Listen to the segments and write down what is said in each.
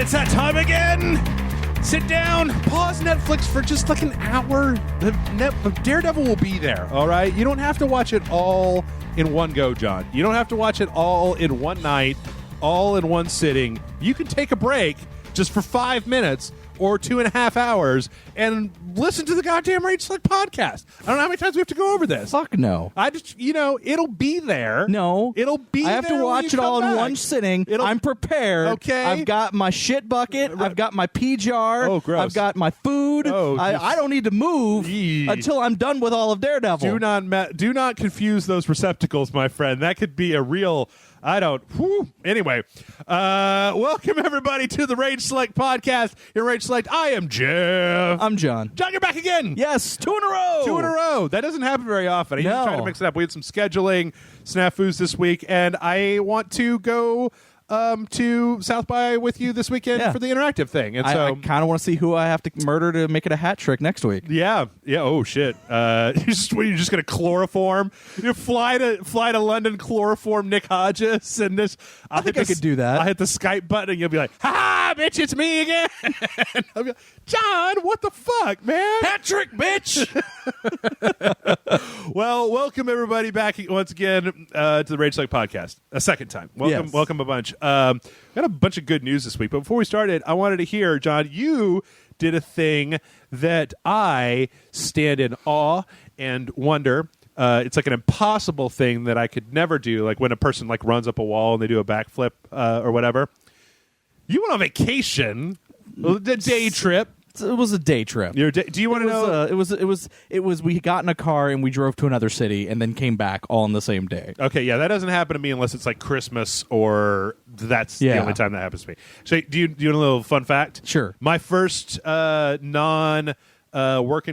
It's that time again. Sit down, pause Netflix for just like an hour. Daredevil will be there, all right? You don't have to watch it all in one go, John. You don't have to watch it all in one night, all in one sitting. You can take a break just for 5 minutes or 2.5 hours and listen to the goddamn Rage Select podcast. I don't know how many times we have to go over this. Fuck no. I just, it'll be there. No. It'll be there. I have to watch it all in one sitting. I'm prepared. Okay. I've got my shit bucket. I've got my pee jar. Oh, gross. I've got my food. Oh, I don't need to move until I'm done with all of Daredevil. Do not confuse those receptacles, my friend. That could be a real... Anyway, welcome everybody to the Rage Select podcast. Here, Rage Select. I am Jeff. I'm John. John, you're back again. Yes, 2 in a row. 2 in a row. That doesn't happen very often. I usually try to mix it up. We had some scheduling snafus this week, and I want to go to South by with you this weekend for the interactive thing. And so I kind of want to see who I have to murder to make it a hat trick next week. Yeah. Oh shit. You're just gonna chloroform. You fly to London, chloroform Nick Hodges, and this. I think I could do that. I hit the Skype button, and you'll be like, "Ha, bitch, it's me again." I'll be like, John, what the fuck, man? Hat trick, bitch. Well, welcome everybody back once again to the Rage Select podcast. A second time. Welcome a bunch. Got a bunch of good news this week, but before we started, I wanted to hear, John, you did a thing that I stand in awe and wonder. It's like an impossible thing that I could never do, like when a person like runs up a wall and they do a backflip or whatever. You went on vacation, a day trip. It was a day trip. Do you want to know? It was. We got in a car and we drove to another city and then came back all on the same day. Okay, yeah, that doesn't happen to me unless it's like Christmas or that's the only time that happens to me. So, do you want a little fun fact? Sure. My first working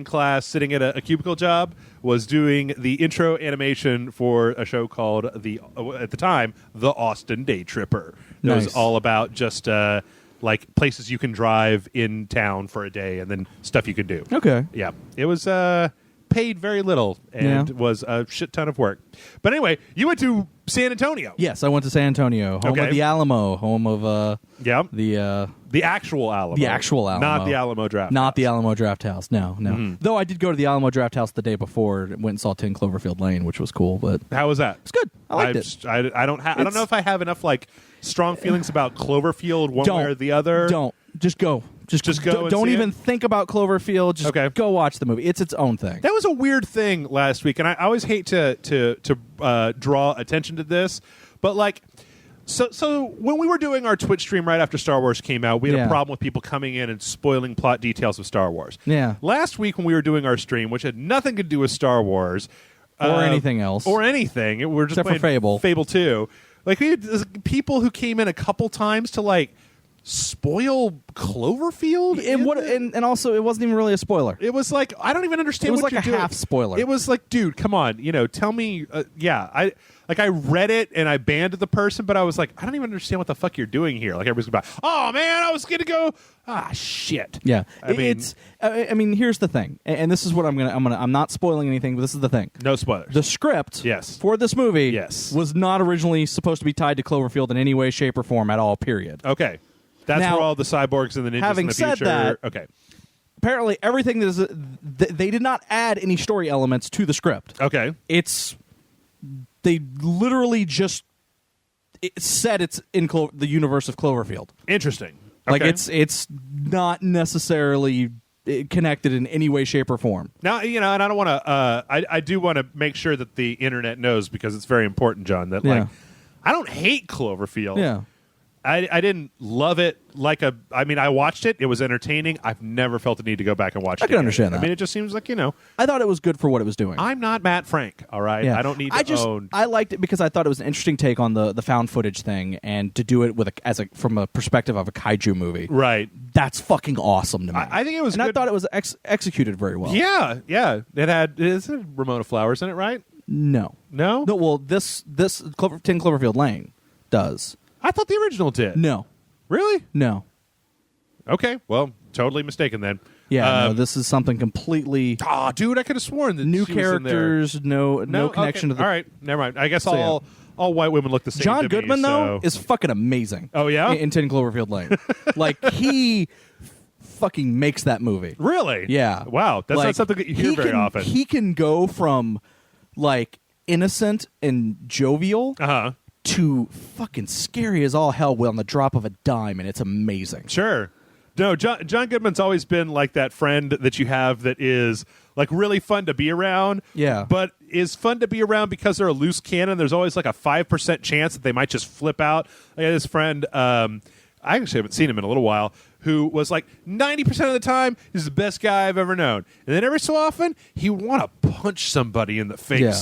class sitting at a cubicle job was doing the intro animation for a show called at the time the Austin Day Tripper. It was all about just like places you can drive in town for a day and then stuff you can do. Okay. Yeah. It was paid very little and was a shit ton of work. But anyway, you went to San Antonio. Yes, I went to San Antonio, home of the Alamo, home of the actual Alamo. The actual Alamo. Not the Alamo Draft Not House. the Alamo Draft House, no. Mm-hmm. Though I did go to the Alamo Draft House the day before and went and saw 10 Cloverfield Lane, which was cool. But how was that? It's good. I liked it. I don't know if I have enough like strong feelings about Cloverfield one way or the other. Don't. Just go. Just go. Don't even think about Cloverfield. Just go watch the movie. It's its own thing. That was a weird thing last week, and I always hate to draw attention to this, but like, so when we were doing our Twitch stream right after Star Wars came out, we had a problem with people coming in and spoiling plot details of Star Wars. Yeah. Last week when we were doing our stream, which had nothing to do with Star Wars or anything else, we were just except for Fable. Fable 2. Like we had people who came in a couple times to like spoil Cloverfield, and also it wasn't even really a spoiler. It was like I don't even understand. It was what like you're a doing. half spoiler. It was like, dude, come on, tell me. I read it and I banned the person, but I was like, I don't even understand what the fuck you're doing here. Like everybody's about, oh man, I was gonna go, shit. Yeah, I mean, here's the thing, and this is what I'm not spoiling anything, but this is the thing. No spoilers. The script, for this movie, was not originally supposed to be tied to Cloverfield in any way, shape, or form at all. Period. Okay. That's where all the cyborgs and the ninjas in the future... Having said that, okay. Apparently everything that is... they did not add any story elements to the script. Okay. They literally just said it's in the universe of Cloverfield. Interesting. Like, okay. it's not necessarily connected in any way, shape, or form. Now, and I don't want to... I do want to make sure that the internet knows, because it's very important, John, that, like, I don't hate Cloverfield. Yeah. I didn't love it I watched it. It was entertaining. I've never felt the need to go back and watch it. I can understand that. I mean, it just seems like, I thought it was good for what it was doing. I'm not Matt Frank, all right? Yeah. I don't need to own... I liked it because I thought it was an interesting take on the found footage thing, and to do it from a perspective of a kaiju movie. Right. That's fucking awesome to me. I think it was good. I thought it was executed very well. Yeah. Is it Ramona Flowers in it, right? No. No? No, well, this 10 Cloverfield Lane does. I thought the original did. No. Really? No. Okay, well, totally mistaken then. Yeah, no, this is something completely... Oh, dude, I could have sworn that new she characters, was in there. no connection to the... All right, never mind. I guess all white women look the same. John to Goodman me, though so. is fucking amazing. Oh yeah, in 10 Cloverfield Lane, like he fucking makes that movie. Really? Yeah. Wow, that's Like, not something that you hear very often. He can go from like innocent and jovial to fucking scary as all hell on the drop of a dime, and it's amazing. Sure. No, John Goodman's always been like that friend that you have that is like really fun to be around. Yeah. But is fun to be around because they're a loose cannon. There's always like a 5% chance that they might just flip out. I had this friend, I actually haven't seen him in a little while, who was like 90% of the time, he's the best guy I've ever known. And then every so often, he would want to punch somebody in the face. Yeah.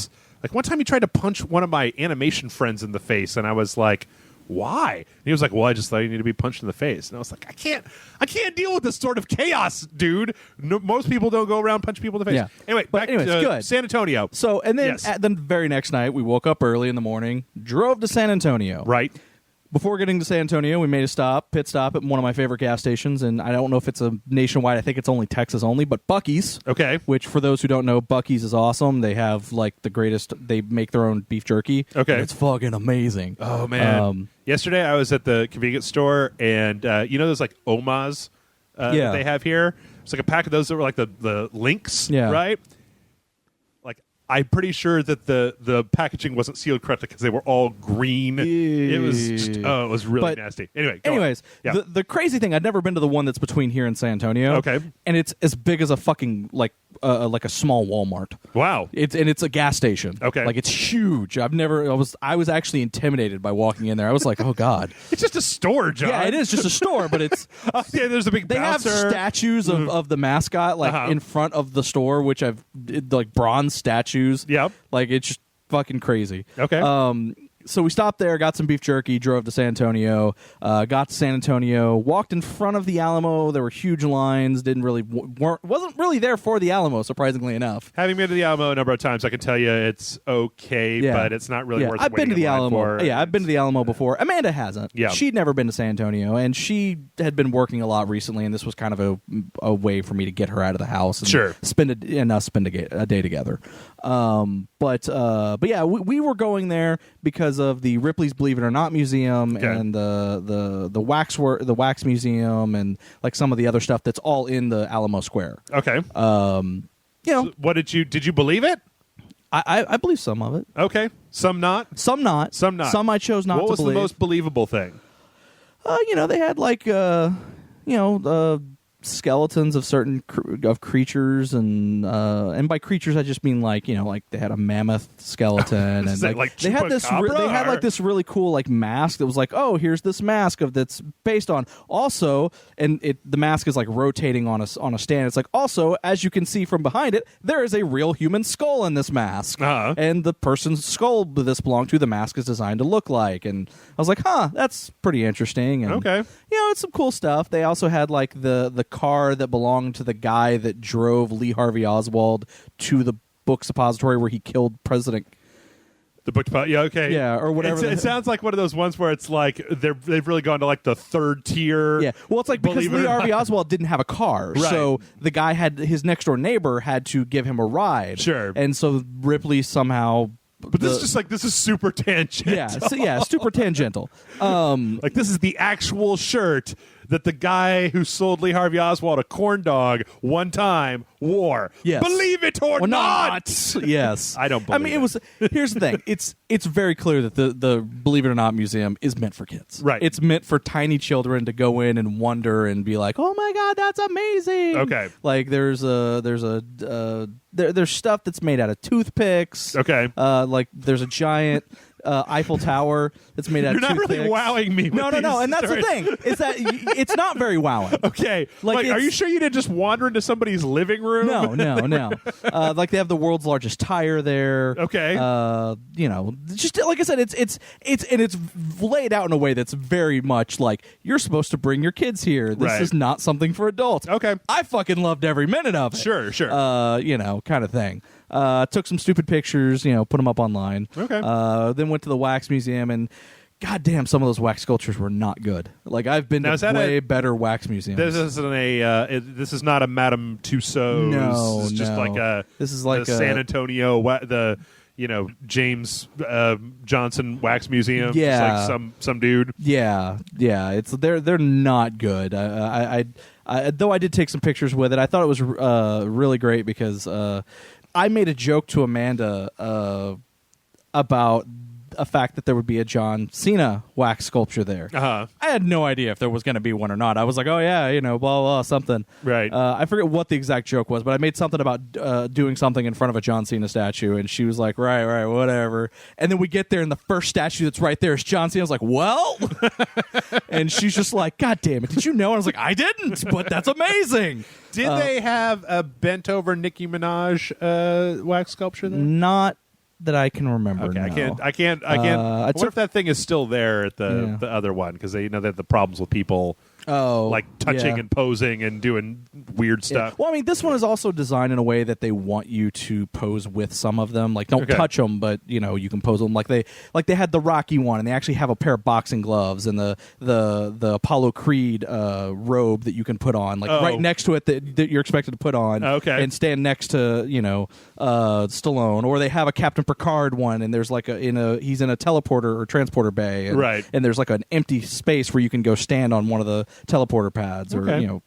Like one time he tried to punch one of my animation friends in the face, and I was like, why? And he was like, well, I just thought you need to be punched in the face. And I was like, I can't deal with this sort of chaos, dude. No, most people don't go around punch people in the face. Yeah. Anyway, back to good. San Antonio. So, and then Yes. at the very next night, we woke up early in the morning, drove to San Antonio. Right. Before getting to San Antonio, we made a pit stop at one of my favorite gas stations, and I don't know if it's a nationwide. I think it's only Texas only, but Buc-ee's. Okay. Which, for those who don't know, Buc-ee's is awesome. They have like the greatest. They make their own beef jerky. Okay. And it's fucking amazing. Oh man. Yesterday I was at the convenience store, and you know those like Omas that they have here. It's like a pack of those that were like the links, right? I'm pretty sure that the packaging wasn't sealed correctly because they were all green. It was just, it was really nasty. Anyways, yeah. the crazy thing, I'd never been to the one that's between here and San Antonio. Okay. And it's as big as a fucking like a small Walmart. Wow. It's a gas station. Okay. Like it's huge. I was actually intimidated by walking in there. I was like, oh god. It's just a store, John. Yeah, it is just a store, but it's yeah, there's a big they bouncer. have statues of the mascot like in front of the store, which like bronze statues. Yep. Like it's just fucking crazy. Okay. So we stopped there, got some beef jerky, drove to San Antonio, got to San Antonio, walked in front of the Alamo. There were huge lines. Wasn't really there for the Alamo, surprisingly enough. Having been to the Alamo a number of times, I can tell you it's okay, but it's not really worth. I've been to the Alamo. For. Yeah, I've been to the Alamo before. Amanda hasn't. Yeah, she'd never been to San Antonio, and she had been working a lot recently, and this was kind of a way for me to get her out of the house and spend a day together. But yeah, we were going there because of the Ripley's Believe It or Not Museum and the wax museum and like some of the other stuff that's all in the Alamo Square. Okay. So what did you believe it? I believe some of it. Okay. Some not. Some not. Some not. Some I chose not to believe. What was the most believable thing? They had like skeletons of certain creatures, and by creatures I just mean like they had a mammoth skeleton and they had this really cool like mask that was like, oh, here's this mask that's based on also, and the mask is like rotating on a stand. It's like, also, as you can see from behind it, there is a real human skull in this mask, and the person's skull this belonged to, the mask is designed to look like. And I was like, that's pretty interesting. And it's some cool stuff. They also had like the car that belonged to the guy that drove Lee Harvey Oswald to the book suppository where he killed President. The book, or whatever. It sounds like one of those ones where it's like they've really gone to like the third tier. Yeah, well, it's like because Lee Harvey Oswald didn't have a car, so the guy his next door neighbor had to give him a ride. Sure, and so Ripley somehow. But this is super tangential. Yeah, super tangential. Like this is the actual shirt that the guy who sold Lee Harvey Oswald a corn dog one time wore. Yes. Believe it or not. Yes. I don't believe it. Here's the thing. It's very clear that the Believe It or Not Museum is meant for kids. Right. It's meant for tiny children to go in and wonder and be like, oh my God, that's amazing. Okay. Like there's stuff that's made out of toothpicks. Okay. Like there's a giant Eiffel Tower that's made out of toothpicks. You're not really wowing me. No. And that's the thing. Is that it's not very wowing. Okay. Like are you sure you didn't just wander into somebody's living room? No. Like they have the world's largest tire there. Okay. Just like I said, it's laid out in a way that's very much like you're supposed to bring your kids here. This is not something for adults. Okay. I fucking loved every minute of it. Sure. Kind of thing. Took some stupid pictures, put them up online. Okay. Then went to the wax museum, and goddamn, some of those wax sculptures were not good. Like I've been to way better wax museums. This isn't this is not a Madame Tussauds. No, this is just like this is like San Antonio. James Johnson Wax Museum. Yeah, just like some dude. Yeah. It's they're not good. I though I did take some pictures with it. I thought it was really great because I made a joke to Amanda about a fact that there would be a John Cena wax sculpture there. Uh-huh. I had no idea if there was going to be one or not. I was like, oh yeah, blah, blah, something. Right. I forget what the exact joke was, but I made something about doing something in front of a John Cena statue, and she was like, right, whatever. And then we get there, and the first statue that's right there is John Cena. I was like, well? And she's just like, God damn it, did you know? And I was like, I didn't, but that's amazing. Did they have a bent-over Nicki Minaj wax sculpture there? Not that I can remember. Okay, no. I can't. I wonder if that thing is still there at the other one, because they have the problems with people like touching and posing and doing weird stuff. Yeah. Well, I mean, this one is also designed in a way that they want you to pose with some of them. Like, don't touch them, but you can pose them. Like they had the Rocky one, and they actually have a pair of boxing gloves and the Apollo Creed robe that you can put on, like right next to it that you're expected to put on. And stand next to Stallone, or they have a Captain Picard one, and there's like he's in a teleporter or transporter bay, and, and there's like an empty space where you can go stand on one of the teleporter pads, or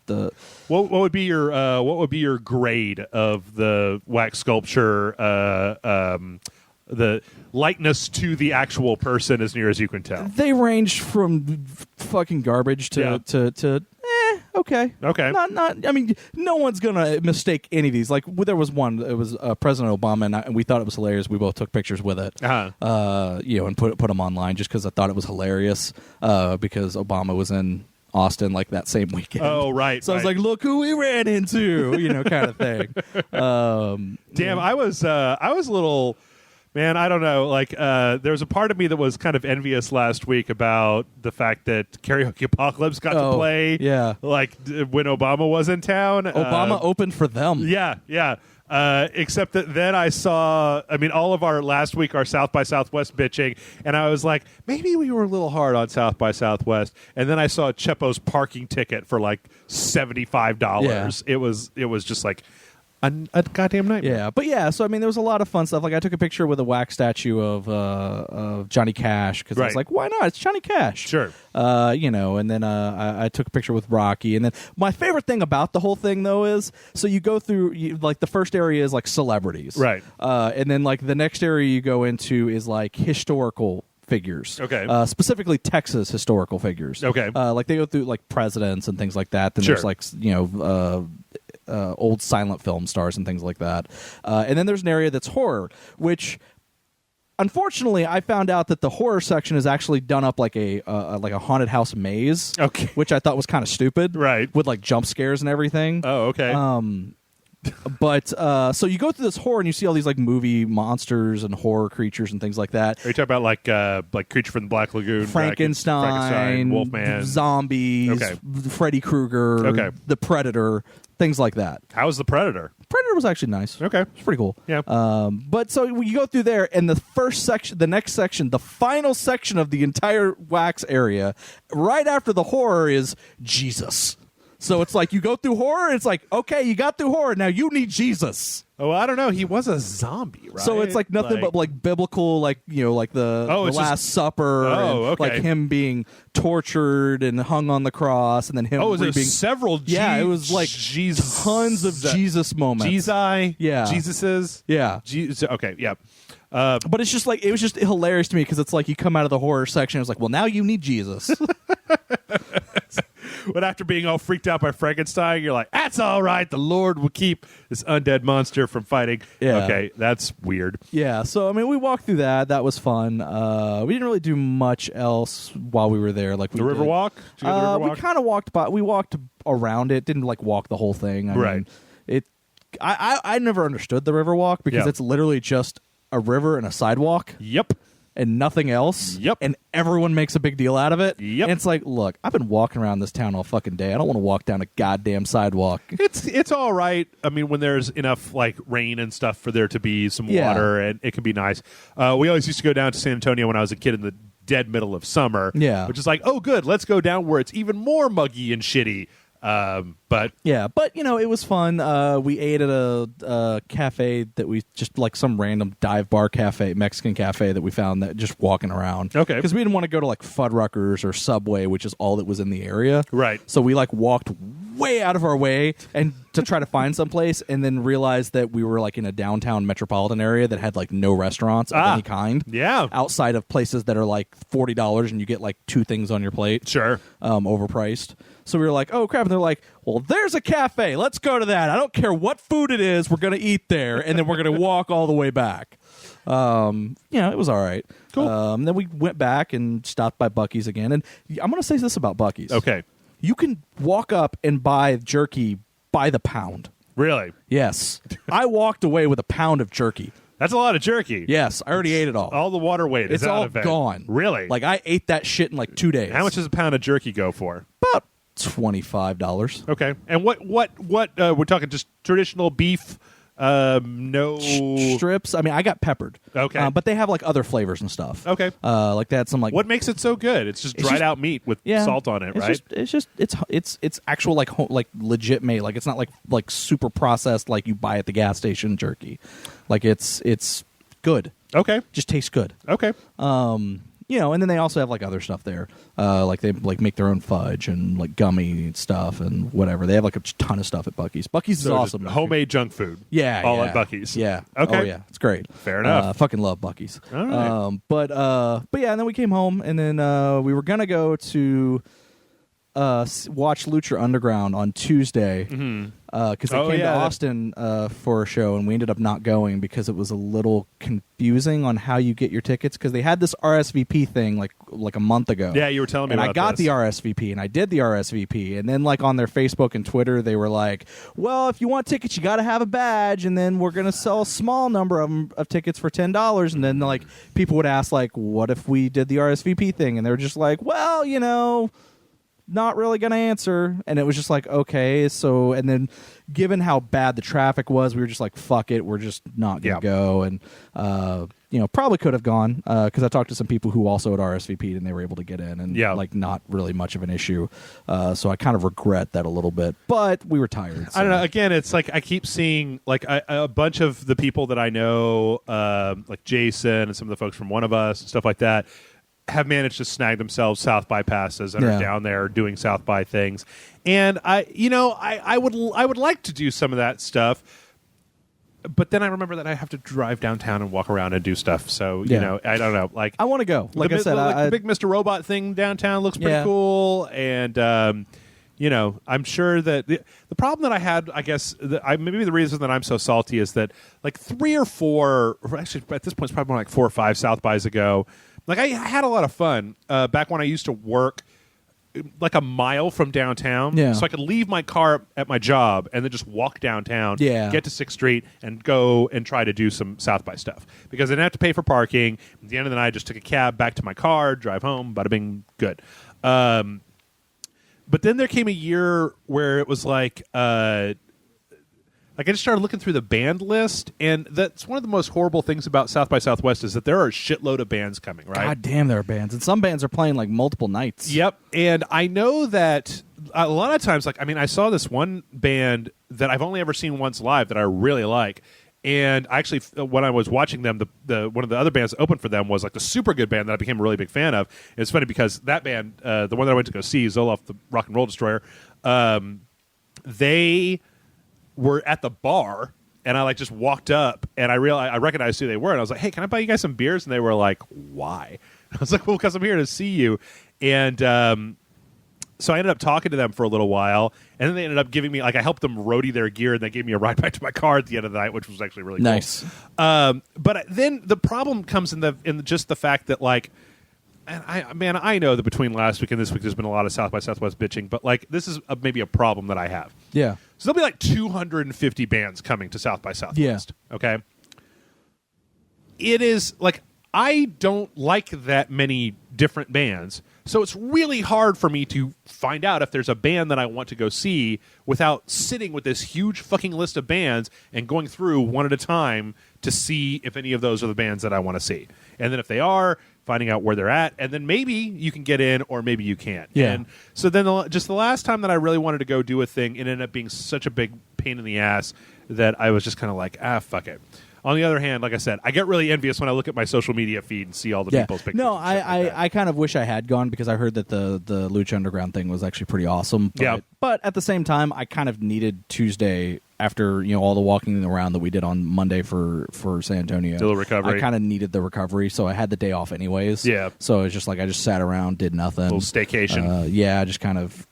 the. What would be your grade of the wax sculpture? The likeness to the actual person, as near as you can tell. They range from fucking garbage to okay. Not. I mean, no one's gonna mistake any of these. Like, there was one. It was President Obama, and we thought it was hilarious. We both took pictures with it. And put them online just because I thought it was hilarious. Because Obama was in Austin like that same weekend. Oh, right. So I was like, look who we ran into, kind of thing. Damn, I was a little. Man, I don't know. Like, there was a part of me that was kind of envious last week about the fact that Karaoke Apocalypse got to play. Yeah. Like, when Obama was in town. Obama opened for them. Yeah. Except that then I saw, all of our last week, our South by Southwest bitching, and I was like, maybe we were a little hard on South by Southwest. And then I saw Chepo's parking ticket for like $75. Yeah. It was just like a goddamn nightmare. Yeah, but so there was a lot of fun stuff. Like, I took a picture with a wax statue of Johnny Cash because I was like, why not? It's Johnny Cash. Sure. And then I took a picture with Rocky. And then my favorite thing about the whole thing, though, is so you go through like the first area is like celebrities, right? And then like the next area you go into is like historical figures. Okay. Specifically Texas historical figures. Okay. Like they go through like presidents and things like that. Then there's like old silent film stars and things like that. And then there's an area that's horror, which unfortunately I found out that the horror section is actually done up like a haunted house maze. Okay. Which I thought was kind of stupid. Right. With like jump scares and everything. Oh, okay. But so you go through this horror and you see all these like movie monsters and horror creatures and things like that. Are you talking about like Creature from the Black Lagoon, Frankenstein, Wolfman, zombies, Freddy Krueger, the Predator, things like that. How was the Predator? Predator was actually nice. Okay, it's pretty cool. Yeah. But so you go through there, and the next section, the final section of the entire wax area, right after the horror is Jesus. So it's like you go through horror, it's like, okay, you got through horror, now you need Jesus. Oh, I don't know. He was a zombie, right? So it's like nothing but like biblical, like like the Last Supper, and like him being tortured and hung on the cross, and then him. Oh, was there several? It was like Jesus, tons of Jesus moments. Jesuses. Yeah. Okay. Yeah. But it's just like it was just hilarious to me because it's like you come out of the horror section, it's like, well, now you need Jesus. But after being all freaked out by Frankenstein, you're like, that's all right. The Lord will keep this undead monster from fighting. Yeah. Okay, that's weird. Yeah, so, we walked through that. That was fun. We didn't really do much else while we were there. Like the Riverwalk? We kind of walked by. We walked around it. Didn't, walk the whole thing. I mean, I never understood the Riverwalk because it's literally just a river and a sidewalk. Yep. And nothing else. Yep. And everyone makes a big deal out of it. Yep. And it's like, look, I've been walking around this town all fucking day. I don't want to walk down a goddamn sidewalk. It's all right. When there's enough rain and stuff for there to be some water, and it can be nice. We always used to go down to San Antonio when I was a kid in the dead middle of summer. Yeah. Which is like, oh, good. Let's go down where it's even more muggy and shitty. But it was fun. We ate at a cafe that we just like some random dive bar cafe, Mexican cafe that we found that just walking around. Okay, because we didn't want to go to like Fuddruckers or Subway, which is all that was in the area. Right. So we like walked way out of our way and to try to find some place, and then realized that we were like in a downtown metropolitan area that had like no restaurants of any kind. Yeah. Outside of places that are like $40 and you get like 2 things on your plate. Sure. Overpriced. So we were like, oh crap, and they're like, well, there's a cafe. Let's go to that. I don't care what food it is. We're going to eat there, and then we're going to walk all the way back. It was all right. Cool. Then we went back and stopped by Buc-ee's again. And I'm going to say this about Buc-ee's. Okay. You can walk up and buy jerky by the pound. Really? Yes. I walked away with a pound of jerky. That's a lot of jerky. Yes, I already ate it all. All the water weight is it's out all of it. Gone. Really? Like, I ate that shit in like 2 days. How much does a pound of jerky go for? About $25. Okay. And what we're talking just traditional beef, no strips. I mean, I got peppered. Okay. But they have like other flavors and stuff. Okay. Like they had some like. What makes it so good? It's just dried out meat with salt on it, right? It's actual like legit made. Like it's not like super processed like you buy at the gas station jerky. Like it's good. Okay. Just tastes good. Okay. And then they also have like other stuff there. Like they like make their own fudge and like gummy stuff and whatever. They have like a ton of stuff at Buc-ee's. Buc-ee's is awesome. Homemade junk food. Yeah. All at Buc-ee's. Yeah. Okay. Oh yeah. It's great. Fair enough. Fucking love Buc-ee's. All right. But yeah, and then we came home and then we were gonna go to watch Lucha Underground on Tuesday because they came to Austin for a show, and we ended up not going because it was a little confusing on how you get your tickets because they had this RSVP thing like a month ago. Yeah, you were telling me and about I got this. the RSVP, and I did the RSVP, and then like on their Facebook and Twitter, they were like, well, if you want tickets, you got to have a badge, and then we're going to sell a small number of tickets for $10, and then like people would ask like, what if we did the RSVP thing? And they were just like, well, not really going to answer. And it was just like, okay. So, and then given how bad the traffic was, we were just like, fuck it. We're just not going to go. And, probably could have gone because I talked to some people who also had RSVP'd and they were able to get in and like not really much of an issue. So I kind of regret that a little bit, but we were tired. So. I don't know. Again, it's like I keep seeing like a bunch of the people that I know, like Jason and some of the folks from One of Us and stuff like that, have managed to snag themselves South by passes and are down there doing South by things. And I would like to do some of that stuff, but then I remember that I have to drive downtown and walk around and do stuff. So, I don't know. Like I want to go. Like I said, the big Mr. Robot thing downtown looks pretty cool. And, I'm sure that the problem that I had, I guess, maybe the reason that I'm so salty is that like 3 or 4, or actually at this point it's probably more like 4 or 5 South bys ago, like I had a lot of fun back when I used to work like a mile from downtown. Yeah. So I could leave my car at my job and then just walk downtown, get to 6th Street, and go and try to do some South by stuff. Because I didn't have to pay for parking. At the end of the night, I just took a cab back to my car, drive home, bada bing, good. But then there came a year where it was like I just started looking through the band list, and that's one of the most horrible things about South by Southwest is that there are a shitload of bands coming, right? God damn, there are bands. And some bands are playing like multiple nights. Yep. And I know that a lot of times, like, I mean, I saw this one band that I've only ever seen once live that I really like. And actually, when I was watching them, the one of the other bands that opened for them was like the super good band that I became a really big fan of. And it's funny because that band, the one that I went to go see, Zoloft, the Rock and Roll Destroyer, they were at the bar, and I like just walked up, and I recognized who they were, and I was like, "Hey, can I buy you guys some beers?" And they were like, "Why?" I was like, "Well, because I'm here to see you." And so I ended up talking to them for a little while, and then they ended up giving me, like, I helped them roadie their gear, and they gave me a ride back to my car at the end of the night, which was actually really nice. Cool. But then the problem comes in just the fact that, like, and I know that between last week and this week there's been a lot of South by Southwest bitching, but like this is maybe a problem that I have. Yeah. So there'll be like 250 bands coming to South by Southwest. Yeah. Okay. It is like I don't like that many different bands, so it's really hard for me to find out if there's a band that I want to go see without sitting with this huge fucking list of bands and going through one at a time to see if any of those are the bands that I want to see. And then if they are, finding out where they're at, and then maybe you can get in or maybe you can't. Yeah. And so then just the last time that I really wanted to go do a thing, it ended up being such a big pain in the ass that I was just kind of like, fuck it. On the other hand, like I said, I get really envious when I look at my social media feed and see all the people's pictures. No, I kind of wish I had gone because I heard that the Lucha Underground thing was actually pretty awesome. But at the same time, I kind of needed Tuesday after all the walking around that we did on Monday for San Antonio. Still a recovery. I kind of needed the recovery, so I had the day off anyways. Yeah. So it's just like I just sat around, did nothing. A little staycation. I just kind of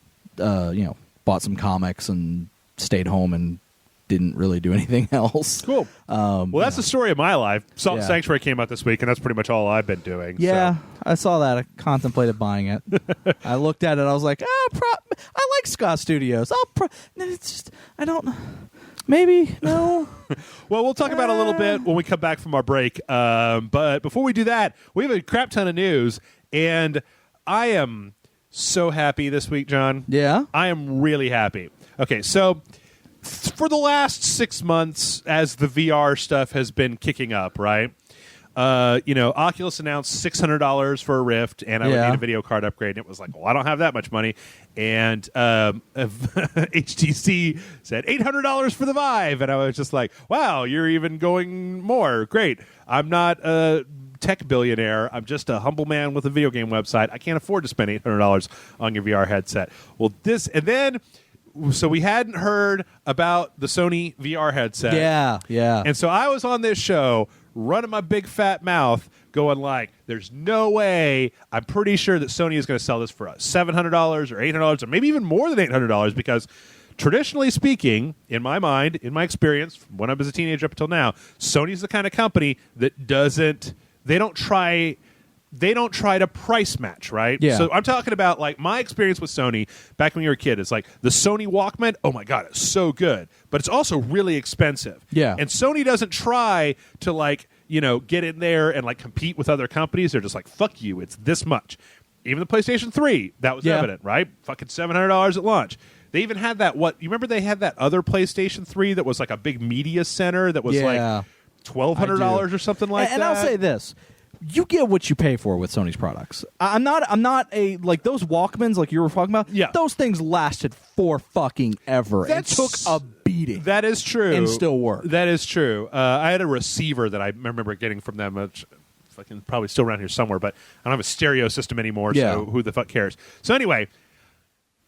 bought some comics and stayed home and didn't really do anything else. Cool. Well, that's the story of my life. Salt and Sanctuary came out this week, and that's pretty much all I've been doing. Yeah, so. I saw that. I contemplated buying it. I looked at it. I was like, I like Scott Studios. It's just, I don't. Maybe no. Well, we'll talk about it a little bit when we come back from our break. But before we do that, we have a crap ton of news, and I am so happy this week, John. Yeah, I am really happy. Okay, so. For the last 6 months, as the VR stuff has been kicking up, right? Oculus announced $600 for a Rift, and I would need a video card upgrade. And it was like, well, I don't have that much money. And HTC said $800 for the Vive, and I was just like, wow, you're even going more. Great. I'm not a tech billionaire. I'm just a humble man with a video game website. I can't afford to spend $800 on your VR headset. Well, so we hadn't heard about the Sony VR headset. Yeah. And so I was on this show running my big fat mouth going like, there's no way. I'm pretty sure that Sony is going to sell this for us. $700 or $800 or maybe even more than $800 because traditionally speaking, in my mind, in my experience, from when I was a teenager up until now, Sony's the kind of company that they don't try to price match, right? Yeah. So I'm talking about like my experience with Sony back when you were a kid. It's like the Sony Walkman. Oh my God, it's so good, but it's also really expensive. Yeah. And Sony doesn't try to get in there and like compete with other companies. They're just like, fuck you, it's this much. Even the PlayStation 3, that was evident, right? Fucking $700 at launch. They even had that. You remember they had that other PlayStation 3 that was like a big media center that was like $1,200 or something like that. And I'll say this. You get what you pay for with Sony's products. I'm not a like those Walkmans like you were talking about. Yeah. Those things lasted for fucking ever. It took a beating. That is true. And still work. That is true. I had a receiver that I remember getting from them, which fucking probably still around here somewhere, but I don't have a stereo system anymore, so who the fuck cares? So anyway,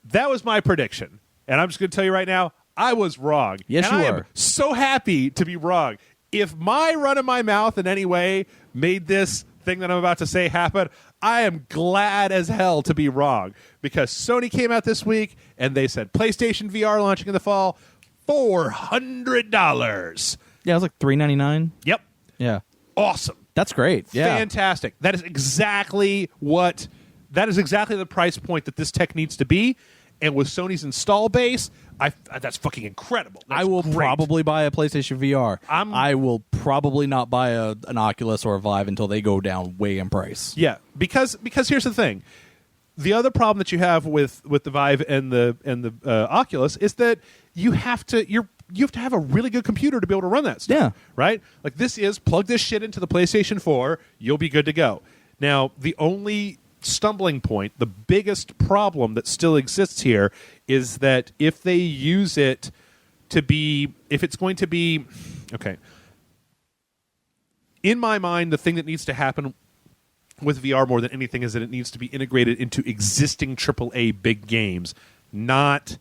that was my prediction. And I'm just going to tell you right now, I was wrong. Yes, and you I are. am so happy to be wrong. If my run of my mouth in any way made this thing that I'm about to say happen, I am glad as hell to be wrong because Sony came out this week and they said PlayStation VR launching in the fall, $400. Yeah, it was like $399. Yep. Yeah. Awesome. That's great. Yeah. Fantastic. That is exactly the price point that this tech needs to be. And with Sony's install base, that's fucking incredible. That's I will great. probably buy a PlayStation VR. I will probably not buy an Oculus or a Vive until they go down way in price. Yeah, because here's the thing: the other problem that you have with the Vive and the Oculus is that you have to have a really good computer to be able to run that stuff. Yeah. Right. Like this is plug this shit into the PlayStation 4, you'll be good to go. Now the only stumbling point, the biggest problem that still exists here is that if they use it if it's going to be okay, in my mind the thing that needs to happen with VR more than anything is that it needs to be integrated into existing AAA big games, not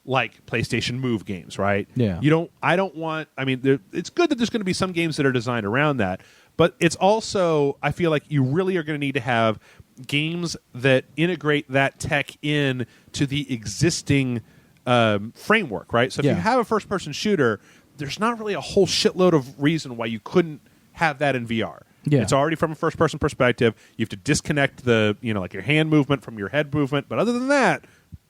like PlayStation Move games, right? Yeah. It's good that there's going to be some games that are designed around that, but it's also, I feel like you really are going to need to have games that integrate that tech in to the existing framework, right? So if you have a first-person shooter, there's not really a whole shitload of reason why you couldn't have that in VR. Yeah. It's already from a first-person perspective. You have to disconnect like your hand movement from your head movement, but other than that,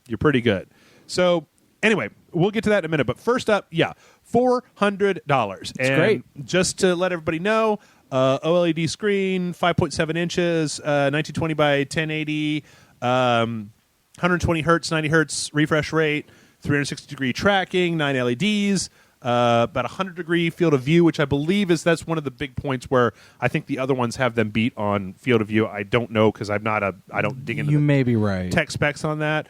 you're pretty good. So anyway, we'll get to that in a minute. But first up, $400. It's great. Just to let everybody know, OLED screen, 5.7 inches, 1920 by 1080, 120 hertz, 90 hertz refresh rate, 360-degree tracking, 9 LEDs, about 100-degree field of view, which I believe that's one of the big points where I think the other ones have them beat on field of view. I don't know because I don't dig into may be right. tech specs on that.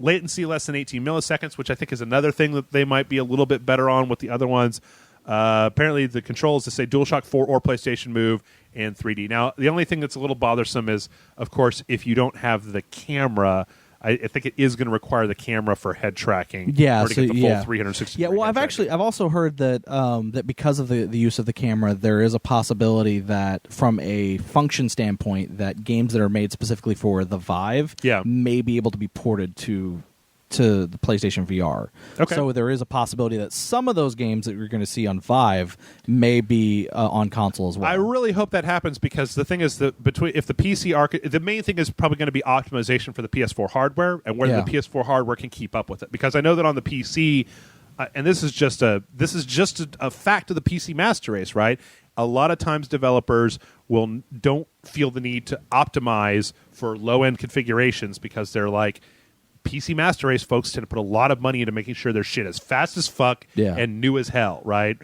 Latency less than 18 milliseconds, which I think is another thing that they might be a little bit better on with the other ones. Apparently, the controls to say DualShock 4 or PlayStation Move and 3D. Now, the only thing that's a little bothersome is, of course, if you don't have the camera, I think it is going to require the camera for head tracking. Yeah, or to get the full 360. Yeah, well, I've also heard that that because of the use of the camera, there is a possibility that from a function standpoint, that games that are made specifically for the Vive may be able to be ported to the PlayStation VR. Okay. So there is a possibility that some of those games that you're going to see on Vive may be on console as well. I really hope that happens because the thing is that if the PC the main thing is probably going to be optimization for the PS4 hardware and whether the PS4 hardware can keep up with it. Because I know that on the PC, and this is just a fact of the PC master race, right? A lot of times developers don't feel the need to optimize for low-end configurations because they're like, PC Master Race folks tend to put a lot of money into making sure their shit is fast as fuck and new as hell, right?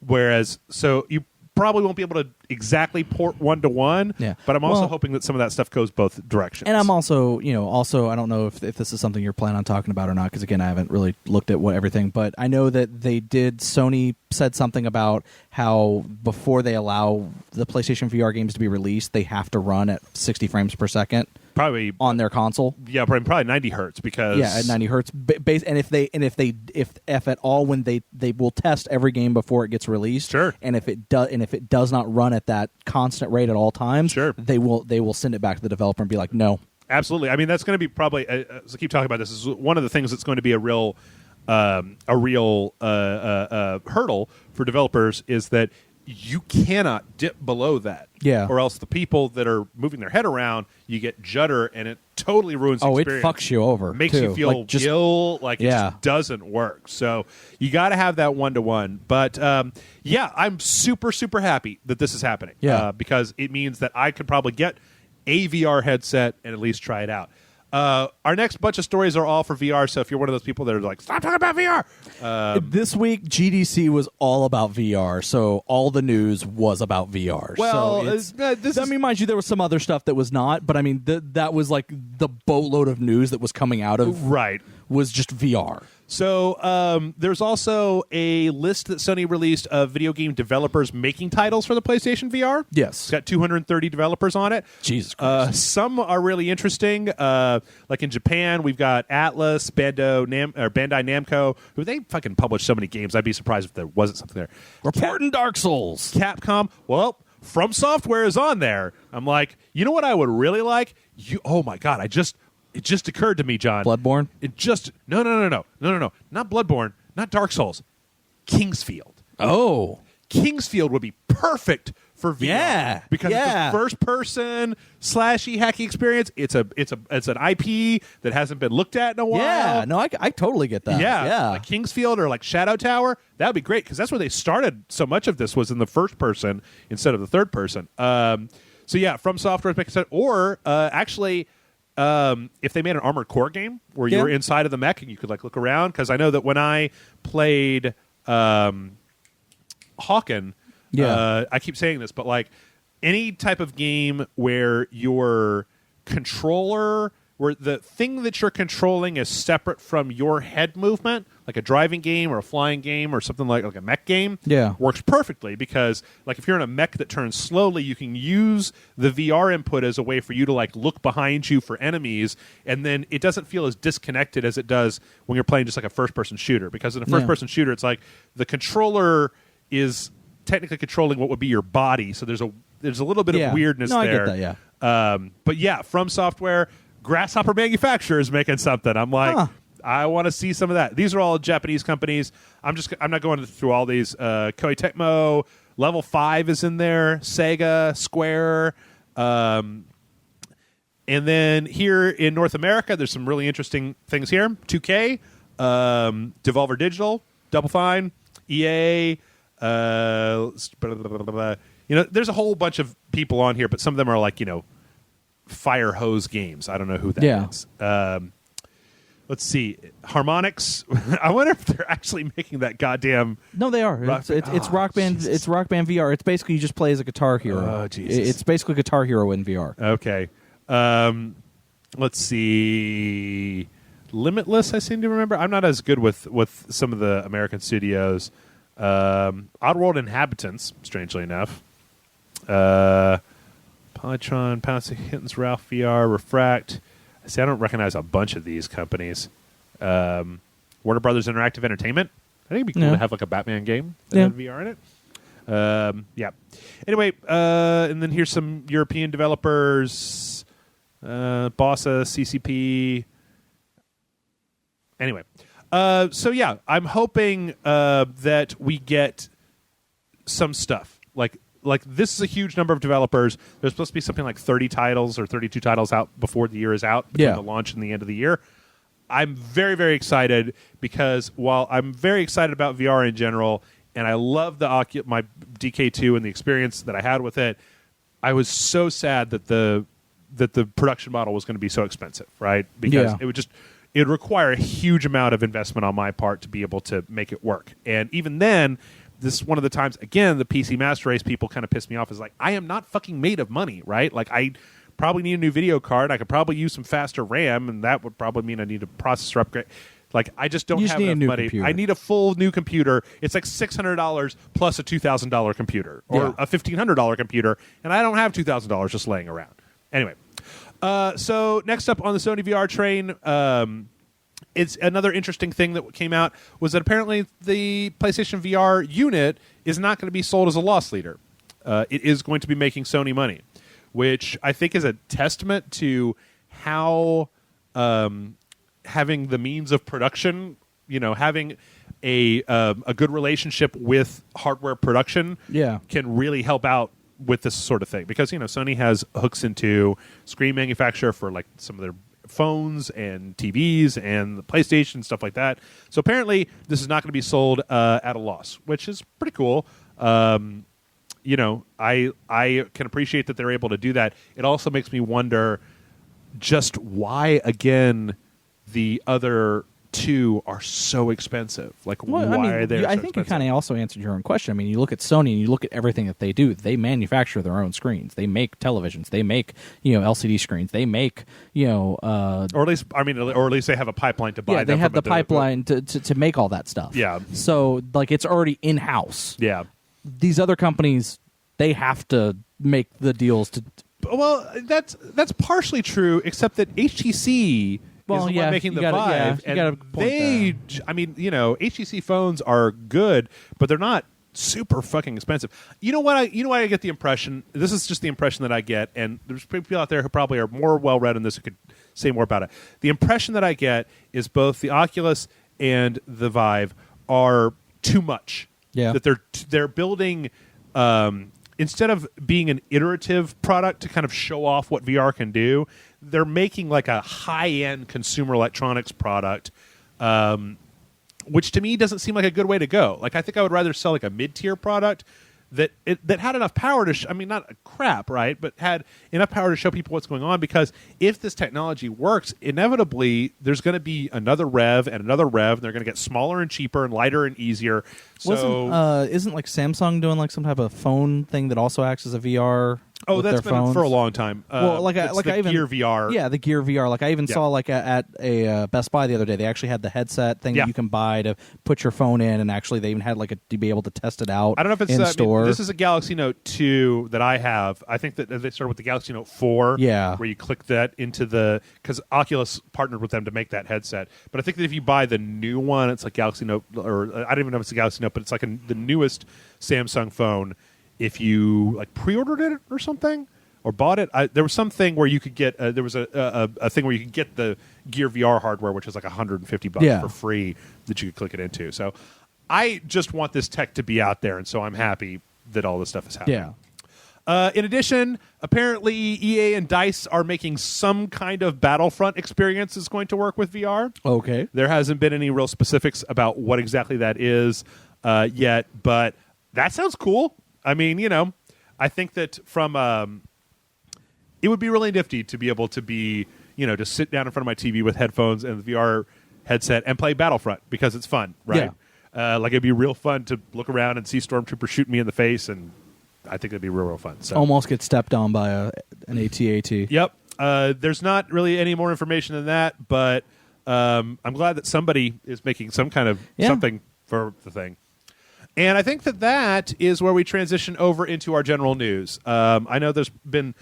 Whereas, so you probably won't be able to exactly port one-to-one, but I'm also hoping that some of that stuff goes both directions. And I'm also, I don't know if this is something you're planning on talking about or not, because again, I haven't really looked at everything, but I know that Sony said something about how before they allow the PlayStation VR games to be released, they have to run at 60 frames per second. Probably on their console. Yeah, probably 90 hertz because at 90 hertz. And if at all, when they will test every game before it gets released. Sure. And if it does not run at that constant rate at all times, they will send it back to the developer and be like, no. Absolutely. I mean, that's going to be probably. As I keep talking about this, is one of the things that's going to be a real hurdle for developers is that you cannot dip below that. Yeah. Or else the people that are moving their head around, you get judder and it totally ruins the experience. It fucks you over. Makes you feel it just doesn't work. So you got to have that one-to-one. But I'm super, super happy that this is happening. Yeah. Because it means that I could probably get a VR headset and at least try it out. Our next bunch of stories are all for VR, so if you're one of those people that are like, stop talking about VR. This week, GDC was all about VR, so all the news was about VR. Well, so mind you, there was some other stuff that was not, but I mean, that was like the boatload of news that was coming out of was just VR. So there's also a list that Sony released of video game developers making titles for the PlayStation VR. Yes. It's got 230 developers on it. Jesus Christ. Some are really interesting. Like in Japan, we've got Atlas, Bandai Namco, who they fucking publish so many games. I'd be surprised if there wasn't something there. Reporting Dark Souls. Capcom. Well, From Software is on there. I'm like, you know what I would really like? Oh my God, it just occurred to me, John. Bloodborne? No. Not Bloodborne, not Dark Souls. Kingsfield. Oh. Kingsfield would be perfect for VR. Yeah. Because it's a first person slashy hacky experience. It's an IP that hasn't been looked at in a while. Yeah. No, I totally get that. Yeah. Like Kingsfield or like Shadow Tower, that would be great because that's where they started. So much of this was in the first person instead of the third person. From Software making sense. Or actually if they made an Armored Core game where you were inside of the mech and you could like look around, because I know that when I played Hawken, I keep saying this, but like any type of game where your controller, where the thing that you're controlling is separate from your head movement, like a driving game or a flying game or something like a mech game, works perfectly because like if you're in a mech that turns slowly, you can use the VR input as a way for you to like look behind you for enemies, and then it doesn't feel as disconnected as it does when you're playing just like a first-person shooter, because in a first-person shooter, it's like the controller is technically controlling what would be your body, so there's a little bit of weirdness there. I get that, but From Software, Grasshopper Manufacturers making something. I'm like, I want to see some of that. These are all Japanese companies. I'm not going through all these. Koei Tecmo, Level 5 is in there. Sega, Square, and then here in North America, there's some really interesting things here. 2K, Devolver Digital, Double Fine, EA, there's a whole bunch of people on here, but some of them are like, fire hose games. I don't know who that is. Let's see. Harmonix. I wonder if they're actually making that goddamn. No, they are. It's Rock Band. Jesus. It's Rock Band VR. It's basically you just play as a Guitar Hero. Oh, Jesus. It's basically Guitar Hero in VR. Okay. Let's see. Limitless, I seem to remember. I'm not as good with some of the American studios. Oddworld Inhabitants, strangely enough. Polytron, Pouncy Kittens, Ralph VR, Refract. See, I don't recognize a bunch of these companies. Warner Brothers Interactive Entertainment. I think it'd be cool to have like a Batman game that had VR in it. Yeah. Anyway, and then here's some European developers. Bossa, CCP. Anyway. So yeah, I'm hoping that we get some stuff. Like this is a huge number of developers. There's supposed to be something like 30 titles or 32 titles out before the year is out, between the launch and the end of the year. I'm very, very excited because while I'm very excited about VR in general, and I love my DK2 and the experience that I had with it, I was so sad that the production model was going to be so expensive, right? Because it would require a huge amount of investment on my part to be able to make it work. And even then, this is one of the times, again, the PC Master Race people kind of pissed me off. Is like, I am not fucking made of money, right? Like, I probably need a new video card. I could probably use some faster RAM, and that would probably mean I need a processor upgrade. Like, I just don't have enough money. Computer. I need a full new computer. It's like $600 plus a $2,000 computer or a $1,500 computer, and I don't have $2,000 just laying around. Anyway, so next up on the Sony VR train, it's another interesting thing that came out was that apparently the PlayStation VR unit is not going to be sold as a loss leader. It is going to be making Sony money, which I think is a testament to how having the means of production, having a good relationship with hardware production can really help out with this sort of thing. Because, Sony has hooks into screen manufacturer for like some of their phones and TVs and the PlayStation, stuff like that. So apparently this is not going to be sold at a loss, which is pretty cool. I can appreciate that they're able to do that. It also makes me wonder just why, again, the other two are so expensive. Like, why are they so I think expensive? You kind of also answered your own question. I mean, you look at Sony and you look at everything that they do. They manufacture their own screens. They make televisions. They make, LCD screens. They make, or at least they have a pipeline to buy. Yeah, they have the pipeline to make all that stuff. Yeah. So, like, it's already in-house. Yeah. These other companies, they have to make the deals to... Well, that's partially true, except that HTC... making the Vive, and they, HTC phones are good, but they're not super fucking expensive. You know what I get the impression. This is just the impression that I get, and there's people out there who probably are more well read in this who could say more about it. The impression that I get is both the Oculus and the Vive are too much. Yeah, that they're building. Instead of being an iterative product to kind of show off what VR can do, they're making like a high-end consumer electronics product, which to me doesn't seem like a good way to go. Like, I think I would rather sell like a mid-tier product that had enough power to not crap, right, but had enough power to show people what's going on, because if this technology works, inevitably there's going to be another rev, and they're going to get smaller and cheaper and lighter and easier. So isn't like Samsung doing like some type of phone thing that also acts as a VR? Oh, that's been phones? For a long time. Well, Gear VR. Yeah, the Gear VR. Like I even saw like at a Best Buy the other day, they actually had the headset thing that you can buy to put your phone in, and actually they even had like to be able to test it out. I don't know if it's in store. This is a Galaxy Note 2 that I have. I think that they started with the Galaxy Note 4. Yeah, where you click that into because Oculus partnered with them to make that headset. But I think that if you buy the new one, it's like Galaxy Note, or I don't even know if it's a Galaxy Note, but it's like the newest Samsung phone. If you like pre-ordered it or something, or bought it, there was something where you could get. There was a thing where you could get the Gear VR hardware, which is like $150 for free that you could click it into. So I just want this tech to be out there, and so I'm happy that all this stuff is happening. Yeah. In addition, apparently EA and DICE are making some kind of Battlefront experience that's going to work with VR. Okay. There hasn't been any real specifics about what exactly that is yet, but that sounds cool. I mean, I think that it would be really nifty to be able to be, to sit down in front of my TV with headphones and the VR headset and play Battlefront because it's fun, right? Yeah. It'd be real fun to look around and see stormtroopers shoot me in the face, and I think it'd be real fun. So. Almost get stepped on by an AT-AT. Yep. There's not really any more information than that, but I'm glad that somebody is making some kind of something for the thing. And I think that is where we transition over into our general news. I know there's been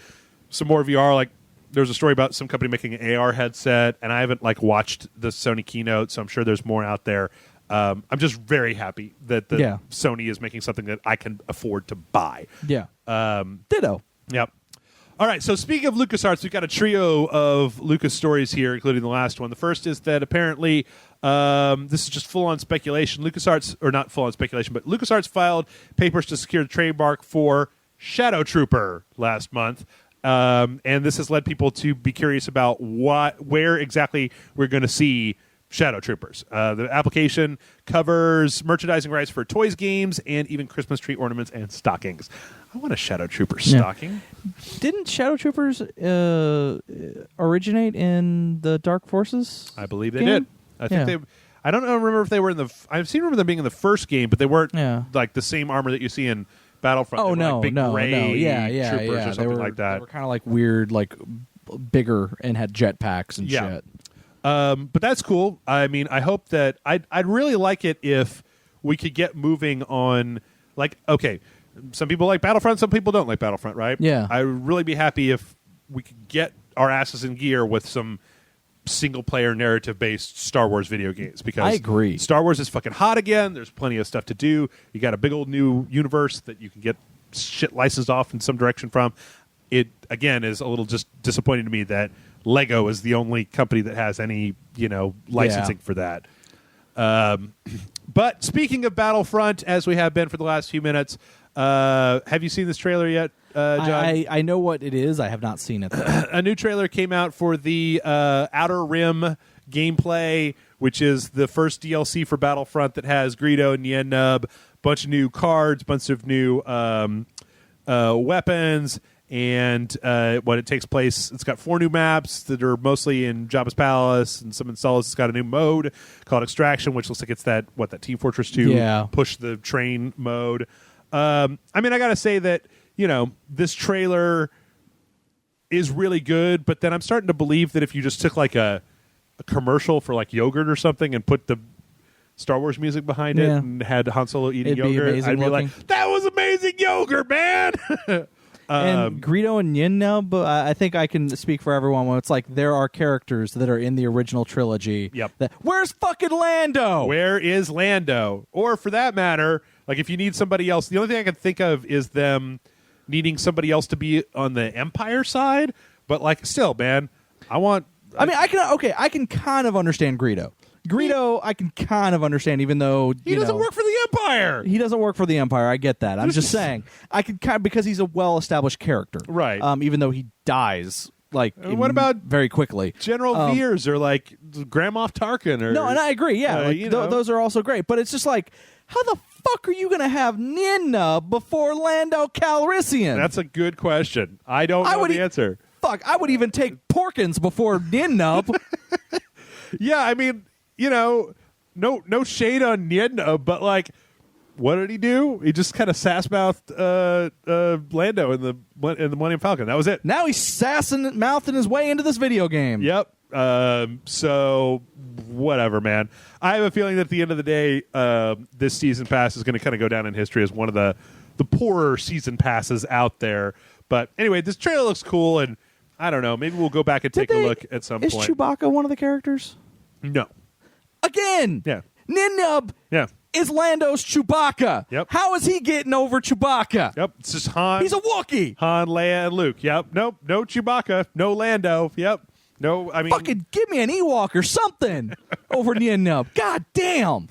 some more VR, like there's a story about some company making an AR headset, and I haven't watched the Sony keynote, so I'm sure there's more out there. I'm just very happy that Sony is making something that I can afford to buy. Yeah. Ditto. Yep. All right, so speaking of LucasArts, we've got a trio of Lucas stories here, including the last one. The first is that apparently this is just full-on speculation. LucasArts, or not full-on speculation, but LucasArts filed papers to secure the trademark for Shadow Trooper last month. And this has led people to be curious about where exactly we're going to see Shadow Troopers. The application covers merchandising rights for toys, games, and even Christmas tree ornaments and stockings. I want a Shadow Trooper stocking. Didn't Shadow Troopers originate in the Dark Forces? I believe they did. I think they. I don't remember if they were in the. Remember them being in the first game, but they weren't like the same armor that you see in Battlefront. Oh, they were big gray troopers or something like that. They were kind of weird, bigger, and had jetpacks and shit. But that's cool. I mean, I hope that I'd really like it if we could get moving on. Okay, some people like Battlefront, some people don't like Battlefront, right? Yeah. I'd really be happy if we could get our asses in gear with some single-player narrative-based Star Wars video games. Because I agree. Star Wars is fucking hot again. There's plenty of stuff to do. You got a big old new universe that you can get shit licensed off in some direction from. It, again, is a little just disappointing to me that Lego is the only company that has any, licensing for that. But speaking of Battlefront, as we have been for the last few minutes, have you seen this trailer yet, John? I know what it is. I have not seen it. A new trailer came out for the Outer Rim gameplay, which is the first DLC for Battlefront that has Greedo and Yen Nub, bunch of new cards, bunch of new weapons. And when it takes place, it's got 4 new maps that are mostly in Jabba's Palace and some in Sullust. It's got a new mode called Extraction, which looks like it's that Team Fortress 2 push the train mode. I mean, I got to say that, this trailer is really good, but then I'm starting to believe that if you just took a commercial for yogurt or something and put the Star Wars music behind it and had Han Solo eating yogurt, I'd be like, that was amazing yogurt, man! And Greedo and Yin Nub, I think I can speak for everyone when it's there are characters that are in the original trilogy. Yep. Where's fucking Lando? Where is Lando? Or for that matter, if you need somebody else, the only thing I can think of is them needing somebody else to be on the Empire side. But still, man, I can kind of understand Greedo. I can kind of understand, even though he doesn't work for the Empire. He doesn't work for the Empire. I get that. I'm just saying, I can because he's a well-established character, right? Even though he dies what about very quickly, General Veers or Grand Moff Tarkin? Or no, and I agree. Yeah, those are also great. But it's just how the fuck are you going to have Nina before Lando Calrissian? That's a good question. I don't know the answer. Fuck, I would even take Porkins before Nina. Yeah, I mean. No shade on Niedna, but what did he do? He just kind of sass-mouthed Lando in the Millennium Falcon. That was it. Now he's mouthing his way into this video game. Yep. So whatever, man. I have a feeling that at the end of the day, this season pass is going to kind of go down in history as one of the poorer season passes out there. But anyway, this trailer looks cool, and I don't know. Maybe we'll go back and take a look at some point. Is Chewbacca one of the characters? No. Again, Nub is Lando's Chewbacca. Yep. How is he getting over Chewbacca? Yep, it's just Han. He's a Wookiee. Han, Leia, and Luke. Yep. Nope. No Chewbacca. No Lando. Yep. No. I mean, fucking give me an Ewok or something over Nub. God damn.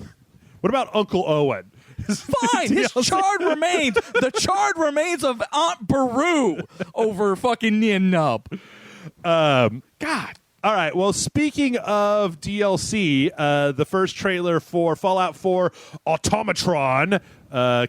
What about Uncle Owen? Fine, his charred remains. The charred remains of Aunt Beru over fucking Nub. God. All right, well, speaking of DLC, the first trailer for Fallout 4 Automatron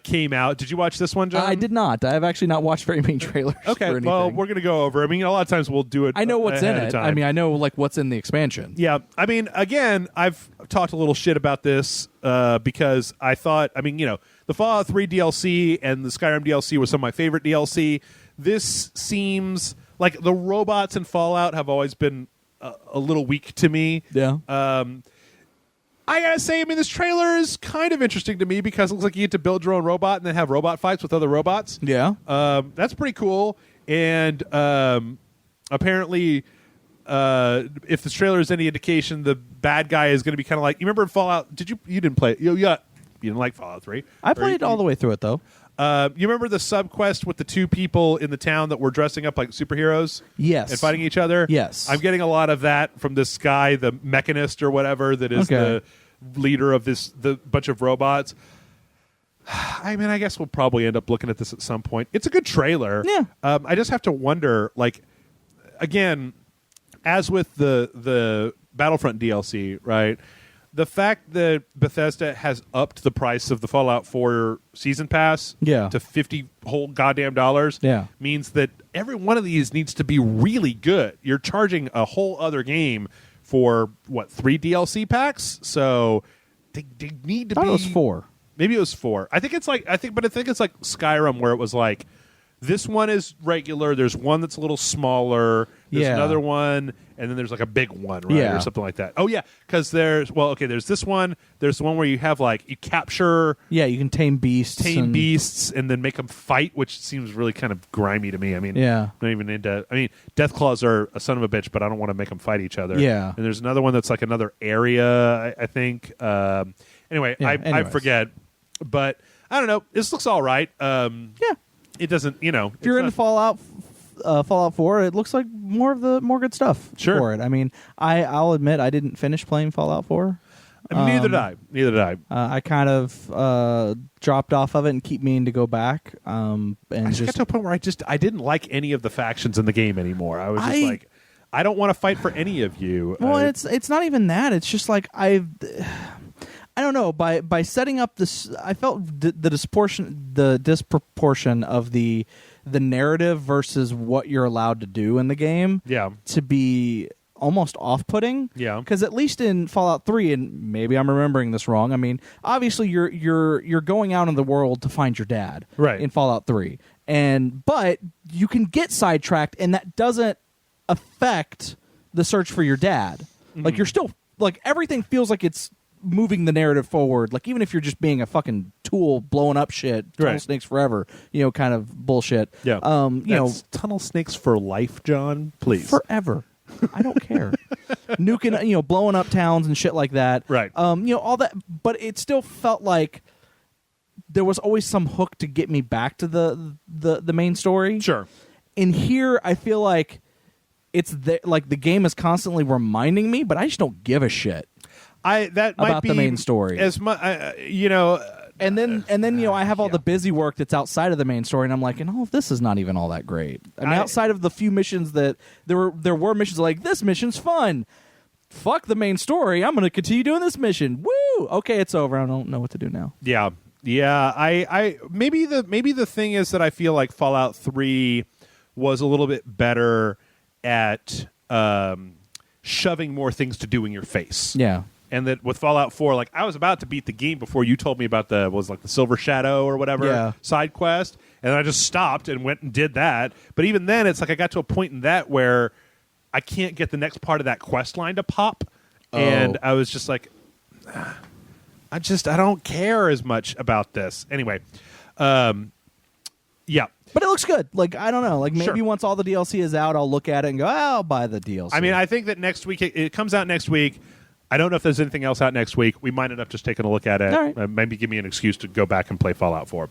came out. Did you watch this one, John? I did not. I've actually not watched very many trailers. Okay, for anything. Well, we're going to go over. I mean, a lot of times we'll do it. I know what's in it. I mean, I know what's in the expansion. Yeah, I mean, again, I've talked a little shit about this because I thought, I mean, the Fallout 3 DLC and the Skyrim DLC was some of my favorite DLC. This seems like the robots in Fallout have always been a little weak to me. Yeah. I gotta say, I mean, this trailer is kind of interesting to me because it looks like you get to build your own robot and then have robot fights with other robots. Yeah. That's pretty cool. And apparently, if this trailer is any indication, the bad guy is going to be kind of like, you remember in Fallout? You didn't play it? You didn't like Fallout 3. I played all the way through it, though. You remember the sub quest with the two people in the town that were dressing up like superheroes? Yes. And fighting each other? Yes. I'm getting a lot of that from this guy, the mechanist or whatever, that is the leader of the bunch of robots. I mean, I guess we'll probably end up looking at this at some point. It's a good trailer. Yeah. I just have to wonder, like, again, as with the Battlefront DLC, right? The fact that Bethesda has upped the price of the Fallout 4 Season Pass to $50 whole goddamn dollars means that every one of these needs to be really good. You're charging a whole other game for, 3 DLC packs? So they need to be... it was 4. Maybe it was 4. I think it's like Skyrim, where it was like, this one is regular. There's one that's a little smaller. There's another one, and then there's like a big one, right, or something like that. Oh yeah, because there's this one. There's the one where you have like you capture. Yeah, you can tame beasts, and then make them fight, which seems really kind of grimy to me. I mean, I'm not even into. I mean, Deathclaws are a son of a bitch, but I don't want to make them fight each other. Yeah, and there's another one that's like another area. I think. Anyway, I forget, but I don't know. This looks all right. It doesn't, If you're into Fallout 4, it looks like more good stuff for it. I mean, I'll admit I didn't finish playing Fallout 4. Neither did I. I kind of dropped off of it and keep meaning to go back. And I just got to a point where I didn't like any of the factions in the game anymore. I was just like, I don't want to fight for any of you. Well, it's not even that. It's just like I don't know. By setting up this, I felt the disproportion of the narrative versus what you're allowed to do in the game. Yeah. To be almost off-putting. Yeah. Because at least in Fallout 3, and maybe I'm remembering this wrong. I mean, obviously you're going out in the world to find your dad. Right. In Fallout 3, but you can get sidetracked, and that doesn't affect the search for your dad. Mm-hmm. Like you're still like everything feels like it's moving the narrative forward, like even if you're just being a fucking tool blowing up shit, tunnel snakes forever, kind of bullshit. Yeah. Tunnel snakes for life, John. Please. Forever. I don't care. Nuking, blowing up towns and shit like that. Right. All that, but it still felt like there was always some hook to get me back to the main story. Sure. In here, I feel like it's like the game is constantly reminding me, but I just don't give a shit. That might about be the main story as much, and then I have all the busy work that's outside of the main story, and I'm like, this is not even all that great. I mean, outside of the few missions that there were missions like this mission's fun. Fuck the main story. I'm going to continue doing this mission. Woo! Okay, it's over. I don't know what to do now. Yeah. I maybe the thing is that I feel like Fallout 3 was a little bit better at shoving more things to do in your face. Yeah. And that with Fallout 4, like I was about to beat the game before you told me about the Silver Shadow or whatever side quest, and I just stopped and went and did that. But even then, it's like I got to a point in that where I can't get the next part of that quest line to pop, and I was just like, I don't care as much about this anyway. Yeah. But it looks good. Like, I don't know. Like, maybe once all the DLC is out, I'll look at it and go, I'll buy the DLC. I mean, I think that next week, it comes out next week. I don't know if there's anything else out next week. We might end up just taking a look at it. All right. Maybe give me an excuse to go back and play Fallout 4.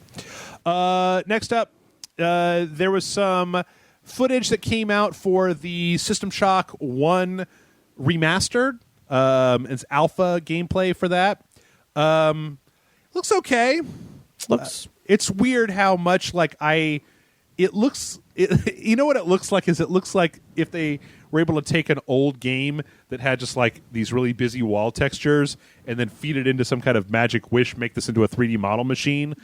Next up, there was some footage that came out for the System Shock 1 remastered. It's alpha gameplay for that. Looks okay. It's weird how much it looks. You know what it looks like? It looks like if they were able to take an old game that had just like these really busy wall textures and then feed it into some kind of magic wish, make this into a 3D model machine.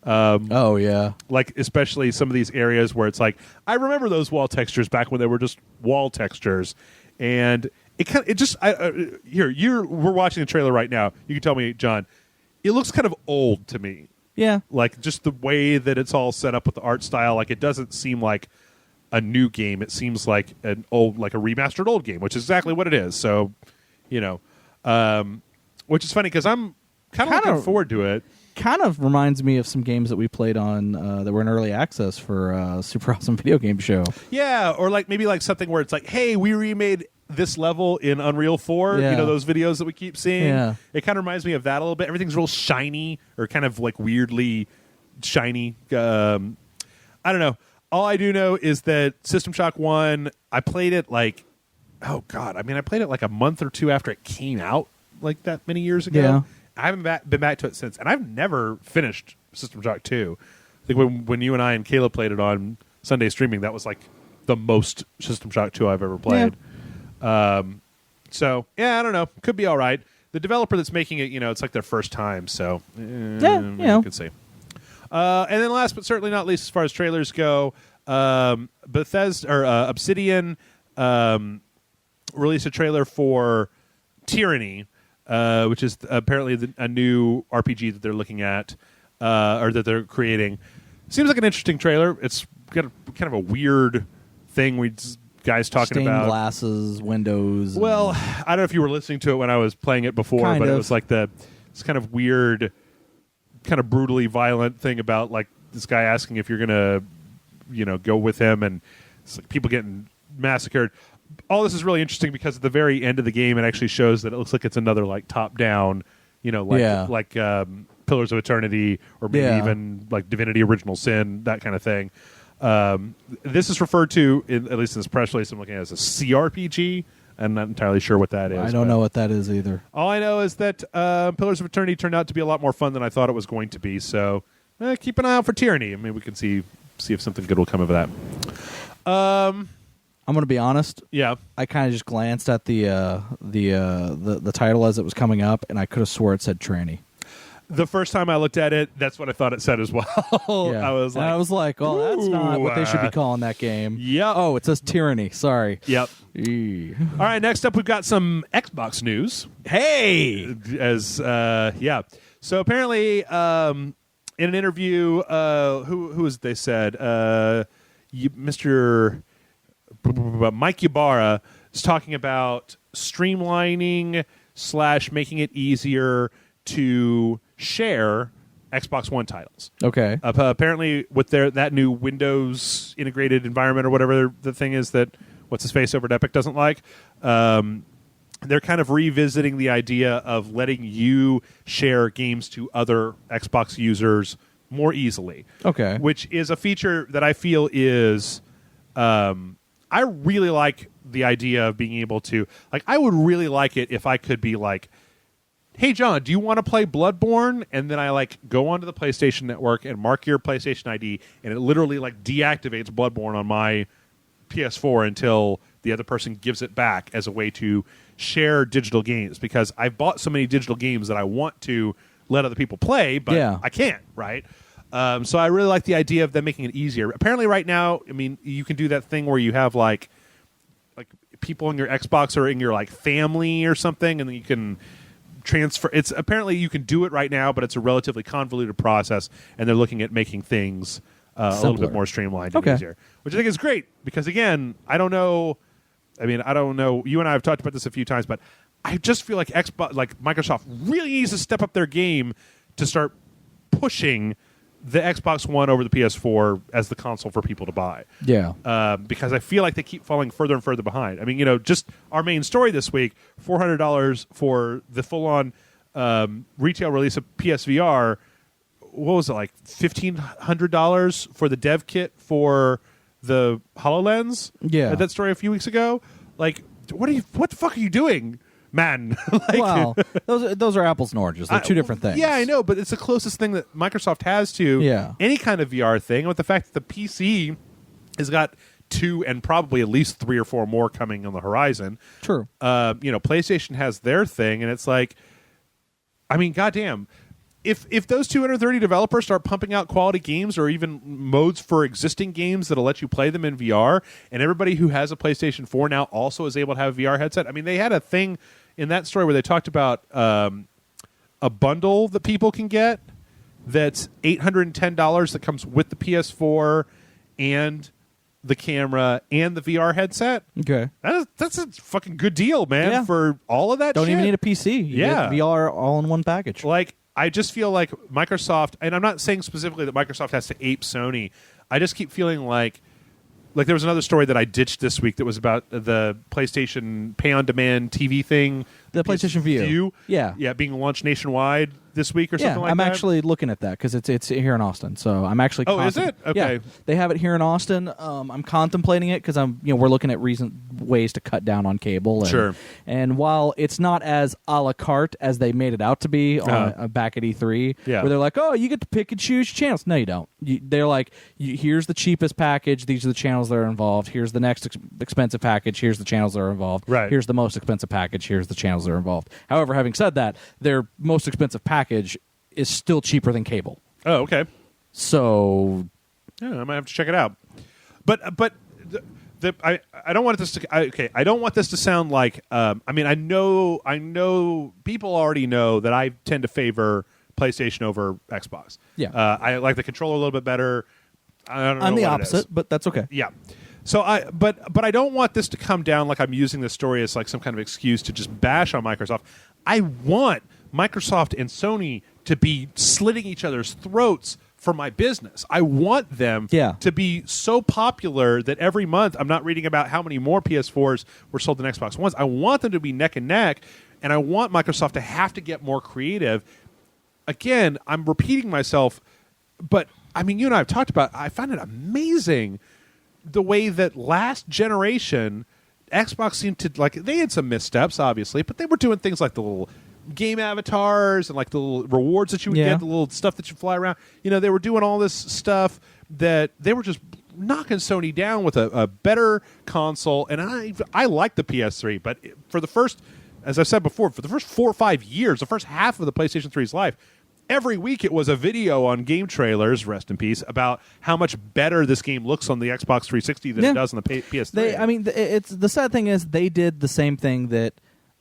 Oh yeah, like especially some of these areas where it's like I remember those wall textures back when they were just wall textures, and we're watching the trailer right now. You can tell me, John, it looks kind of old to me. Yeah, like just the way that it's all set up with the art style, like it doesn't seem like a new game. It seems like a remastered old game, which is exactly what it is. So, which is funny because I'm kind of looking forward to it. Kind of reminds me of some games that we played on that were in early access for Super Awesome Video Game Show. Yeah, or like maybe like something where it's like, hey, we remade this level in Unreal 4. Yeah. Those videos that we keep seeing. Yeah. It kind of reminds me of that a little bit. Everything's real shiny or kind of like weirdly shiny. I don't know. All I do know is that System Shock 1, I played it like, I played it like a month or two after it came out, like that many years ago. Yeah. I haven't been back to it since, and I've never finished System Shock 2. I think when you and I and Caleb played it on Sunday streaming, that was like the most System Shock 2 I've ever played. Yeah. So, yeah, I don't know. Could be all right. The developer that's making it, it's like their first time, so you could see. And then last but certainly not least, as far as trailers go, Obsidian released a trailer for Tyranny, which is apparently a new RPG that they're looking at, or that they're creating. Seems like an interesting trailer. It's got kind of a weird thing guys talking stained about glasses, windows. Well, I don't know if you were listening to it when I was playing it before, but it was like this kind of weird, kind of brutally violent thing about like this guy asking if you're gonna, go with him, and it's like people getting massacred. All this is really interesting because at the very end of the game, it actually shows that it looks like it's another like top-down, like Pillars of Eternity, or maybe even like Divinity: Original Sin, that kind of thing. This is referred to, at least in this press release I'm looking at, as a CRPG. I'm not entirely sure what that is. I don't know what that is either. All I know is that Pillars of Eternity turned out to be a lot more fun than I thought it was going to be. So keep an eye out for Tyranny. I mean, we can see if something good will come of that. I'm going to be honest. Yeah, I kind of just glanced at the title as it was coming up, and I could have swore it said tranny. The first time I looked at it, that's what I thought it said as well. Yeah. I was like, oh, that's not what they should be calling that game. Yeah. Oh, it says Tyranny. Sorry. Yep. All right, next up, we've got some Xbox news. Hey! So apparently, in an interview, who was they said? Mr. Mike Ybarra is talking about streamlining / making it easier to share Xbox One titles. Okay. Apparently, with that new Windows integrated environment or whatever the thing is that what's his face over at Epic doesn't like, they're kind of revisiting the idea of letting you share games to other Xbox users more easily. Okay. Which is a feature that I feel is, I really like the idea of being able to, like, I would really like it if I could be like, hey, John, do you want to play Bloodborne? And then I like go onto the PlayStation Network and mark your PlayStation ID, and it literally like deactivates Bloodborne on my PS4 until the other person gives it back as a way to share digital games, because I've bought so many digital games that I want to let other people play, but I can't, right? So I really like the idea of them making it easier. Apparently right now, I mean, you can do that thing where you have like people in your Xbox or in your like family or something, and then you can transfer. It's apparently you can do it right now, but it's a relatively convoluted process, and they're looking at making things a little bit more streamlined and easier, which I think is great, because again, I don't know. You and I have talked about this a few times, but I just feel like Microsoft really needs to step up their game to start pushing the Xbox One over the PS4 as the console for people to buy. Yeah. Because I feel like they keep falling further and further behind. I mean, just our main story this week, $400 for the full-on retail release of PSVR. What was it, like $1,500 for the dev kit for the HoloLens? Yeah. That story a few weeks ago. Like, what the fuck are you doing, man? Well, those are apples and oranges. They're two different things. Yeah, I know, but it's the closest thing that Microsoft has to any kind of VR thing. With the fact that the PC has got 2 and probably at least 3 or 4 more coming on the horizon. True. PlayStation has their thing, and it's like, I mean, goddamn, if those 230 developers start pumping out quality games or even modes for existing games that'll let you play them in VR, and everybody who has a PlayStation 4 now also is able to have a VR headset. I mean, they had a thing in that story where they talked about a bundle that people can get that's $810 that comes with the PS4 and the camera and the VR headset. Okay. That's a fucking good deal, man, for all of that Don't shit. even need a PC. You get VR all in one package. Like, I just feel like Microsoft, and I'm not saying specifically that Microsoft has to ape Sony. I just keep feeling like there was another story that I ditched this week that was about the PlayStation pay-on-demand TV thing. The PlayStation View. Yeah, being launched nationwide this week or something like I'm that. actually looking at that because it's here in Austin. So I'm actually. Oh, is it? Okay. Yeah, they have it here in Austin. I'm contemplating it because we're looking at ways to cut down on cable. And, sure. And while it's not as a la carte as they made it out to be back at E3, where they're like, oh, you get to pick and choose channels. No, you don't. They're like, here's the cheapest package. These are the channels that are involved. Here's the next expensive package. Here's the channels that are involved. Right. Here's the most expensive package. Here's the channels that are involved. However, having said that, their most expensive package is still cheaper than cable. Oh, okay. So, yeah, I might have to check it out. But I don't want this to I don't want this to sound like I mean I know people already know that I tend to favor PlayStation over Xbox. Yeah. I like the controller a little bit better. I'm the opposite, but that's okay. Yeah. So but I don't want this to come down like I'm using this story as like some kind of excuse to just bash on Microsoft. I want Microsoft and Sony to be slitting each other's throats for my business. I want them to be so popular that every month I'm not reading about how many more PS4s were sold than Xbox Ones. I want them to be neck and neck, and I want Microsoft to have to get more creative. Again, I'm repeating myself, but I mean, you and I have talked about, I find it amazing the way that last generation Xbox seemed to, like, they had some missteps, obviously, but they were doing things like the little game avatars and like the little rewards that you would get, the little stuff that you fly around. You know, they were doing all this stuff that they were just knocking Sony down with a better console. And I like the PS3, but for the first, as I said before, for the first 4 or 5 years, the first half of the PlayStation 3's life, every week it was a video on game trailers, rest in peace, about how much better this game looks on the Xbox 360 than it does on the PS3. It's the sad thing is they did the same thing that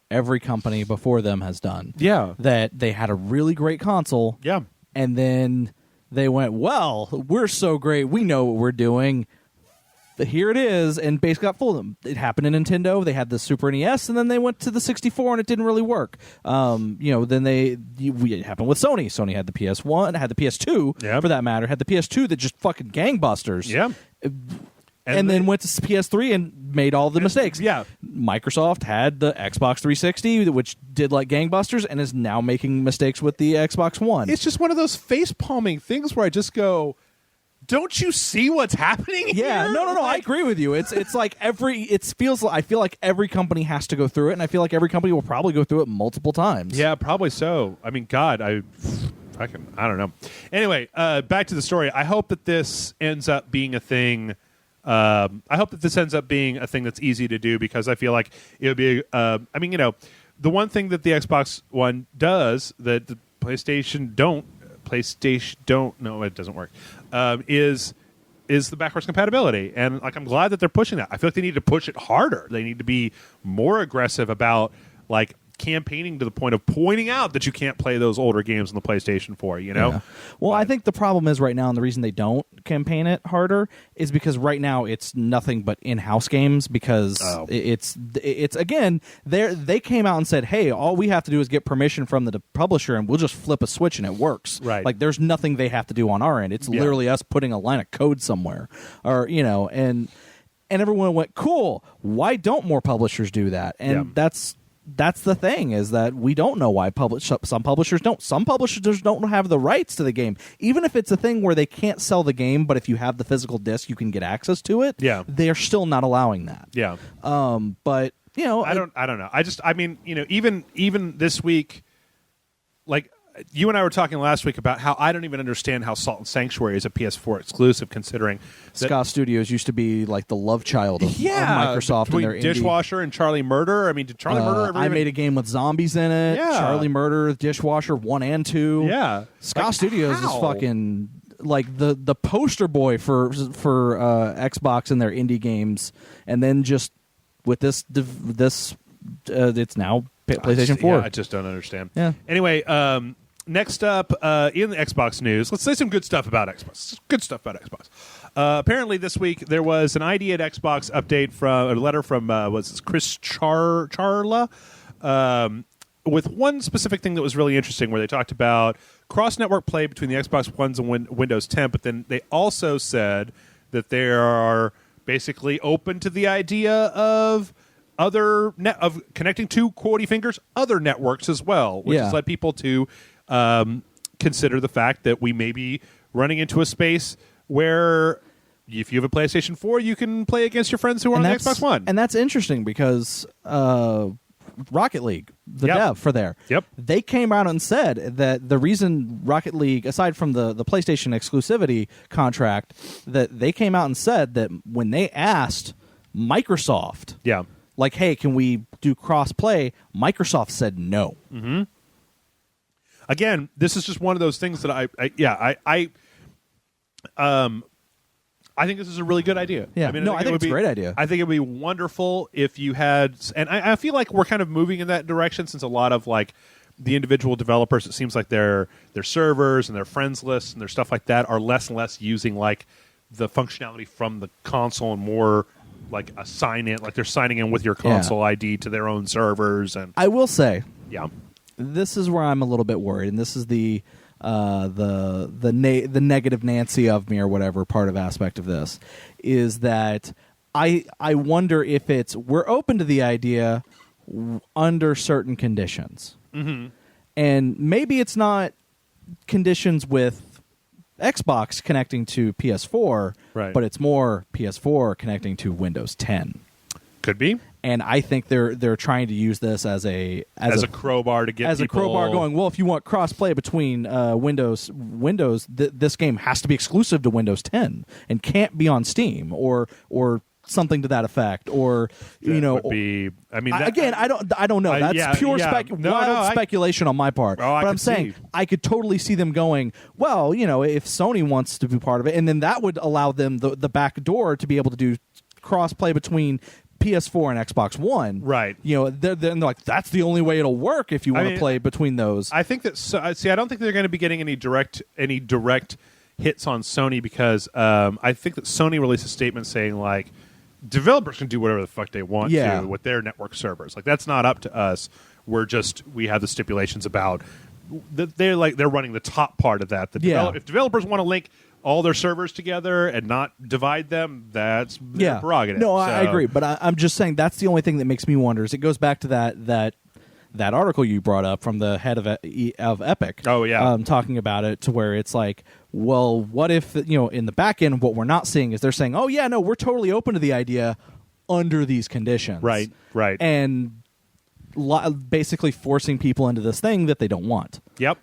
every company before them has done. Yeah. That they had a really great console. Yeah. And then they went, well, we're so great. We know what we're doing. Here it is. And basically got full of them. It happened in Nintendo. They had the Super NES, and then they went to the 64, and it didn't really work. Then it happened with Sony. Sony had the PS1, had the PS2, for that matter, had the PS2 that just fucking gangbusters. Yeah. And then went to PS3 and made all the mistakes. Yeah. Microsoft had the Xbox 360, which did like gangbusters, and is now making mistakes with the Xbox One. It's just one of those face-palming things where I just go, don't you see what's happening here? Yeah, no, I agree with you. It's like I feel like every company has to go through it, and I feel like every company will probably go through it multiple times. Yeah, probably so. I mean, God, I don't know. Anyway, back to the story. I hope that this ends up being a thing. I hope that this ends up being a thing that's easy to do, because I feel like it would be. The one thing that the Xbox One does that the PlayStation don't. No, it doesn't work. Is the backwards compatibility, and like I'm glad that they're pushing that. I feel like they need to push it harder. They need to be more aggressive about like campaigning to the point of pointing out that you can't play those older games on the PlayStation 4, you know? Yeah. Well, I think the problem is right now, and the reason they don't campaign it harder is because right now it's nothing but in-house games, because it's again, they came out and said, hey, all we have to do is get permission from the publisher and we'll just flip a switch and it works. Right. Like there's nothing they have to do on our end. It's literally us putting a line of code somewhere, or, you know, and everyone went, cool, why don't more publishers do that? And that's the thing, is that we don't know why some publishers don't. Some publishers don't have the rights to the game. Even if it's a thing where they can't sell the game, but if you have the physical disc, you can get access to it. Yeah. They're still not allowing that. Yeah. But, you know. I don't know. I mean, you know, even this week, like, you and I were talking last week about how I don't even understand how Salt and Sanctuary is a PS4 exclusive, considering Ska Studios used to be like the love child of Microsoft and their Dishwasher and Charlie Murder. I mean, did Charlie Murder ever made a game with zombies in it. Yeah. Charlie Murder, Dishwasher 1 and 2. Yeah. Ska Studios is fucking like the poster boy for Xbox and their indie games, and then just with this it's now PlayStation 4. Yeah, I just don't understand. Yeah. Anyway, next up in the Xbox news, let's say some good stuff about Xbox. Good stuff about Xbox. Apparently, this week there was an ID at Xbox update from a letter from Chris Charla, with one specific thing that was really interesting, where they talked about cross-network play between the Xbox Ones and Windows 10, but then they also said that they are basically open to the idea of of connecting to quotey fingers other networks as well, which has led people to consider the fact that we may be running into a space where if you have a PlayStation 4, you can play against your friends who are on the Xbox One. And that's interesting because Rocket League, the dev for there, they came out and said that the reason Rocket League, aside from the PlayStation exclusivity contract, that they came out and said that when they asked Microsoft, like, hey, can we do cross-play, Microsoft said no. Mm-hmm. Again, this is just one of those things that I think this is a really good idea. Yeah. I think it's a great idea. I think it would be wonderful if you had, and I feel like we're kind of moving in that direction, since a lot of like the individual developers, it seems like their servers and their friends lists and their stuff like that are less and less using like the functionality from the console and more like a sign in, like they're signing in with your console ID to their own servers. And I will say, this is where I'm a little bit worried, and this is the negative Nancy of me or whatever part of aspect of this is that I wonder if we're open to the idea under certain conditions, and maybe it's not conditions with Xbox connecting to PS4, but it's more PS4 connecting to Windows 10. Could be. And I think they're trying to use this as a crowbar to get a crowbar going. Well, if you want cross-play between Windows, this game has to be exclusive to Windows 10 and can't be on Steam or something to that effect. Or would be. I mean, I don't know. That's pure speculation on my part. But I'm saying I could totally see them going, well, if Sony wants to be part of it, and then that would allow them the back door to be able to do cross-play between PS4 and Xbox One, right? They're like, that's the only way it'll work if you want to play between those. I think that. I don't think they're going to be getting any direct hits on Sony, because I think that Sony released a statement saying like developers can do whatever the fuck they want to with their network servers. Like, that's not up to us. We have the stipulations about they're running the top part of that. If developers want to link all their servers together and not divide them, that's their prerogative. No, I agree, but I'm just saying that's the only thing that makes me wonder. Is it goes back to that article you brought up from the head of Epic. Oh yeah, talking about it, to where it's like, well, what if in the back end, what we're not seeing is they're saying, oh yeah, no, we're totally open to the idea under these conditions, right, and basically forcing people into this thing that they don't want.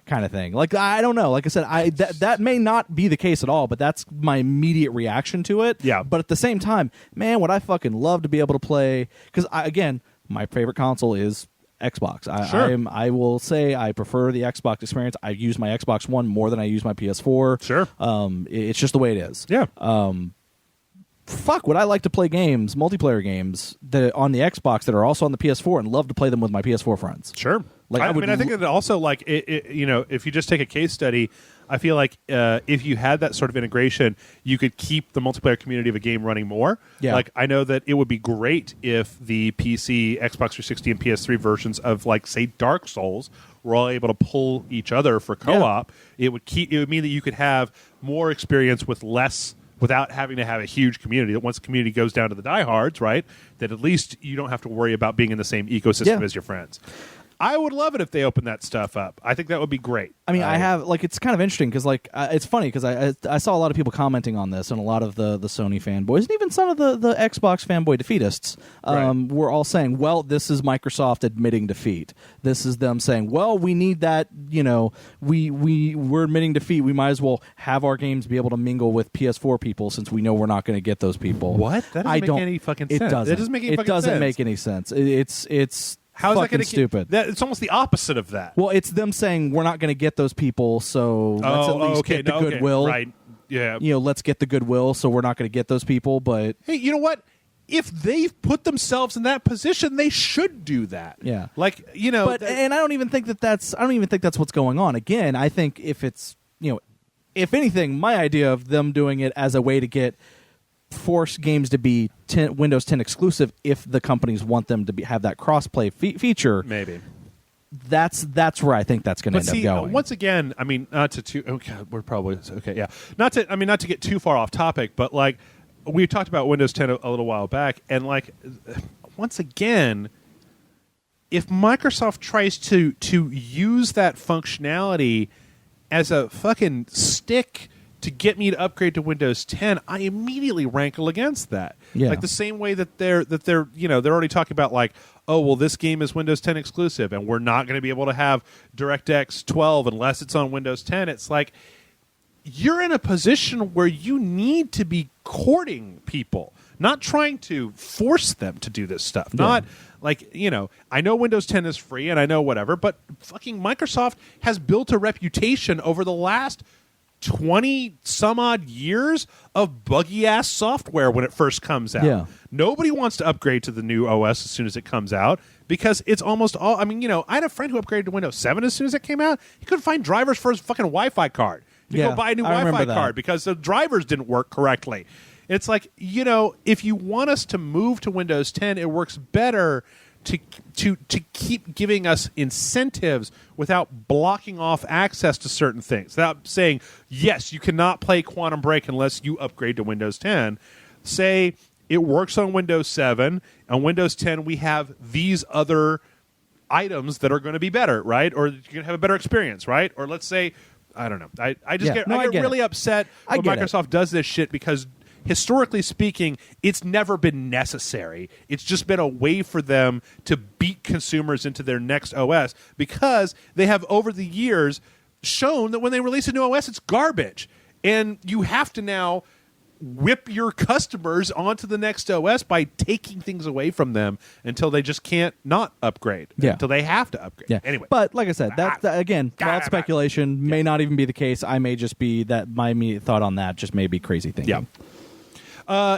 Kind of thing. Like, I don't know. Like I said, that may not be the case at all, but that's my immediate reaction to it. But at the same time, man, would I fucking love to be able to play, because again, my favorite console is Xbox. I will say I prefer the Xbox experience. I use my Xbox One more than I use my PS4. Sure. It's just the way it is. Yeah. Fuck, would I like to play games, multiplayer games, that on the Xbox that are also on the PS4, and love to play them with my PS4 friends. Sure. Like, I think that also, like, if you just take a case study, I feel like if you had that sort of integration, you could keep the multiplayer community of a game running more. Yeah. Like, I know that it would be great if the PC, Xbox 360, and PS3 versions of, like, say, Dark Souls were all able to pull each other for co-op. It would mean that you could have more experience with less, without having to have a huge community. That once the community goes down to the diehards, right, that at least you don't have to worry about being in the same ecosystem as your friends. I would love it if they open that stuff up. I think that would be great. I mean, I have it's kind of interesting because it's funny because I saw a lot of people commenting on this, and a lot of the Sony fanboys and even some of the Xbox fanboy defeatists were all saying, well, this is Microsoft admitting defeat. This is them saying, well, we need that, we're admitting defeat. We might as well have our games be able to mingle with PS4 people since we know we're not going to get those people. What? That doesn't make any fucking sense. It doesn't make any fucking sense. It doesn't make any sense. It's how is that going to stupid? It's almost the opposite of that. Well, it's them saying we're not going to get those people, so let's at least get the goodwill. Right? Yeah. Let's get the goodwill, so we're not going to get those people. But hey, you know what? If they've put themselves in that position, they should do that. Yeah. But and I don't even think that's what's going on. Again, I think if it's if anything, my idea of them doing it as a way to force games to be Windows 10 exclusive, if the companies want them to have that crossplay feature, maybe that's where I think that's going to end up going. Once again, I mean, not to we're probably okay. Yeah, not to get too far off topic, but like we talked about Windows 10 a little while back, and like once again, if Microsoft tries to use that functionality as a fucking stick to get me to upgrade to Windows 10, I immediately rankle against that. Yeah. Like the same way that they're they're already talking about like, oh well, this game is Windows 10 exclusive, and we're not going to be able to have DirectX 12 unless it's on Windows 10. It's like you're in a position where you need to be courting people, not trying to force them to do this stuff. Yeah. Not like, I know Windows 10 is free and I know whatever, but fucking Microsoft has built a reputation over the last 20 some odd years of buggy ass software when it first comes out. Yeah. Nobody wants to upgrade to the new OS as soon as it comes out because it's almost all. I mean, I had a friend who upgraded to Windows 7 as soon as it came out. He couldn't find drivers for his fucking Wi-Fi card. He go buy a new Wi-Fi card because the drivers didn't work correctly. It's like, if you want us to move to Windows 10, it works better to keep giving us incentives without blocking off access to certain things. Without saying, yes, you cannot play Quantum Break unless you upgrade to Windows 10. Say it works on Windows 7. On Windows 10, we have these other items that are going to be better, right? Or you're going to have a better experience, right? Or let's say, I don't know. I get really upset when Microsoft does this shit because historically speaking, it's never been necessary. It's just been a way for them to beat consumers into their next OS because they have, over the years, shown that when they release a new OS, it's garbage. And you have to now whip your customers onto the next OS by taking things away from them until they just can't not upgrade. Yeah. Until they have to upgrade. Yeah. Anyway. But like I said, that again, wild speculation, may not even be the case. I may just be that my immediate thought on that just may be crazy thinking. Yeah.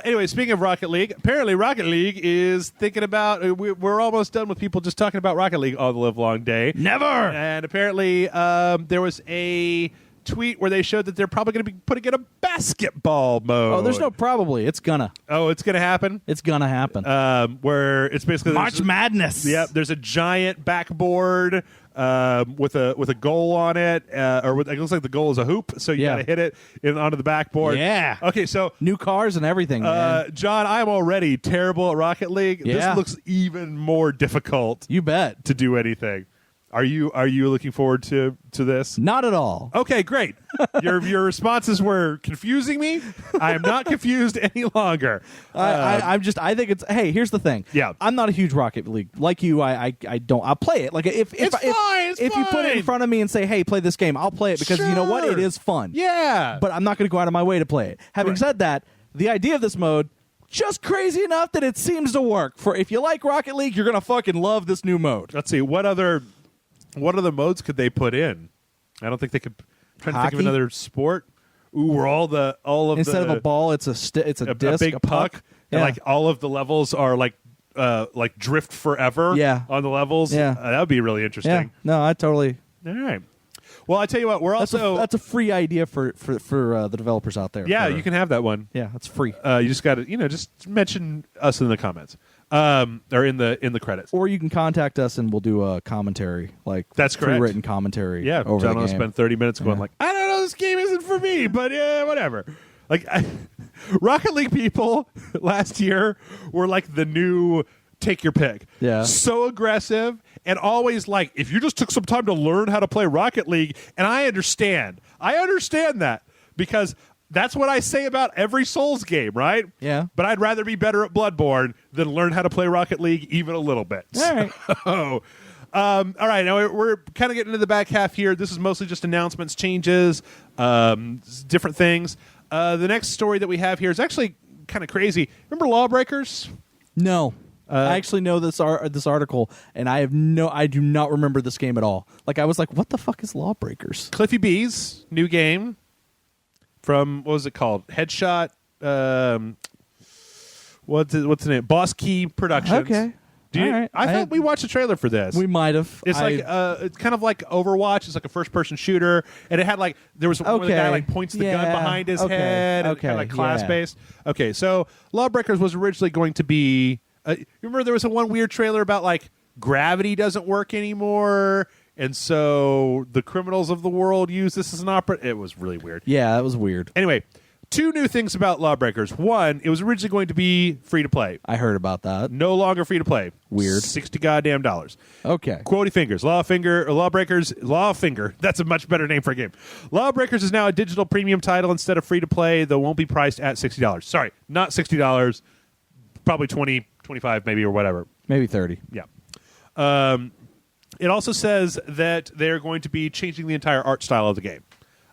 Anyway, speaking of Rocket League, apparently Rocket League is thinking about... We're almost done with people just talking about Rocket League all the livelong day. Never! And apparently there was a tweet where they showed that they're probably going to be putting in a basketball mode. Oh, there's no probably. It's gonna. Oh, it's going to happen? It's going to happen. Where it's basically... March Madness! Yep, there's a giant backboard... with a goal on it, it looks like the goal is a hoop, so you got to hit it onto the backboard. Yeah. Okay, so new cars and everything. Man. John, I'm already terrible at Rocket League. Yeah. This looks even more difficult. You bet. To do anything. Are you looking forward to this? Not at all. Okay, great. Your responses were confusing me. I am not confused any longer. I think it's. Hey, here's the thing. Yeah, I'm not a huge Rocket League like you. I don't. I'll play it. Like if you put it in front of me and say, hey, play this game, I'll play it because you know what, it is fun. Yeah. But I'm not going to go out of my way to play it. Having said that, the idea of this mode. Just crazy enough that it seems to work. For if you like Rocket League, you're gonna fucking love this new mode. Let's see what other modes could they put in? I don't think they could. I'm trying to think of another sport. Ooh, where all of instead of a ball, it's a disc, a big puck, and like all of the levels are like drift forever. Yeah. On the levels. Yeah, that would be really interesting. Yeah. No, I totally. All right. Well, I tell you what, that's a free idea for the developers out there. Yeah, you can have that one. Yeah, it's free. You just got to just mention us in the comments, or in the credits, or you can contact us and we'll do a commentary, like that's correct, written commentary. Yeah, over John the will game. spend 30 minutes going like, I don't know, this game isn't for me, but yeah, whatever. Like Rocket League people last year were like the new take your pick. Yeah. So aggressive, and always like, if you just took some time to learn how to play Rocket League, and I understand that, because that's what I say about every Souls game, right? Yeah. But I'd rather be better at Bloodborne than learn how to play Rocket League even a little bit. All right. So, all right, now we're kind of getting into the back half here. This is mostly just announcements, changes, different things. The next story that we have here is actually kind of crazy. Remember Lawbreakers? No. I actually know this article, and I do not remember this game at all. Like, I was like, what the fuck is Lawbreakers? Cliffy B's new game from, what was it called? Headshot. What's the name? Boss Key Productions. Okay. I thought we watched a trailer for this. We might have. It's it's kind of like Overwatch. It's like a first-person shooter, and it had like there was one where the guy like points the gun behind his head, and kind of like class-based. Okay, so Lawbreakers was originally going to be. Remember there was one weird trailer about like gravity doesn't work anymore, and so the criminals of the world use this as an opera. It was really weird. Yeah, that was weird. Anyway. 2 new things about Lawbreakers. One, it was originally going to be free to play. I heard about that. No longer free to play. Weird. $60 goddamn dollars. Okay. Quotey fingers. Lawbreakers. That's a much better name for a game. Lawbreakers is now a digital premium title instead of free to play, though won't be priced at $60. Sorry, not $60. Probably 20, 25 maybe or whatever. Maybe 30. Yeah. It also says that they're going to be changing the entire art style of the game.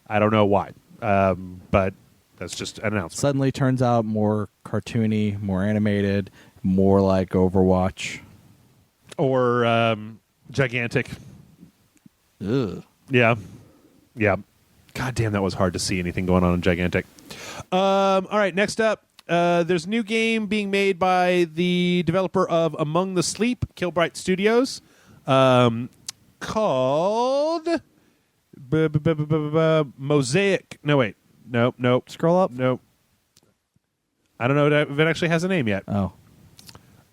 I don't know why, but that's just an announcement. Suddenly turns out more cartoony, more animated, more like Overwatch. Or gigantic. Ugh. Yeah. God damn, that was hard to see anything going on in gigantic. All right, next up. There's a new game being made by the developer of Among the Sleep, Killbright Studios, called Mosaic. No, wait. Nope. Scroll up. Nope. I don't know if it actually has a name yet. Oh.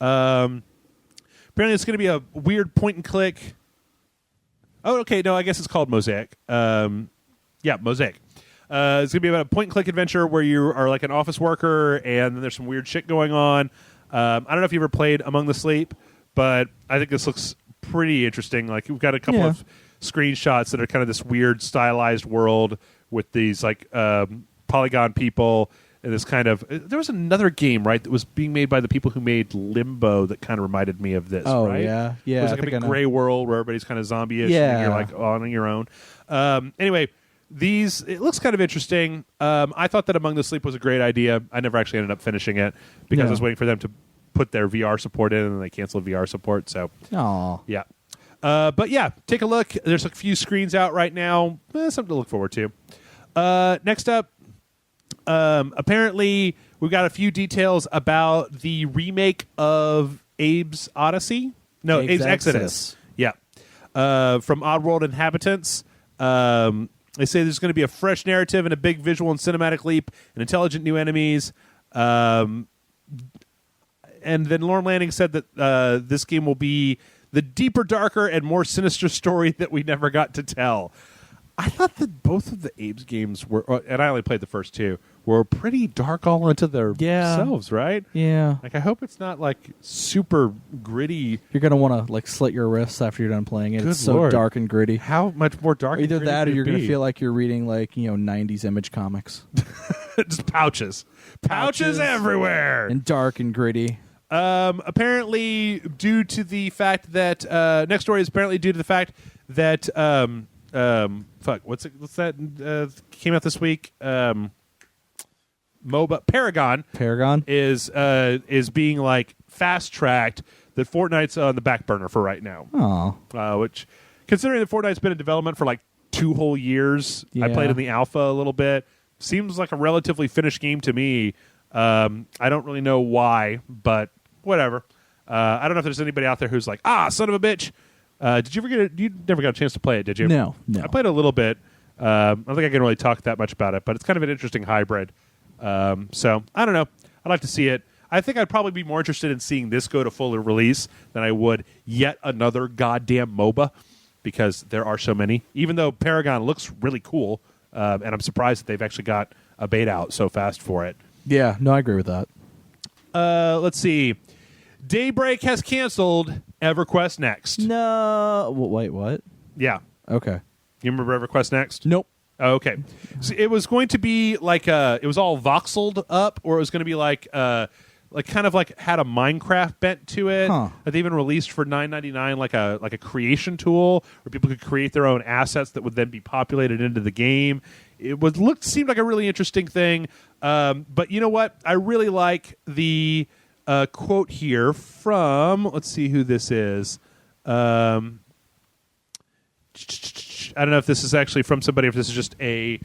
Apparently it's going to be a weird point-and-click. Oh, okay. No, I guess it's called Mosaic. Yeah, Mosaic. It's going to be about a point-and-click adventure where you are like an office worker, and then there's some weird shit going on. I don't know if you ever played Among the Sleep, but I think this looks pretty interesting. Like, we've got a couple of screenshots that are kind of this weird stylized world with these like polygon people and this kind of. There was another game, right, that was being made by the people who made Limbo that kind of reminded me of this. Oh, right? yeah. It was like a big gray world where everybody's kind of zombie-ish and you're like on your own. Anyway, it looks kind of interesting. I thought that Among the Sleep was a great idea. I never actually ended up finishing it because I was waiting for them to put their VR support in, and they canceled VR support. So, yeah. But yeah, take a look. There's a few screens out right now. Something to look forward to. Next up, apparently we've got a few details about the remake of Abe's Odyssey. No, Abe's Exodus. Yeah. From Oddworld Inhabitants. They say there's going to be a fresh narrative and a big visual and cinematic leap and intelligent new enemies. And then Lorne Lanning said that this game will be the deeper, darker, and more sinister story that we never got to tell. I thought that both of the Abe's games were, and I only played the first 2, were pretty dark all unto themselves, right? Yeah. Like, I hope it's not like super gritty. You're gonna want to like slit your wrists after you're done playing it. Good it's so Lord. Dark and gritty. How much more dark? Either that, or you're going to feel like you're reading like 90s Image comics. Just pouches everywhere, and dark and gritty. Apparently, due to the fact that next story is apparently due to the fact that what's that came out this week? MOBA Paragon is being like fast tracked. That Fortnite's on the back burner for right now. Oh, which, considering that Fortnite's been in development for like 2 whole years, I played in the alpha a little bit. Seems like a relatively finished game to me. I don't really know why, but whatever. I don't know if there's anybody out there who's like, son of a bitch. Did you ever get it? You never got a chance to play it, did you? No. I played a little bit. I don't think I can really talk that much about it, but it's kind of an interesting hybrid. So, I don't know. I'd like to see it. I think I'd probably be more interested in seeing this go to full release than I would yet another goddamn MOBA, because there are so many. Even though Paragon looks really cool, and I'm surprised that they've actually got a beta out so fast for it. Yeah, no, I agree with that. Let's see. Daybreak has canceled EverQuest Next. No. Wait, what? Yeah. Okay. You remember EverQuest Next? Nope. Oh, okay. So it was going to be like it was all voxeled up, or it was going to be like kind of like had a Minecraft bent to it. Huh. That they even released for $9.99 like a creation tool where people could create their own assets that would then be populated into the game. It seemed like a really interesting thing. But you know what? I really like the quote here from, let's see who this is. I don't know if this is actually from somebody, if this is just a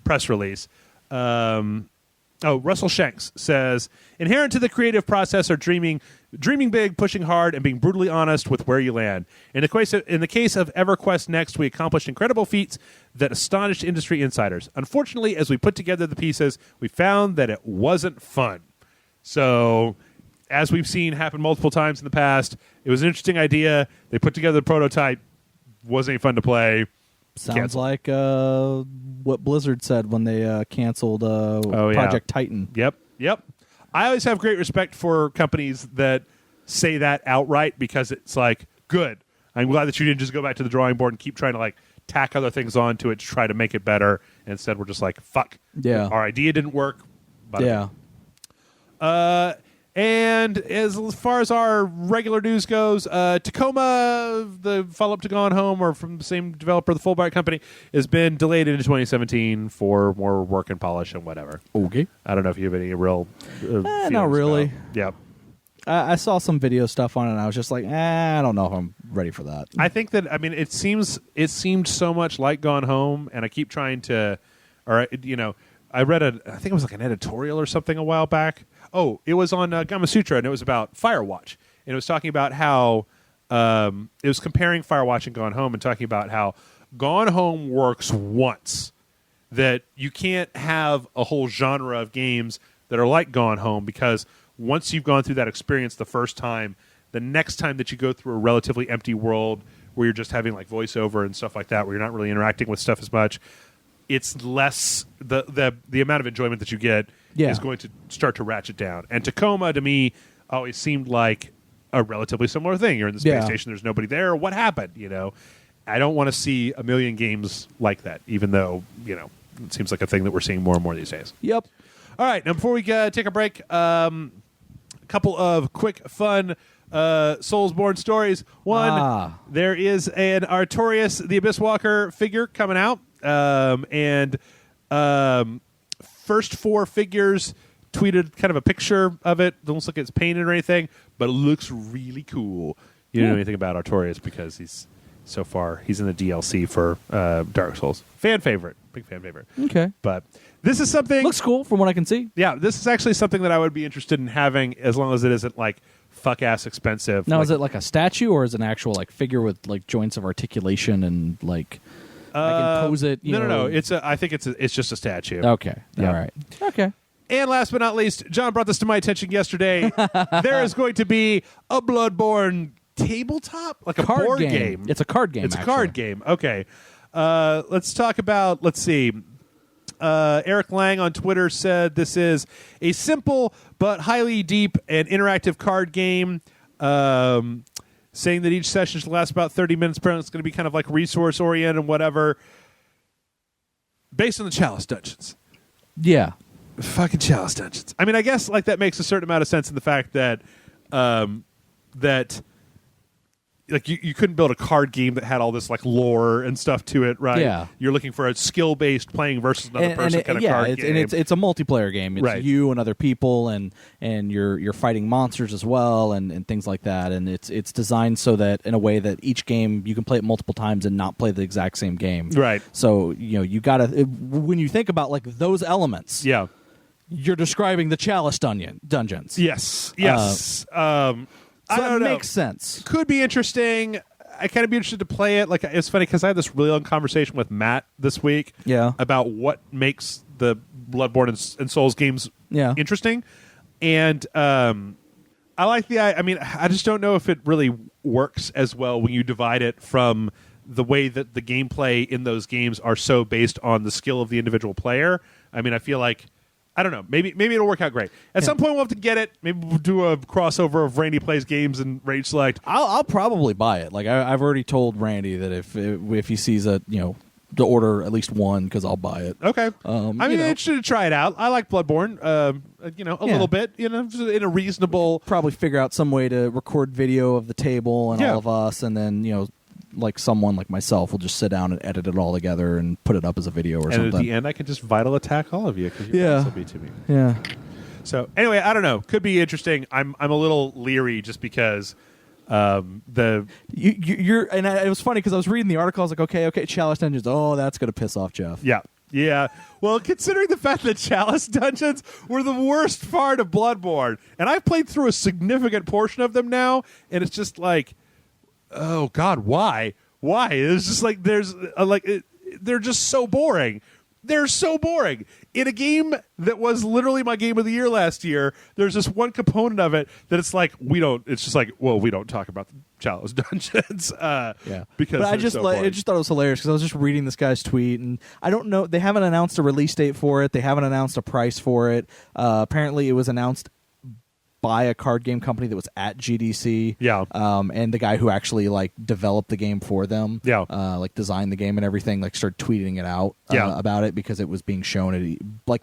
press release. Russell Shanks says, inherent to the creative process are dreaming big, pushing hard, and being brutally honest with where you land. In the case of EverQuest Next, we accomplished incredible feats that astonished industry insiders. Unfortunately, as we put together the pieces, we found that it wasn't fun. So, as we've seen happen multiple times in the past, it was an interesting idea. They put together the prototype. Wasn't any fun to play. Sounds like what Blizzard said when they canceled Project Titan. Yep. I always have great respect for companies that say that outright because it's like, good. I'm glad that you didn't just go back to the drawing board and keep trying to like tack other things onto it to try to make it better. Instead, we're just like, fuck. Yeah. Our idea didn't work. Yeah. And as far as our regular news goes, Tacoma, the follow-up to Gone Home, or from the same developer, the Fulbright Company, has been delayed into 2017 for more work and polish and whatever. Okay. I don't know if you have any real not really. Yeah. I saw some video stuff on it, and I was just like, I don't know if I'm ready for that. I think that, I mean, it seemed so much like Gone Home, and I keep trying to, or, you know, I read I think it was like an editorial or something a while back. Oh, it was on Gamasutra, and it was about Firewatch. And it was talking about how it was comparing Firewatch and Gone Home and talking about how Gone Home works once. That you can't have a whole genre of games that are like Gone Home because once you've gone through that experience the first time, the next time that you go through a relatively empty world where you're just having like voiceover and stuff like that, where you're not really interacting with stuff as much, it's less the amount of enjoyment that you get is going to start to ratchet down. And Tacoma, to me, always seemed like a relatively similar thing. You're in the space station, there's nobody there. What happened? You know, I don't want to see a million games like that, even though, you know, it seems like a thing that we're seeing more and more these days. Yep. All right, now before we take a break, a couple of quick, fun Soulsborne stories. One, there is an Artorias the Abyss Walker figure coming out. And first four figures tweeted kind of a picture of it. Don't look like it's painted or anything, but it looks really cool. You don't know anything about Artorias because he's in the DLC for Dark Souls. Big fan favorite. Okay, but this is something looks cool from what I can see. Yeah, this is actually something that I would be interested in having, as long as it isn't like fuck ass expensive. Now, is it like a statue or is it an actual like figure with like joints of articulation and like? I can pose it. No. I think it's just a statue. Okay. Yeah. All right. Okay. And last but not least, John brought this to my attention yesterday. There is going to be a Bloodborne tabletop, like a card board game. It's a card game. It's a card game. Okay. Let's talk about. Let's see. Eric Lang on Twitter said this is a simple but highly deep and interactive card game. Saying that each session should last about 30 minutes. Apparently it's going to be kind of like resource-oriented and whatever. Based on the Chalice Dungeons. Yeah. Fucking Chalice Dungeons. I mean, I guess like that makes a certain amount of sense in the fact that like you couldn't build a card game that had all this like lore and stuff to it, right? Yeah. You're looking for a skill-based playing versus another person kind of card game. And it's a multiplayer game. It's you and other people, and you're fighting monsters as well, and things like that. And it's designed so that in a way that each game you can play it multiple times and not play the exact same game. Right. So you gotta when you think about like those elements. Yeah. You're describing the Chalice dungeons. Yes. So I don't know. Makes sense. Could be interesting. I kind of be interested to play it. Like, it's funny because I had this really long conversation with Matt this week about what makes the Bloodborne and Souls games interesting. And I like I mean, I just don't know if it really works as well when you divide it from the way that the gameplay in those games are so based on the skill of the individual player. I mean, I feel like I don't know. Maybe it'll work out great. At some point, we'll have to get it. Maybe we'll do a crossover of Randy plays games and Rage Select. I'll probably buy it. Like I've already told Randy that if he sees a to order at least one because I'll buy it. Okay. I'm interested to try it out. I like Bloodborne. A little bit. In a reasonable. Probably figure out some way to record video of the table and all of us, and then like someone like myself will just sit down and edit it all together and put it up as a video or something. And at the end, I can just vital attack all of you because you're also be to me. Yeah. So anyway, I don't know. Could be interesting. I'm a little leery just because it was funny because I was reading the article. I was like, okay, Chalice Dungeons. Oh, that's gonna piss off Jeff. Yeah. Well, considering the fact that Chalice Dungeons were the worst part of Bloodborne, and I've played through a significant portion of them now, and it's just like, oh God, why? It's just like they're just so boring. They're so boring. In a game that was literally my game of the year last year, there's this one component of it that it's like we don't talk about the Chalice Dungeons. Because I just thought it was hilarious because I was just reading this guy's tweet, and I don't know. They haven't announced a release date for it. They haven't announced a price for it. Apparently, it was announced by a card game company that was at GDC. Yeah. And the guy who actually developed the game for them. Yeah. Designed the game and everything. Started tweeting it out about it because it was being shown at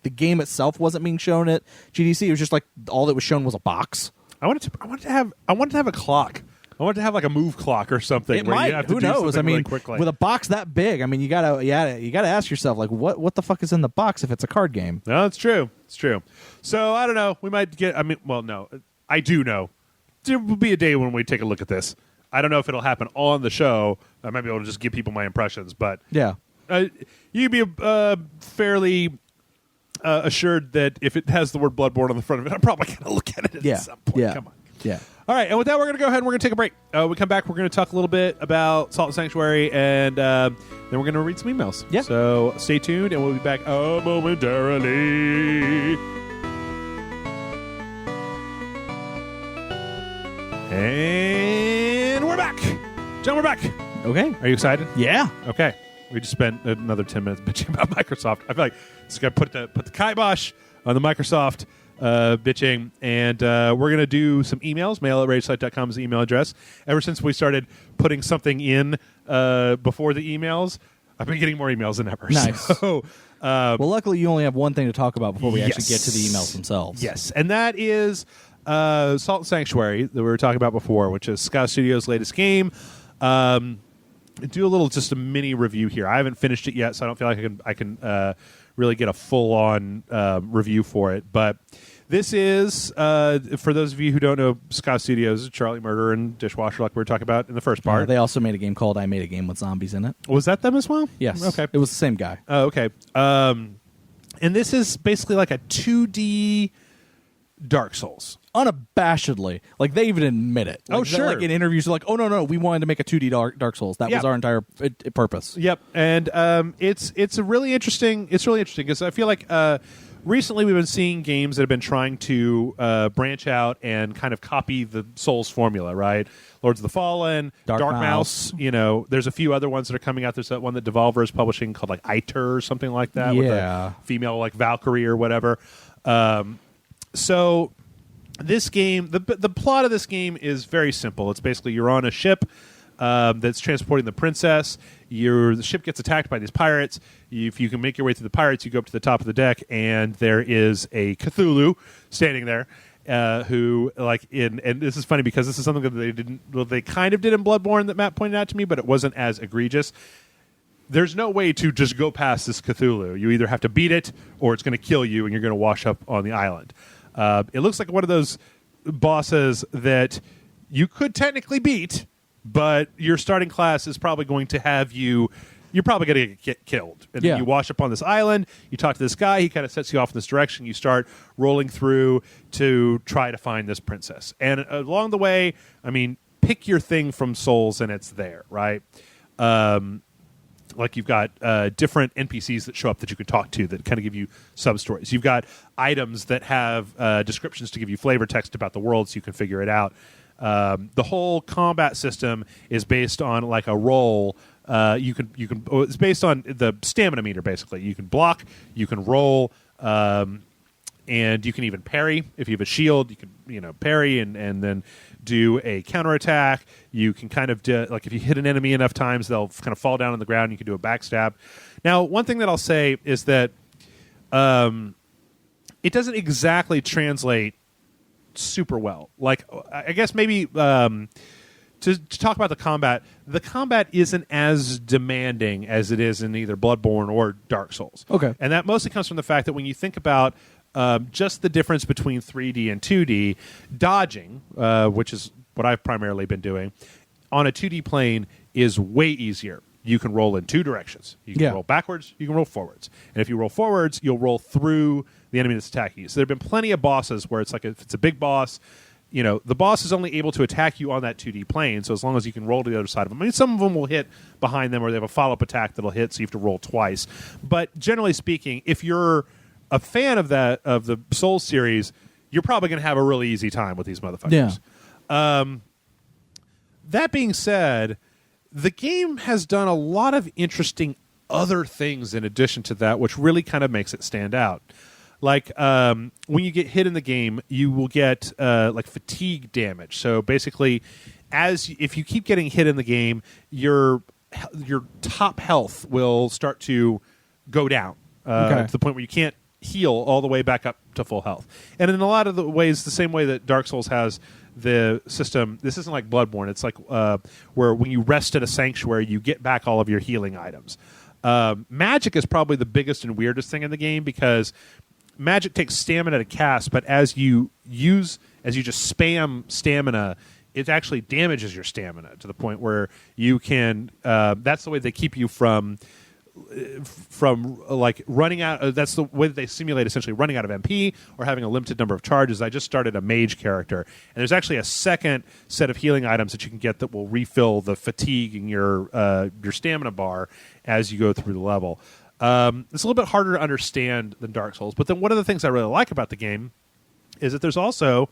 the game itself wasn't being shown at GDC. It was just all that was shown was a box. I wanted to have a clock. I wanted to have a move clock or something. It might. Who knows? I mean, with a box that big, I mean, you gotta ask yourself what the fuck is in the box if it's a card game? No, it's true. It's true. So I don't know. We might get. I mean, well, no, I do know. There will be a day when we take a look at this. I don't know if it'll happen on the show. I might be able to just give people my impressions, but yeah, you'd be fairly assured that if it has the word Bloodborne on the front of it, I'm probably going to look at it at some point. Yeah. Come on. Yeah. All right, and with that, we're going to go ahead and we're going to take a break. We come back, we're going to talk a little bit about Salt and Sanctuary, and then we're going to read some emails. Yeah. So stay tuned, and we'll be back momentarily. And we're back. John, we're back. Okay. Are you excited? Yeah. Okay. We just spent another 10 minutes bitching about Microsoft. I feel like it's going to put the kibosh on the Microsoft bitching, and we're going to do some emails. mail@rageselect.com is the email address. Ever since we started putting something in before the emails, I've been getting more emails than ever. Nice. So, well, luckily, you only have one thing to talk about before we actually get to the emails themselves. Yes, and that is Salt and Sanctuary that we were talking about before, which is Scout Studios' latest game. Do just a mini review here. I haven't finished it yet, so I don't feel like I can really get a full-on review for it. But this is, for those of you who don't know, Scout Studios, Charlie Murder and Dishwasher, like we were talking about in the first part. They also made a game called I Made a Game with Zombies in it. Was that them as well? Yes. Okay. It was the same guy. Oh, okay. And this is basically like a 2D Dark Souls. Unabashedly. They even admit it. Sure. In interviews, they're like, oh, no, we wanted to make a 2D Dark Souls. That was our entire purpose. Yep. And it's really interesting because I feel like recently we've been seeing games that have been trying to branch out and kind of copy the Souls formula, right? Lords of the Fallen, Dark Mouse. There's a few other ones that are coming out. There's that one that Devolver is publishing called Iter or something like that. Yeah. With a female Valkyrie or whatever. So this game, the plot of this game is very simple. It's basically you're on a ship that's transporting the princess. The ship gets attacked by these pirates. If you can make your way through the pirates, you go up to the top of the deck, and there is a Cthulhu standing there. Who and this is funny because this is something that they kind of did in Bloodborne that Matt pointed out to me, but it wasn't as egregious. There's no way to just go past this Cthulhu. You either have to beat it, or it's going to kill you, and you're going to wash up on the island. It looks like one of those bosses that you could technically beat, but your starting class is probably going to have you. You're probably going to get killed. And then you wash up on this island. You talk to this guy. He kind of sets you off in this direction. You start rolling through to try to find this princess. And along the way, I mean, pick your thing from Souls, and it's there, right? You've got different NPCs that show up that you can talk to that kind of give you sub-stories. You've got items that have descriptions to give you flavor text about the world so you can figure it out. The whole combat system is based on a roll. It's based on the stamina meter, basically. You can block, you can roll, and you can even parry. If you have a shield, you can parry and then do a counterattack. You can kind of like if you hit an enemy enough times, they'll kind of fall down on the ground. You can do a backstab. Now, one thing that I'll say is that it doesn't exactly translate super well. Like, I guess maybe to talk about the combat isn't as demanding as it is in either Bloodborne or Dark Souls. Okay. And that mostly comes from the fact that when you think about just the difference between 3D and 2D, dodging, which is what I've primarily been doing, on a 2D plane is way easier. You can roll in two directions. You can roll backwards, you can roll forwards. And if you roll forwards, you'll roll through the enemy that's attacking you. So there have been plenty of bosses where it's like if it's a big boss, the boss is only able to attack you on that 2D plane, so as long as you can roll to the other side of them. I mean, some of them will hit behind them or they have a follow-up attack that'll hit, so you have to roll twice. But generally speaking, if you're a fan of the Souls series, you're probably going to have a really easy time with these motherfuckers. Yeah. That being said, the game has done a lot of interesting other things in addition to that, which really kind of makes it stand out. Like when you get hit in the game, you will get like fatigue damage. So basically, if you keep getting hit in the game, your top health will start to go down to the point where you can't heal all the way back up to full health. And in a lot of the ways, the same way that Dark Souls has the system, this isn't like Bloodborne. It's like where when you rest at a sanctuary, you get back all of your healing items. Magic is probably the biggest and weirdest thing in the game because magic takes stamina to cast, but as you just spam stamina, it actually damages your stamina to the point where you can. That's the way they keep you from like running out. That's the way that they simulate essentially running out of MP or having a limited number of charges. I just started a mage character, and there's actually a second set of healing items that you can get that will refill the fatigue in your stamina bar as you go through the level. It's a little bit harder to understand than Dark Souls, but then one of the things I really like about the game is that there's also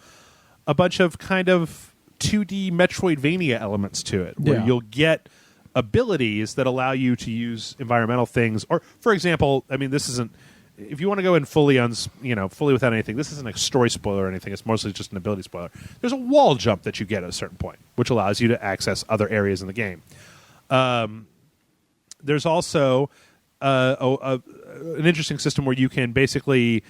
a bunch of kind of 2D Metroidvania elements to it, where you'll get abilities that allow you to use environmental things. Or, for example, I mean, this isn't. If you want to go in fully without anything, this isn't a story spoiler or anything. It's mostly just an ability spoiler. There's a wall jump that you get at a certain point, which allows you to access other areas in the game. There's also an interesting system where you can basically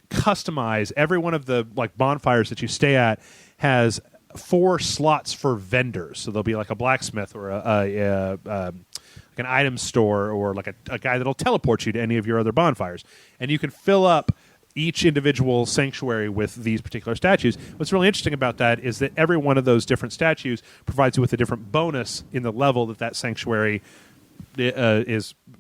customize every one of the like bonfires that you stay at has 4 slots for vendors. So there'll be like a blacksmith or like an item store or like a guy that'll teleport you to any of your other bonfires. And you can fill up each individual sanctuary with these particular statues. What's really interesting about that is that every one of those different statues provides you with a different bonus in the level that sanctuary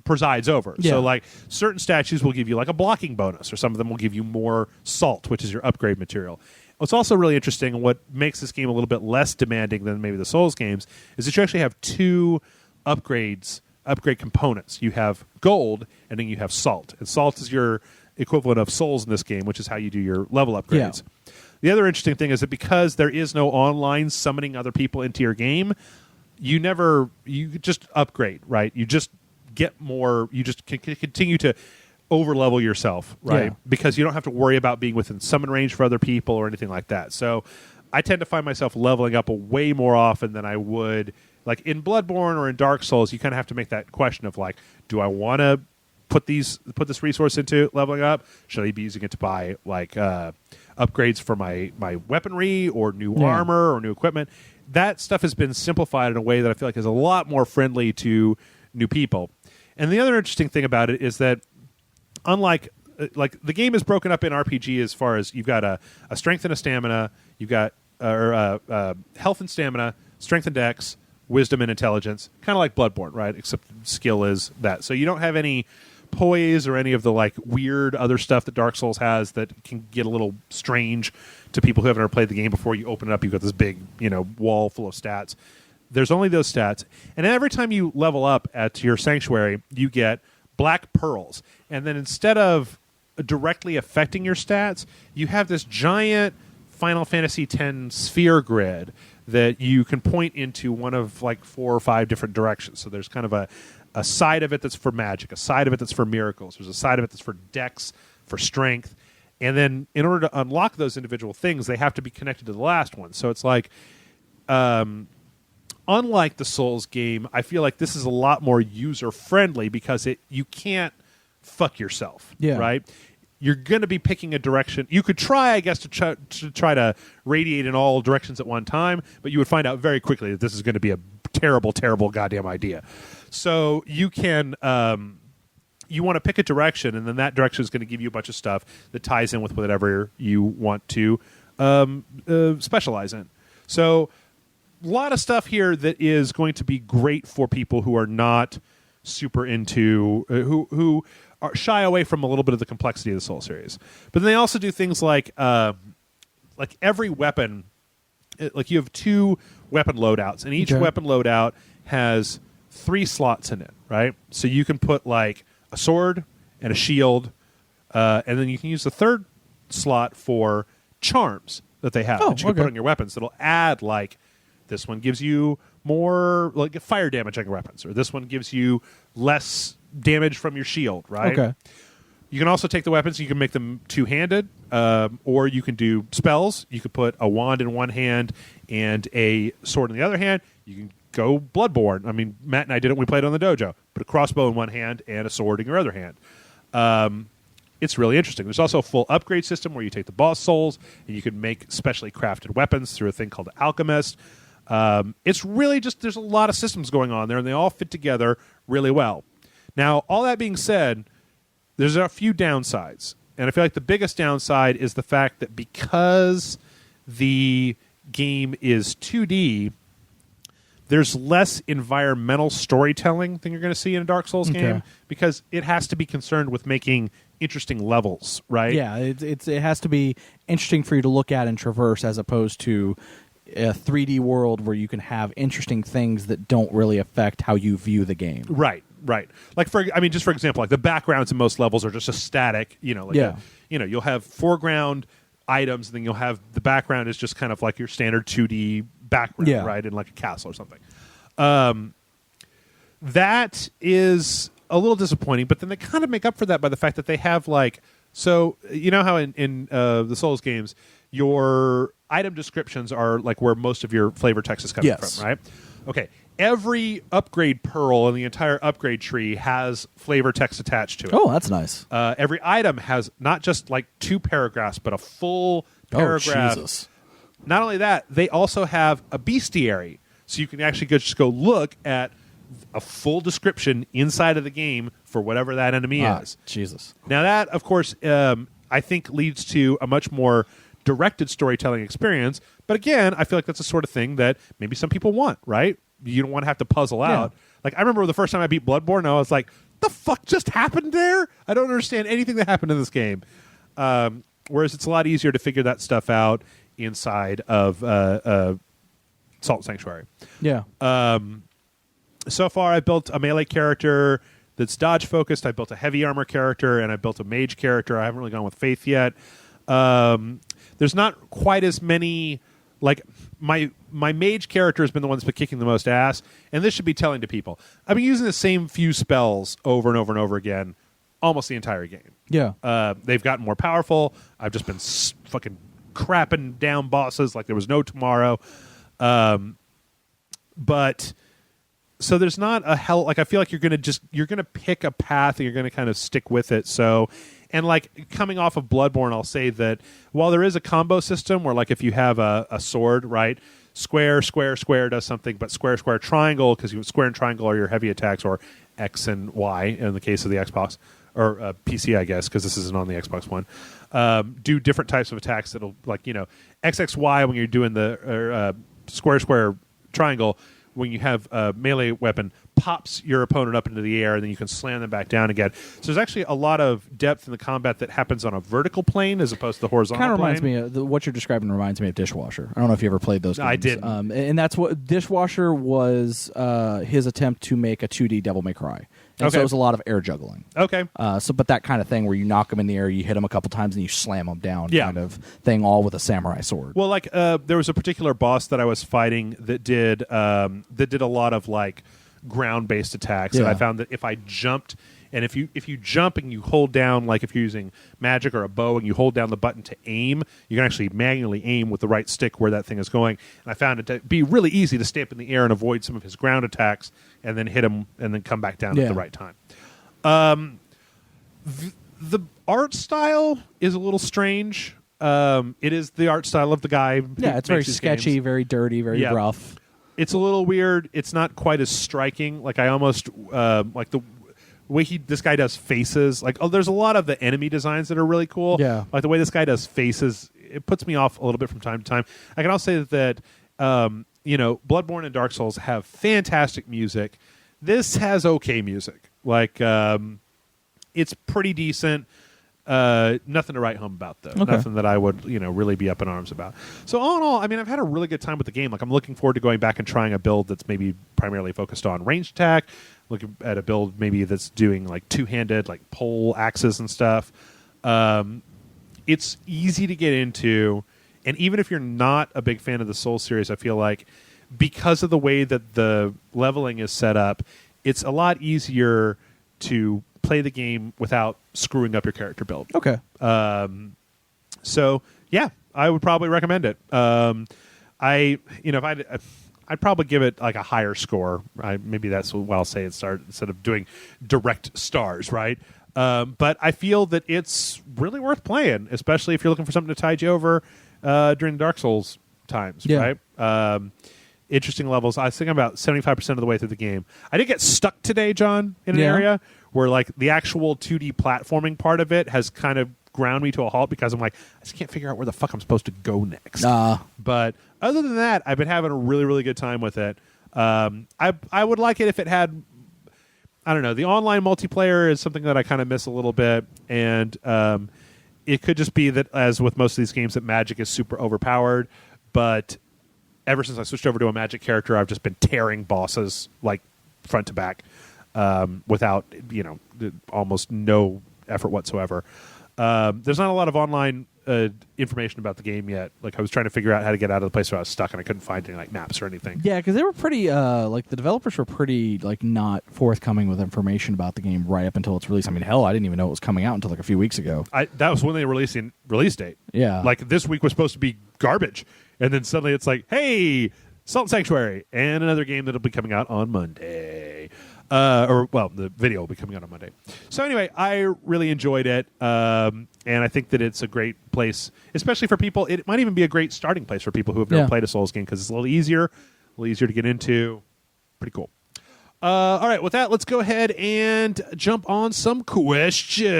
presides over. Yeah. So like certain statues will give you like a blocking bonus, or some of them will give you more salt, which is your upgrade material. What's also really interesting, and what makes this game a little bit less demanding than maybe the Souls games, is that you actually have 2 upgrade components. You have gold, and then you have salt. And salt is your equivalent of souls in this game, which is how you do your level upgrades. Yeah. The other interesting thing is that because there is no online summoning other people into your game, you just upgrade, right? You just get more, you just can continue to over-level yourself, right? Yeah. Because you don't have to worry about being within summon range for other people or anything like that. So I tend to find myself leveling up way more often than I would. Like in Bloodborne or in Dark Souls, you kind of have to make that question of like, do I want to put this resource into leveling up? Should I be using it to buy like upgrades for my weaponry or new armor or new equipment? That stuff has been simplified in a way that I feel like is a lot more friendly to new people. And the other interesting thing about it is that unlike like the game is broken up in RPG as far as you've got a strength and a stamina, you've got health and stamina, strength and dex, wisdom and intelligence, kind of like Bloodborne, right? Except skill is that. So you don't have any poise or any of the like weird other stuff that Dark Souls has that can get a little strange to people who haven't ever played the game before. You open it up, you've got this big, wall full of stats. There's only those stats. And every time you level up at your sanctuary, you get black pearls. And then instead of directly affecting your stats, you have this giant Final Fantasy X sphere grid that you can point into one of like 4 or 5 different directions. So there's kind of a side of it that's for magic, a side of it that's for miracles. There's a side of it that's for dex, for strength. And then in order to unlock those individual things, they have to be connected to the last one. So it's like, unlike the Souls game, I feel like this is a lot more user-friendly because you can't fuck yourself, right? You're going to be picking a direction. You could try, I guess, to try to radiate in all directions at one time, but you would find out very quickly that this is going to be a terrible, terrible goddamn idea. So you can... you want to pick a direction, and then that direction is going to give you a bunch of stuff that ties in with whatever you want to specialize in. So a lot of stuff here that is going to be great for people who are not super into... who are shy away from a little bit of the complexity of the Soul series. But then they also do things like every weapon... Like you have 2 weapon loadouts, and each weapon loadout has 3 slots in it, right? So you can put like a sword and a shield, and then you can use the 3rd slot for charms that they have that you can put on your weapons. That'll add like this one gives you more like fire damage on your weapons, or this one gives you less damage from your shield, right? Okay. You can also take the weapons, you can make them 2-handed, or you can do spells. You could put a wand in one hand and a sword in the other hand. You can go Bloodborne. I mean, Matt and I did it when we played on the dojo. Put a crossbow in one hand and a sword in your other hand. It's really interesting. There's also a full upgrade system where you take the boss souls and you can make specially crafted weapons through a thing called Alchemist. It's really just, there's a lot of systems going on there, and they all fit together really well. Now, all that being said, there's a few downsides. And I feel like the biggest downside is the fact that because the game is 2D, there's less environmental storytelling than you're going to see in a Dark Souls game, because it has to be concerned with making interesting levels, right? Yeah, it has to be interesting for you to look at and traverse, as opposed to a 3D world where you can have interesting things that don't really affect how you view the game. Right. Like just for example, like the backgrounds in most levels are just a static, you'll have foreground items, and then you'll have the background is just kind of like your standard 2D background, right, in like a castle or something. That is a little disappointing, but then they kind of make up for that by the fact that they have like, so you know how in the Souls games your item descriptions are like where most of your flavor text is coming from, right? Okay. Every upgrade pearl in the entire upgrade tree has flavor text attached to it. Oh, that's nice. Every item has not just like 2 paragraphs, but a full paragraph. Oh, Jesus. Not only that, they also have a bestiary, so you can actually just go look at a full description inside of the game for whatever that enemy is. Jesus. Now that, of course, I think leads to a much more directed storytelling experience. But again, I feel like that's the sort of thing that maybe some people want, right? You don't want to have to puzzle out. Like, I remember the first time I beat Bloodborne, I was like, the fuck just happened there? I don't understand anything that happened in this game. Whereas it's a lot easier to figure that stuff out inside of Salt Sanctuary. Yeah. So far, I've built a melee character that's dodge-focused. I built a heavy armor character, and I built a mage character. I haven't really gone with Faith yet. There's not quite as many... Like, my mage character has been the one that's been kicking the most ass, and this should be telling to people. I've been using the same few spells over and over and over again almost the entire game. Yeah. They've gotten more powerful. I've just been fucking crapping down bosses like there was no tomorrow. But... So there's not a hell... Like, I feel like you're going to pick a path and you're going to kind of stick with it. So... And, like, coming off of Bloodborne, I'll say that while there is a combo system where, like, if you have a sword, right, square, square, square does something, but square, square, triangle, because square and triangle are your heavy attacks, or X and Y in the case of the Xbox, or PC, I guess, because this isn't on the Xbox One, do different types of attacks that'll, like, XXY when you're doing the square, square, triangle, when you have a melee weapon, pops your opponent up into the air, and then you can slam them back down again. So there's actually a lot of depth in the combat that happens on a vertical plane as opposed to the horizontal plane. Kind of reminds me of what you're describing reminds me of Dishwasher. I don't know if you ever played those games. I did. And that's what Dishwasher was, his attempt to make a 2D Devil May Cry. And so it was a lot of air juggling. Okay. But that kind of thing where you knock them in the air, you hit them a couple times, and you slam them down kind of thing, all with a samurai sword. Well, like there was a particular boss that I was fighting that did a lot of like ground-based attacks, and I found that if I jumped And if you jump and you hold down, like if you're using magic or a bow and you hold down the button to aim, you can actually manually aim with the right stick where that thing is going. And I found it to be really easy to stay up in the air and avoid some of his ground attacks and then hit him and then come back down at the right time. The art style is a little strange. It is the art style of the guy. Yeah, it's very sketchy, very dirty, very rough. It's a little weird. It's not quite as striking. Like I almost like the way this guy does faces. Like there's a lot of the enemy designs that are really cool. Yeah, like the way this guy does faces. It puts me off a little bit from time to time. I can also say that Bloodborne and Dark Souls have fantastic music. This has okay music. Like it's pretty decent. Nothing to write home about, though. Okay. Nothing that I would, really be up in arms about. So all in all, I mean, I've had a really good time with the game. Like, I'm looking forward to going back and trying a build that's maybe primarily focused on ranged attack. Looking at a build maybe that's doing like two-handed, like pole axes and stuff. It's easy to get into, and even if you're not a big fan of the Souls series, I feel like because of the way that the leveling is set up, it's a lot easier to play the game without screwing up your character build. Okay. So yeah, I would probably recommend it. I'd probably give it like a higher score. Maybe that's what I'll say instead of doing direct stars, right? But I feel that it's really worth playing, especially if you're looking for something to tide you over during the Dark Souls times, right? Interesting levels. I think I'm about 75% of the way through the game. I did get stuck today, John, in an area where like the actual 2D platforming part of it has kind of ground me to a halt because I'm like, I just can't figure out where the fuck I'm supposed to go next. But other than that, I've been having a really, really good time with it. I would like it if it had, I don't know, the online multiplayer is something that I kind of miss a little bit, and it could just be that, as with most of these games, that magic is super overpowered, but ever since I switched over to a magic character, I've just been tearing bosses like front to back without, almost no effort whatsoever. There's not a lot of online information about the game yet. Like I was trying to figure out how to get out of the place where I was stuck, and I couldn't find any like maps or anything. Yeah, because they were pretty the developers were pretty like not forthcoming with information about the game right up until its release. I mean, hell, I didn't even know it was coming out until like a few weeks ago. That was when they released the release date. Yeah, like this week was supposed to be garbage, and then suddenly it's like, hey, Salt and Sanctuary, and another game that'll be coming out on Monday. The video will be coming out on Monday. So anyway, I really enjoyed it, and I think that it's a great place, especially for people. It might even be a great starting place for people who have never played a Souls game because it's a little easier to get into. Pretty cool. All right, with that, let's go ahead and jump on some questions.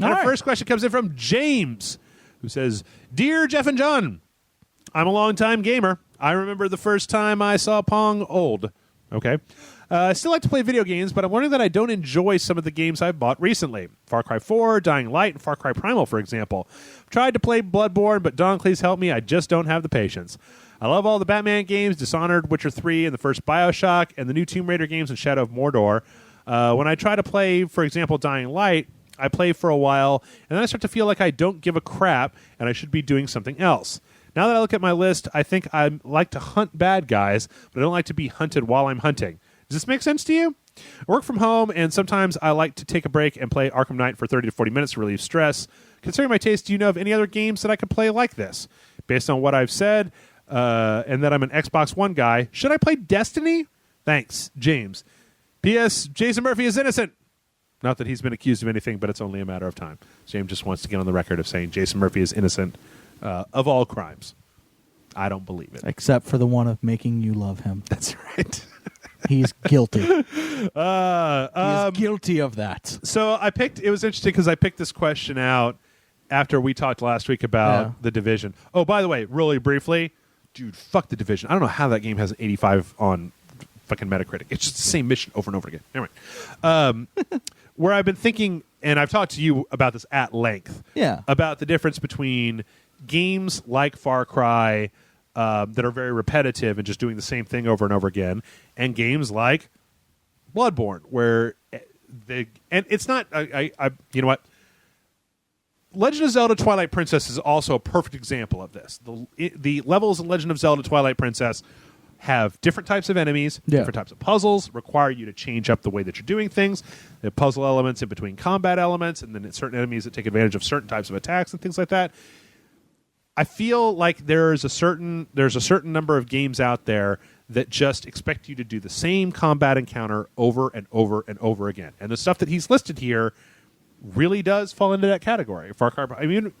Our first question comes in from James, who says, "Dear Jeff and John, I'm a longtime gamer. I remember the first time I saw Pong old. Okay. I still like to play video games, but I'm wondering that I don't enjoy some of the games I've bought recently. Far Cry 4, Dying Light, and Far Cry Primal, for example. I've tried to play Bloodborne, but Don, please help me. I just don't have the patience. I love all the Batman games, Dishonored, Witcher 3, and the first Bioshock, and the new Tomb Raider games and Shadow of Mordor. When I try to play, for example, Dying Light, I play for a while, and then I start to feel like I don't give a crap, and I should be doing something else. Now that I look at my list, I think I like to hunt bad guys, but I don't like to be hunted while I'm hunting. Does this make sense to you? I work from home, and sometimes I like to take a break and play Arkham Knight for 30 to 40 minutes to relieve stress. Considering my taste, do you know of any other games that I could play like this? Based on what I've said, and that I'm an Xbox One guy, should I play Destiny? Thanks, James. P.S. Jason Murphy is innocent. Not that he's been accused of anything, but it's only a matter of time. James just wants to get on the record of saying Jason Murphy is innocent of all crimes. I don't believe it. Except for the one of making you love him. That's right. He's guilty. He's guilty of that. So it was interesting because I picked this question out after we talked last week about The Division. Oh, by the way, really briefly, dude, fuck The Division. I don't know how that game has an 85 on fucking Metacritic. It's just the same mission over and over again. Anyway, where I've been thinking, and I've talked to you about this at length, about the difference between games like Far Cry that are very repetitive and just doing the same thing over and over again, and games like Bloodborne, where and it's not. You know what? Legend of Zelda: Twilight Princess is also a perfect example of this. The levels in Legend of Zelda: Twilight Princess have different types of enemies, different types of puzzles, require you to change up the way that you're doing things. They have puzzle elements in between combat elements, and then certain enemies that take advantage of certain types of attacks and things like that. I feel like there's a certain number of games out there that just expect you to do the same combat encounter over and over and over again. And the stuff that he's listed here really does fall into that category. Far Cry, I mean,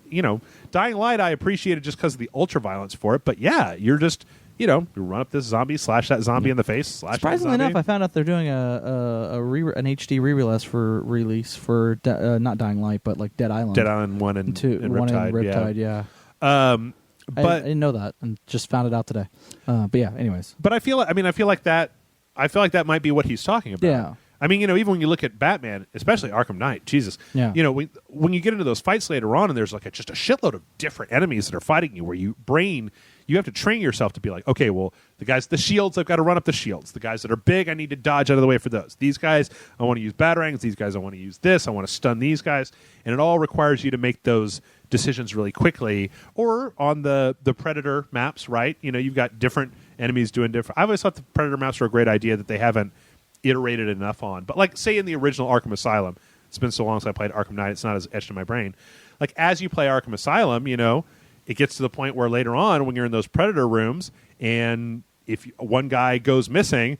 Dying Light I appreciated just because of the ultra violence for it, but yeah, you're just, you run up this zombie, slash that zombie in the face, slash Surprisingly enough, I found out they're doing an HD re-release for not Dying Light, but like Dead Island. Dead Island 1 and 2 and Riptide, yeah. But I didn't know that and just found it out today. But yeah, anyways. But I feel like that might be what he's talking about. Yeah. I mean, even when you look at Batman, especially Arkham Knight, Jesus. Yeah. When you get into those fights later on and there's like just a shitload of different enemies that are fighting you where you have to train yourself to be like, okay, well, the shields, I've got to run up the shields. The guys that are big, I need to dodge out of the way for those. These guys, I want to use batarangs. These guys, I want to use this. I want to stun these guys. And it all requires you to make those decisions really quickly. Or on the Predator maps, right? You've got different enemies doing different. I've always thought the Predator maps were a great idea that they haven't iterated enough on. But like, say in the original Arkham Asylum, it's been so long since I played Arkham Knight, it's not as etched in my brain. Like, as you play Arkham Asylum, it gets to the point where later on, when you're in those Predator rooms, and if one guy goes missing,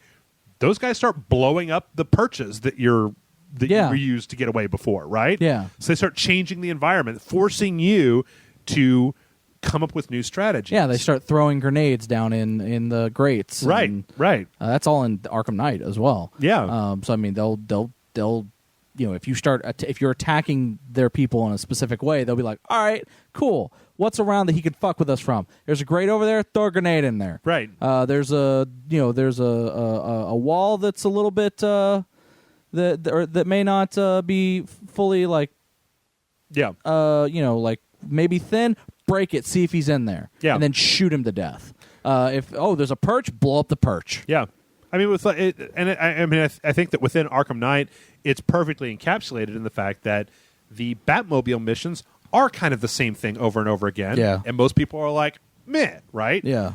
those guys start blowing up the perches that you used to get away before, right? Yeah. So they start changing the environment, forcing you to come up with new strategies. Yeah, they start throwing grenades down in the grates. Right, right. That's all in Arkham Knight as well. Yeah. So I mean, they'll if you're attacking their people in a specific way, they'll be like, all right, cool. What's around that he could fuck with us from? There's a grate over there. Throw a grenade in there. Right. There's a wall that's a little bit that may not be fully like like maybe thin. Break it. See if he's in there. Yeah. And then shoot him to death. If there's a perch, blow up the perch. Yeah. I mean, I think that within Arkham Knight, it's perfectly encapsulated in the fact that the Batmobile missions are kind of the same thing over and over again. Yeah. And most people are like, meh, right? Yeah.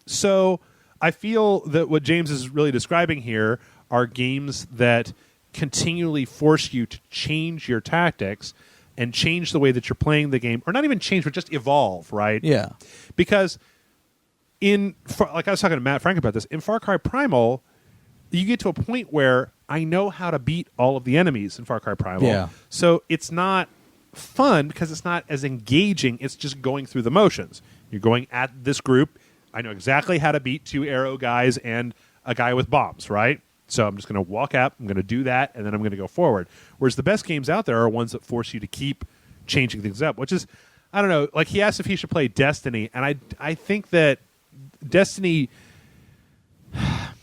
So I feel that what James is really describing here are games that continually force you to change your tactics and change the way that you're playing the game, or not even change, but just evolve, right? Yeah. Because like I was talking to Matt Frank about this, in Far Cry Primal, you get to a point where I know how to beat all of the enemies in Far Cry Primal. Yeah. So it's not fun because it's not as engaging. It's just going through the motions. You're going at this group. I know exactly how to beat 2 arrow guys and a guy with bombs, right? So I'm just going to walk up, I'm going to do that, and then I'm going to go forward. Whereas the best games out there are ones that force you to keep changing things up, which is, I don't know, like he asked if he should play Destiny, and I think that Destiny's kind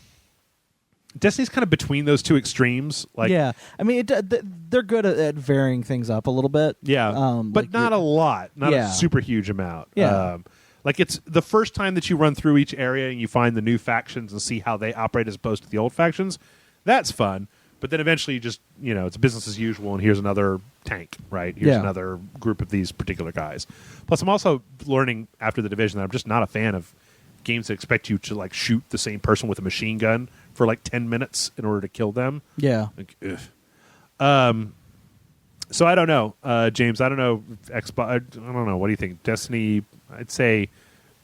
of between those two extremes. Like, yeah, I mean, they're good at varying things up a little bit. Yeah, but like not a lot, not a super huge amount. Yeah. Like, it's the first time that you run through each area and you find the new factions and see how they operate as opposed to the old factions. That's fun. But then eventually you just, it's business as usual, and here's another tank, right? Here's another group of these particular guys. Plus, I'm also learning after the Division that I'm just not a fan of games that expect you to, like, shoot the same person with a machine gun for, like, 10 minutes in order to kill them. Yeah. Like, ugh. So I don't know, James. I don't know. Xbox. I don't know. What do you think? Destiny. I'd say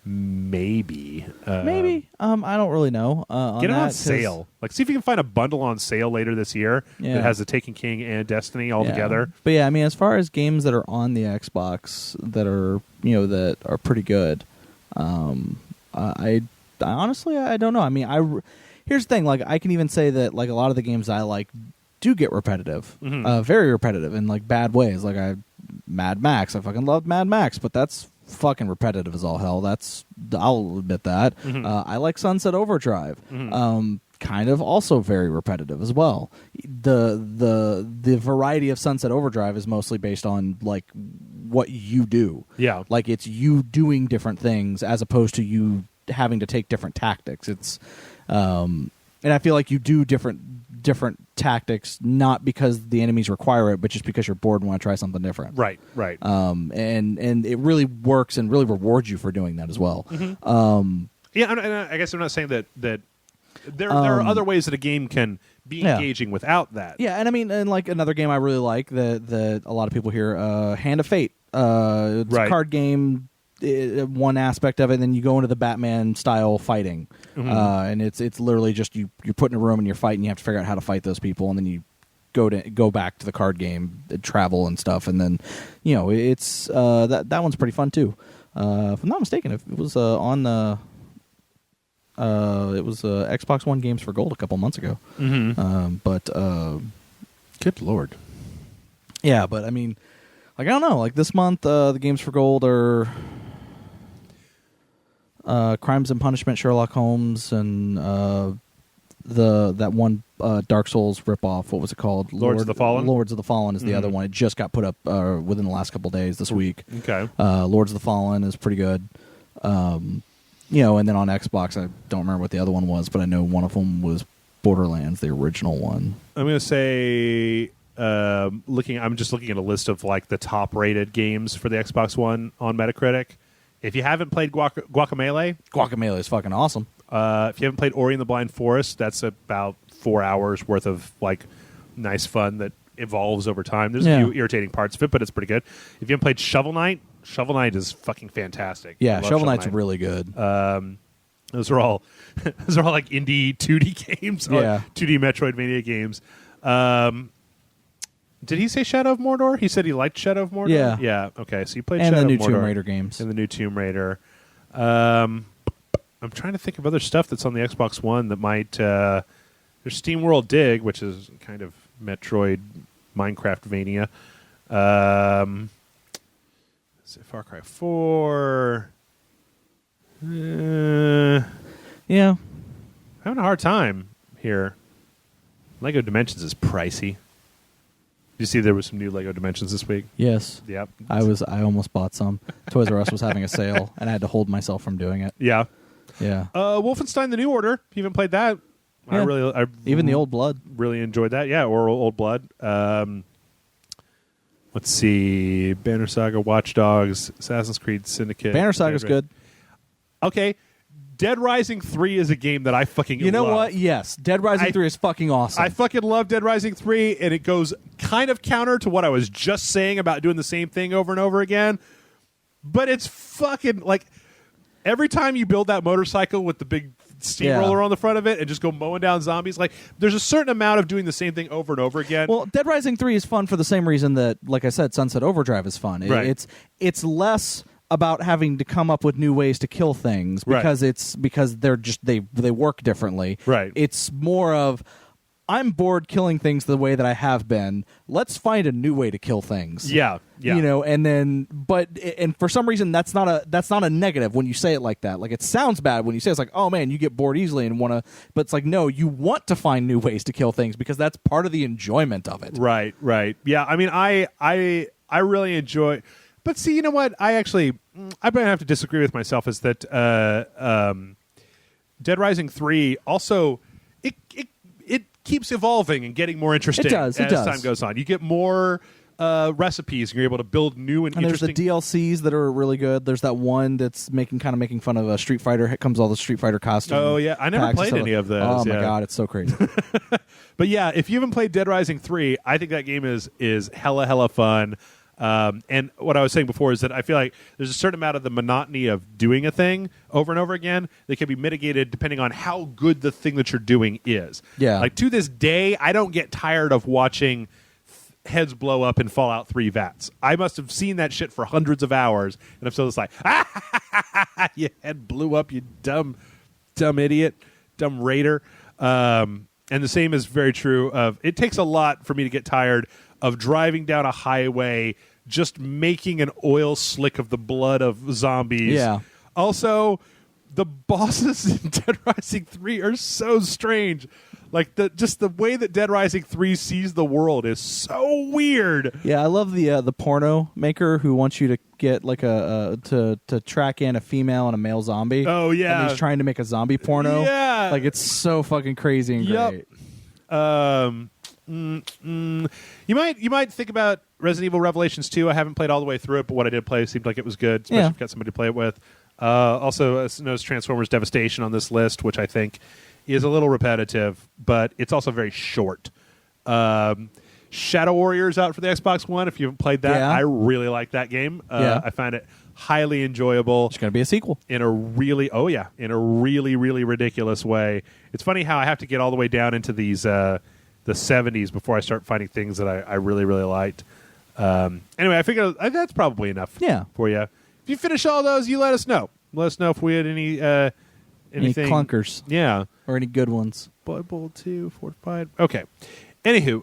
maybe. Maybe. I don't really know. Get it on sale. Like, see if you can find a bundle on sale later this year that has the Taken King and Destiny all together. But yeah, I mean, as far as games that are on the Xbox that are that are pretty good, I honestly I don't know. I mean, here's the thing. Like, I can even say that like a lot of the games I like do get repetitive, very repetitive in like bad ways. Like Mad Max, I fucking love Mad Max, but that's fucking repetitive as all hell. I'll admit that. I like Sunset Overdrive. Kind of also very repetitive as well. The variety of Sunset Overdrive is mostly based on like what you do. Yeah, like it's you doing different things as opposed to you having to take different tactics. It's and I feel like you do different tactics not because the enemies require it, but just because you're bored and want to try something different. Right. And it really works and really rewards you for doing that as well. Yeah, and I guess I'm not saying that there are other ways that a game can be engaging without that. Yeah, and I mean, and like another game I really like that a lot of people hear, Hand of Fate. It's a card game, one aspect of it, and then you go into the Batman style fighting, and it's literally just you're put in a room and you're fighting. You have to figure out how to fight those people, and then you go back to the card game, travel and stuff, and then it's that one's pretty fun too. If I'm not mistaken, it was on the. It was Xbox One Games for Gold a couple months ago. But good lord, yeah. But I mean, like I don't know. Like this month, the games for Gold are Crimes and Punishment, Sherlock Holmes, and that one Dark Souls ripoff. What was it called? Lords of the Fallen. Lords of the Fallen is the other one. It just got put up within the last couple of days this week. Okay. Lords of the Fallen is pretty good. And then on Xbox, I don't remember what the other one was, but I know one of them was Borderlands, the original one. I'm going to say, I'm just looking at a list of like the top-rated games for the Xbox One on Metacritic. If you haven't played Guacamelee is fucking awesome. If you haven't played Ori and the Blind Forest, that's about 4 hours worth of like nice fun that evolves over time. There's a few irritating parts of it, but it's pretty good. If you haven't played Shovel Knight is fucking fantastic. Yeah, Shovel Knight's really good. Those are all like indie 2D games, 2D Metroidvania games. Did he say Shadow of Mordor? He said he liked Shadow of Mordor? Yeah. Yeah, okay. So you played and Shadow the new of Mordor. Tomb Raider games. And the new Tomb Raider. I'm trying to think of other stuff that's on the Xbox One that might... there's SteamWorld Dig, which is kind of Metroid Minecraft-vania. Far Cry 4. Yeah. Having a hard time here. Lego Dimensions is pricey. Did you see there was some new Lego Dimensions this week? Yes. Yep. I almost bought some. Toys R Us was having a sale, and I had to hold myself from doing it. Yeah. Yeah. Wolfenstein: The New Order. If you haven't played that, yeah. Even the Old Blood. Really enjoyed that. Yeah, or Old Blood. Let's see. Banner Saga, Watch Dogs, Assassin's Creed Syndicate. Banner Saga's good. Okay. Dead Rising 3 is a game that I fucking love. You know what? Yes. Dead Rising 3 is fucking awesome. I fucking love Dead Rising 3, and it goes kind of counter to what I was just saying about doing the same thing over and over again. But it's fucking, like, every time you build that motorcycle with the big steamroller on the front of it and just go mowing down zombies, like, there's a certain amount of doing the same thing over and over again. Well, Dead Rising 3 is fun for the same reason that, like I said, Sunset Overdrive is fun. Right. It's less about having to come up with new ways to kill things because they're just they work differently. Right. It's more of, I'm bored killing things the way that I have been. Let's find a new way to kill things. Yeah. And for some reason that's not a negative when you say it like that. Like, it sounds bad when you say it's like, oh man, you get bored easily and want to, but it's like, no, you want to find new ways to kill things because that's part of the enjoyment of it. Right. Yeah. I mean, I really enjoy. But see, you know what? I might have to disagree with myself. Is that Dead Rising 3 also it keeps evolving and getting more interesting as time goes on. You get more recipes, and you're able to build new and interesting. There's the DLCs that are really good. There's that one that's making fun of a Street Fighter. It comes all the Street Fighter costumes. Oh yeah, I never played any of those. Oh my god, it's so crazy. But yeah, if you haven't played Dead Rising 3, I think that game is hella fun. And what I was saying before is that I feel like there's a certain amount of the monotony of doing a thing over and over again that can be mitigated depending on how good the thing that you're doing is. Yeah. Like, to this day, I don't get tired of watching heads blow up in Fallout 3 vats. I must have seen that shit for hundreds of hours, and I'm still just like, your head blew up, you dumb idiot, dumb raider. And the same is very true of, it takes a lot for me to get tired of driving down a highway, just making an oil slick of the blood of zombies. Yeah. Also, the bosses in Dead Rising 3 are so strange. Like, the way that Dead Rising 3 sees the world is so weird. Yeah, I love the porno maker who wants you to get like to track in a female and a male zombie. Oh yeah, and he's trying to make a zombie porno. Yeah, like, it's so fucking crazy and great. You might think about Resident Evil Revelations 2. I haven't played all the way through it, but what I did play seemed like it was good, especially if you've got somebody to play it with. Also, knows Transformers Devastation on this list, which I think is a little repetitive, but it's also very short. Shadow Warriors out for the Xbox One. If you haven't played that, I really like that game. I find it highly enjoyable. It's going to be a sequel in a really really ridiculous way. It's funny how I have to get all the way down into these the 70s before I start finding things that I really liked. Anyway, I figure that's probably enough. For you. If you finish all those, you let us know. Let us know if we had anything. Any clunkers. Yeah. Or any good ones. Blood Bowl 2, Fortified. Okay. Anywho,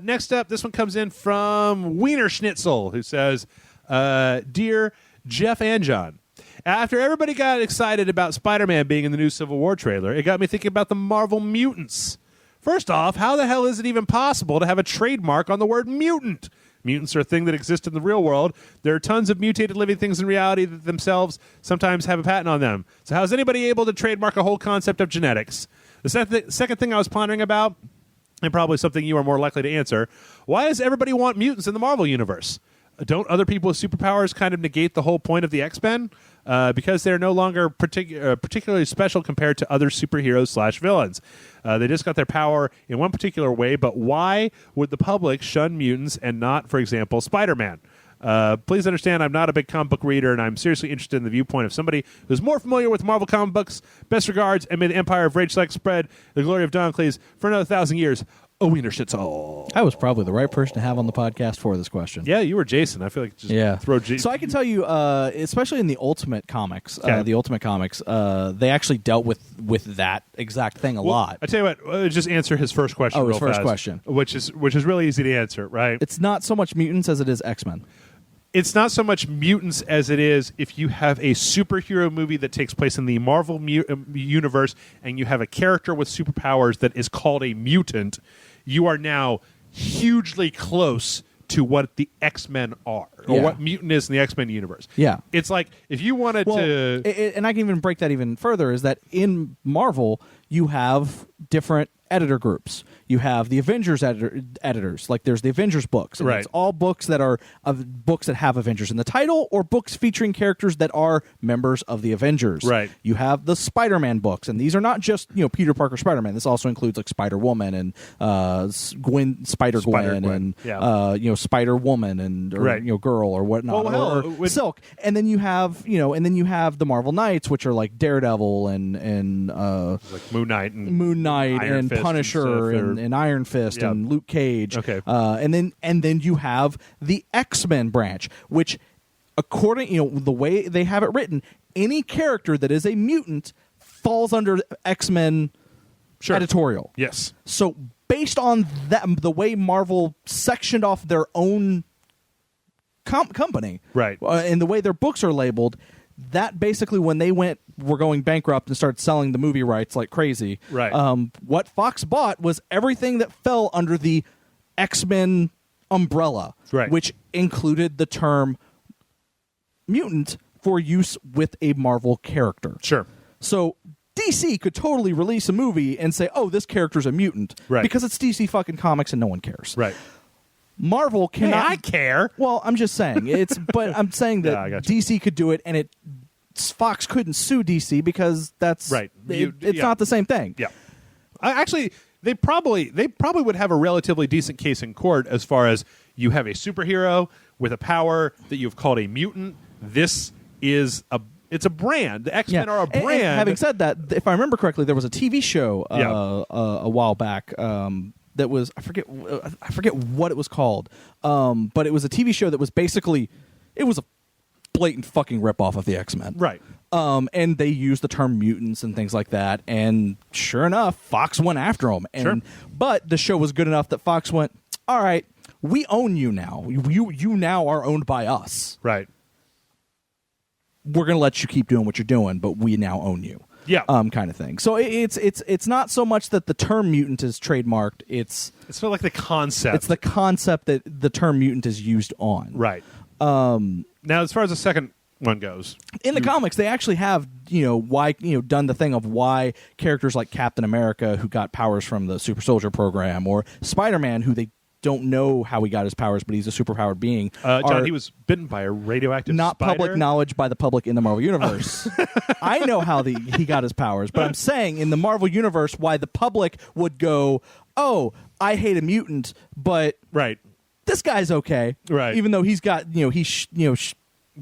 next up, this one comes in from Wiener Schnitzel, who says, Dear Jeff and John, after everybody got excited about Spider-Man being in the new Civil War trailer, it got me thinking about the Marvel mutants. First off, how the hell is it even possible to have a trademark on the word mutant? Mutants are a thing that exists in the real world. There are tons of mutated living things in reality that themselves sometimes have a patent on them. So how is anybody able to trademark a whole concept of genetics? The second thing I was pondering about, and probably something you are more likely to answer, why does everybody want mutants in the Marvel universe? Don't other people with superpowers kind of negate the whole point of the X-Men? Because they're no longer particularly special compared to other superheroes / villains. They just got their power in one particular way, but why would the public shun mutants and not, for example, Spider-Man? Please understand I'm not a big comic book reader, and I'm seriously interested in the viewpoint of somebody who's more familiar with Marvel comic books. Best regards, and may the empire of Rage Select spread the glory of Doncles for another 1,000 years. A Wiener Schnitzel. I was probably the right person to have on the podcast for this question. Yeah, you were Jason. I feel like just throw Jason. So I can tell you, especially in the Ultimate Comics, they actually dealt with that exact thing a lot. I tell you what, just answer his first question. His first question, which is really easy to answer, right? It's not so much mutants as it is X-Men. It's not so much mutants as it is if you have a superhero movie that takes place in the Marvel universe and you have a character with superpowers that is called a mutant, you are now hugely close to what the X-Men are, or what mutant is in the X-Men universe. Yeah. It's like, if you wanted to... And I can even break that even further, is that in Marvel, you have different editor groups. You have the Avengers editors. Like, there's the Avengers books. And it's all books that are books that have Avengers in the title, or books featuring characters that are members of the Avengers. Right. You have the Spider-Man books, and these are not just Peter Parker Spider-Man. This also includes like Spider-Woman and Spider-Gwen and Spider-Woman and girl or whatnot, or Silk. And then you have the Marvel Knights, which are like Daredevil and like Moon Knight and Punisher and Iron Fist and Luke Cage. Okay. And then you have the X-Men branch, which, according the way they have it written, any character that is a mutant falls under X-Men editorial. Yes. So based on that, the way Marvel sectioned off their own company, and the way their books are labeled, that basically, when they were going bankrupt and started selling the movie rights like crazy, what Fox bought was everything that fell under the X-Men umbrella, which included the term mutant for use with a Marvel character. Sure. So DC could totally release a movie and say, oh, this character's a mutant, because it's DC fucking Comics and no one cares. Right. Marvel cannot. Hey, I care. Well, I'm just saying but I'm saying that DC could do it, and Fox couldn't sue DC because that's it's not the same thing. Yeah. Actually, they probably would have a relatively decent case in court as far as you have a superhero with a power that you've called a mutant. This is it's a brand. The X-Men are a brand. And having said that, if I remember correctly, there was a TV show a while back. That was I forget what it was called, but it was a TV show that was basically it was a blatant fucking ripoff of the X-Men, and they used the term mutants and things like that, and sure enough, Fox went after them, but the show was good enough that Fox went, all right, we own you now. You now are owned by us. Right. We're gonna let you keep doing what you're doing, but we now own you. Yeah. Kind of thing. So it's not so much that the term mutant is trademarked. It's sort of like the concept. It's the concept that the term mutant is used on. Right. Now, as far as the second one goes, in the comics, they actually have done the thing of why characters like Captain America, who got powers from the Super Soldier program, or Spider-Man, who they don't know how he got his powers, but he's a superpowered being. John, he was bitten by a radioactive not spider? Public knowledge by the public in the Marvel Universe. I know how he got his powers, but I'm saying in the Marvel Universe why the public would go, oh, I hate a mutant, but this guy's okay. Right. Even though he's got,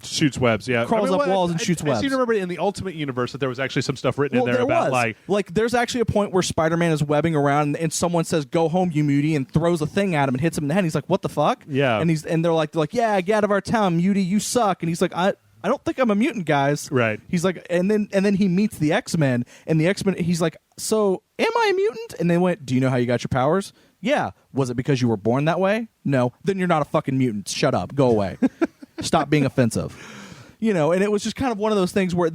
shoots webs, yeah. Crawls up walls and shoots webs. I seem to remember in the Ultimate Universe that there was actually some stuff written in there about like there's actually a point where Spider-Man is webbing around and someone says, "Go home, you mutie," and throws a thing at him and hits him in the head. And he's like, "What the fuck?" Yeah. And they're like, "Yeah, get out of our town, mutie, you suck." And he's like, I don't think I'm a mutant, guys. Right. He's like, and then he meets the X-Men, and the X-Men, he's like, "So, am I a mutant?" And they went, "Do you know how you got your powers?" "Yeah." "Was it because you were born that way?" "No." "Then you're not a fucking mutant. Shut up. Go away. Stop being offensive." And it was just kind of one of those things where,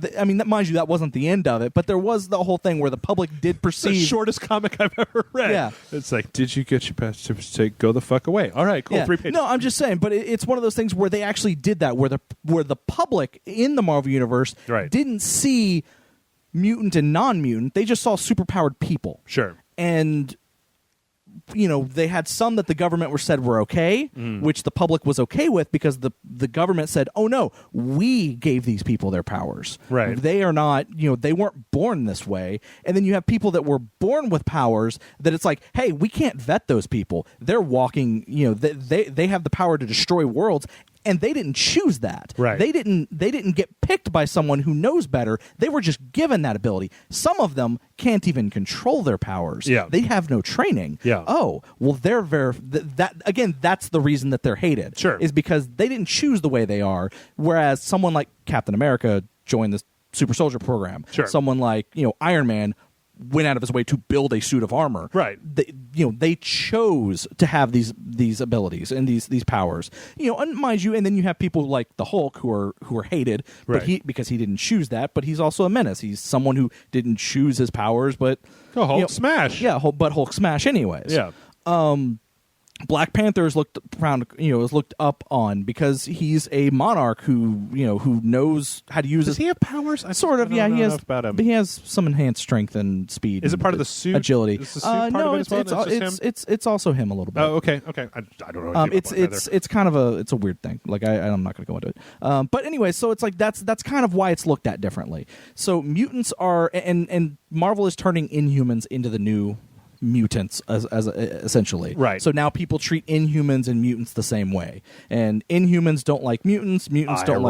mind you, that wasn't the end of it, but there was the whole thing where the public did perceive... the shortest comic I've ever read. Yeah. It's like, did you get your best to say, go the fuck away? All right, cool, 3 pages. No, I'm just saying, but it's one of those things where they actually did that, where the public in the Marvel Universe didn't see mutant and non-mutant. They just saw superpowered people. Sure. And... they had some that the government said were okay, which the public was okay with because the government said, "Oh no, we gave these people their powers. Right. They are not, they weren't born this way." And then you have people that were born with powers that it's like, "Hey, we can't vet those people. They're walking, they have the power to destroy worlds." And they didn't choose that. Right. They didn't get picked by someone who knows better. They were just given that ability. Some of them can't even control their powers. Yeah. They have no training. Yeah. Oh, well, they're that's the reason that they're hated. Sure. Is because they didn't choose the way they are. Whereas someone like Captain America joined the Super Soldier program. Sure. Someone like Iron Man went out of his way to build a suit of armor. Right. They chose to have these abilities and these powers. And mind you, and then you have people like the Hulk who are hated, but because he didn't choose that, but he's also a menace. He's someone who didn't choose his powers, but Hulk smash. Yeah, but Hulk smash anyways. Yeah. Black Panther is looked up on because he's a monarch who knows how to use. Does he have powers? Sort of, yeah. He has, but he has some enhanced strength and speed. Is it part of the suit? Agility? Is the suit part no, of it as well? it's also him a little bit. Oh, okay. I don't know. It's kind of a weird thing. Like I'm not going to go into it. But anyway, so it's like that's kind of why it's looked at differently. So mutants are, and Marvel is turning Inhumans into the new mutants as essentially. Right. So now people treat Inhumans and mutants the same way. And Inhumans don't like mutants. Mutants don't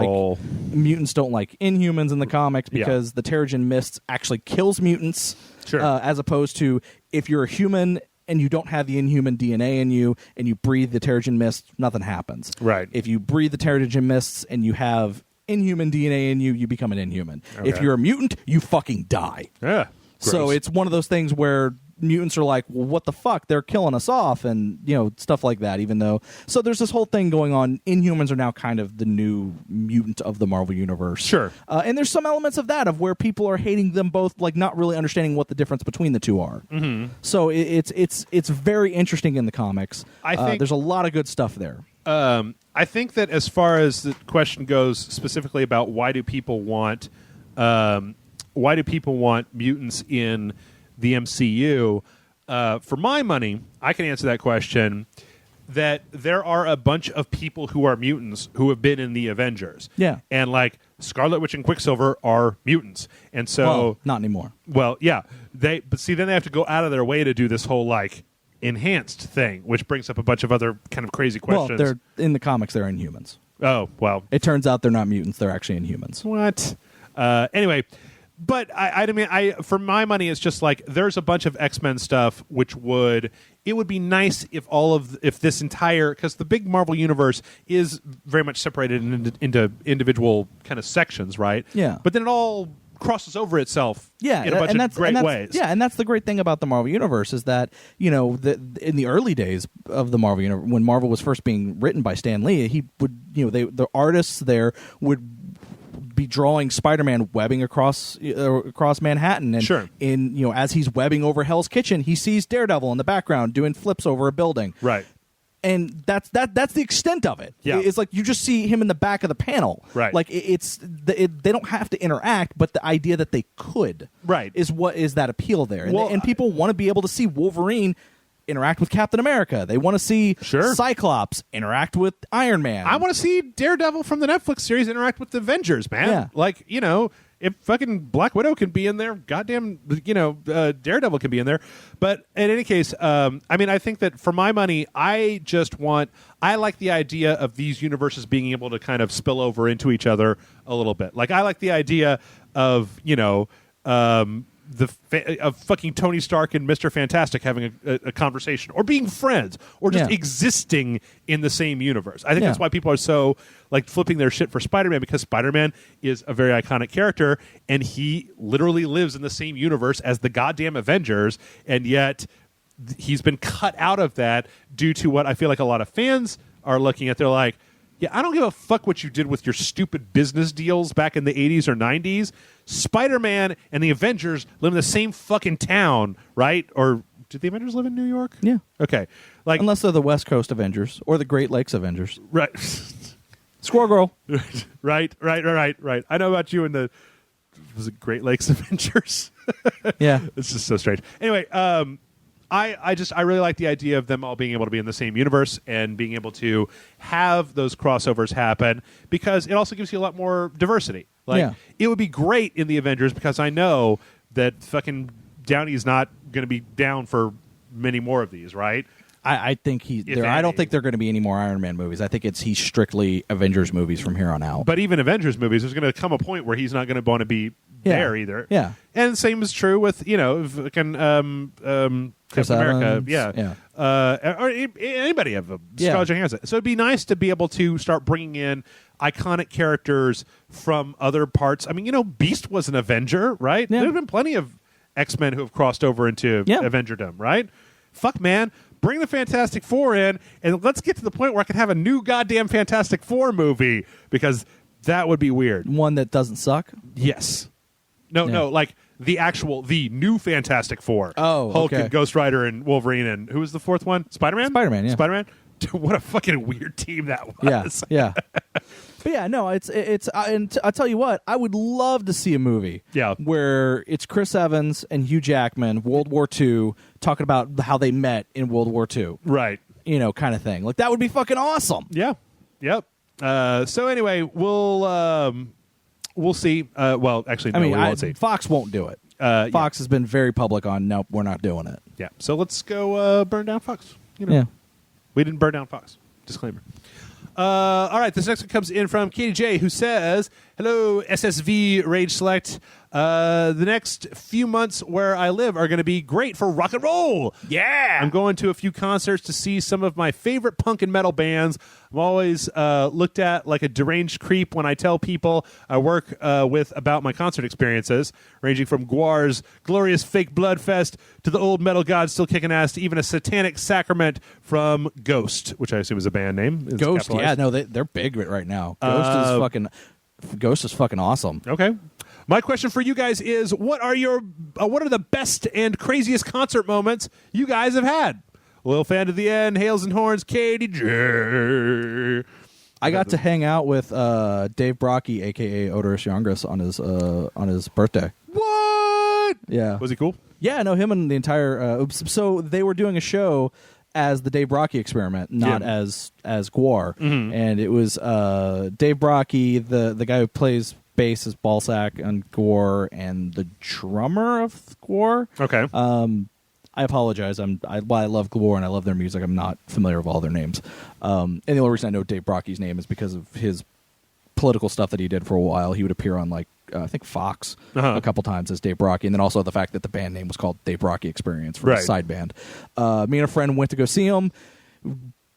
like Inhumans in the comics because the Terrigen Mist actually kills mutants. Sure. As opposed to if you're a human and you don't have the Inhuman DNA in you and you breathe the Terrigen Mist, nothing happens. Right. If you breathe the Terrigen Mists and you have Inhuman DNA in you, you become an Inhuman. Okay. If you're a mutant, you fucking die. Yeah. Gross. So it's one of those things where mutants are like, well, what the fuck? They're killing us off, and stuff like that. Even though, so there's this whole thing going on. Inhumans are now kind of the new mutant of the Marvel universe. Sure. And there's some elements of that of where people are hating them both, like not really understanding what the difference between the two are. Mm-hmm. So it's very interesting in the comics. I think there's a lot of good stuff there. I think that as far as the question goes, specifically about why do people want mutants in the MCU, for my money, I can answer that question that there are a bunch of people who are mutants who have been in the Avengers. Yeah. And like Scarlet Witch and Quicksilver are mutants. And so well, not anymore. Well, yeah. But see, then they have to go out of their way to do this whole like enhanced thing, which brings up a bunch of other kind of crazy questions. Well, they're in the comics, they're Inhumans. Oh, well. It turns out they're not mutants, they're actually Inhumans. What? Anyway, but I mean, for my money, it's just like there's a bunch of X-Men stuff which would be nice if this entire, because the big Marvel universe is very much separated into individual kind of sections, right? Yeah. But then it all crosses over itself in a bunch of great ways. Yeah, and that's the great thing about the Marvel Universe is that, in the early days of the Marvel Universe, when Marvel was first being written by Stan Lee, he would, the artists there would be drawing Spider-Man webbing across Manhattan, and sure. As he's webbing over Hell's Kitchen, he sees Daredevil in the background doing flips over a building. Right. And that's the extent of it. Yeah. It's like you just see him in the back of the panel. Right. Like they don't have to interact, but the idea that they could right. is what is that appeal there. Well, and people want to be able to see Wolverine interact with Captain America. They want to see Cyclops interact with Iron Man. I want to see Daredevil from the Netflix series interact with the Avengers, man. Yeah. Like, if fucking Black Widow can be in there, goddamn, Daredevil can be in there. But in any case, I think that for my money, I like the idea of these universes being able to kind of spill over into each other a little bit. Like, I like the idea of, of fucking Tony Stark and Mr. Fantastic having a conversation, or being friends, or just existing in the same universe. I think that's why people are so like flipping their shit for Spider-Man, because Spider-Man is a very iconic character, and he literally lives in the same universe as the goddamn Avengers, and yet he's been cut out of that due to what I feel like a lot of fans are looking at. They're like, yeah, I don't give a fuck what you did with your stupid business deals back in the 80s or 90s. Spider-Man and the Avengers live in the same fucking town, right? Or did the Avengers live in New York? Yeah. Okay. Like, unless they're the West Coast Avengers or the Great Lakes Avengers. Right. Squirrel Girl. Right. I know about you and was it Great Lakes Avengers? Yeah. It's just so strange. Anyway, I really like the idea of them all being able to be in the same universe and being able to have those crossovers happen, because it also gives you a lot more diversity. Like, it would be great in the Avengers, because I know that fucking Downey's not going to be down for many more of these, right? I think I don't think there are going to be any more Iron Man movies. I think he's strictly Avengers movies from here on out. But even Avengers movies, there's going to come a point where he's not going to want to be there either. Yeah. And the same is true with, Captain America. Or anybody have Scarlett Johansson. So it'd be nice to be able to start bringing in iconic characters from other parts. I mean, Beast was an Avenger, right? Yeah. There have been plenty of X-Men who have crossed over into Avengerdom, right? Fuck, man. Bring the Fantastic Four in, and let's get to the point where I can have a new goddamn Fantastic Four movie, because that would be weird. One that doesn't suck? Yes. No, like the new Fantastic Four. Oh, Hulk okay. and Ghost Rider and Wolverine, and who was the fourth one? Spider-Man? Spider-Man, yeah. Spider-Man? What a fucking weird team that was. Yeah. But yeah, no, and I'll tell you what, I would love to see a movie where it's Chris Evans and Hugh Jackman, World War II, talking about how they met in World War II. Right. Kind of thing. Like, that would be fucking awesome. Yeah. Yep. So anyway, we'll see. Well, actually, no, we won't see. Fox won't do it. Fox has been very public on, nope, we're not doing it. Yeah. So let's go burn down Fox. Yeah. We didn't burn down Fox. Disclaimer. All right, this next one comes in from Katie J, who says, hello, SSV Rage Select. The next few months where I live are going to be great for rock and roll. Yeah. I'm going to a few concerts to see some of my favorite punk and metal bands. I'm always looked at like a deranged creep when I tell people I work with about my concert experiences, ranging from Guar's Glorious Fake Blood Fest to the Old Metal Gods Still Kicking Ass to even a Satanic Sacrament from Ghost, which I assume is a band name. It's Ghost, capitalized. yeah, no, they're big right now. Ghost is fucking awesome. Okay. My question for you guys is, what are the best and craziest concert moments you guys have had? Loyal fan to the end, hails and horns, Katie J. I got to hang out with Dave Brocky, a.k.a. Odorous Youngris, on his birthday. What? Yeah. Was he cool? Yeah, no, him and the entire... so they were doing a show as the Dave Brocky Experiment, not as Gwar. Mm-hmm. And it was Dave Brocky, the guy who plays bass is Balsack on Gwar, and the drummer of Gwar. Okay. I apologize. While I love Gwar and I love their music, I'm not familiar with all their names. And the only reason I know Dave Brocky's name is because of his political stuff that he did for a while. He would appear on I think Fox a couple times as Dave Brocky, and then also the fact that the band name was called Dave Brocky Experience for his side band. Me and a friend went to go see him.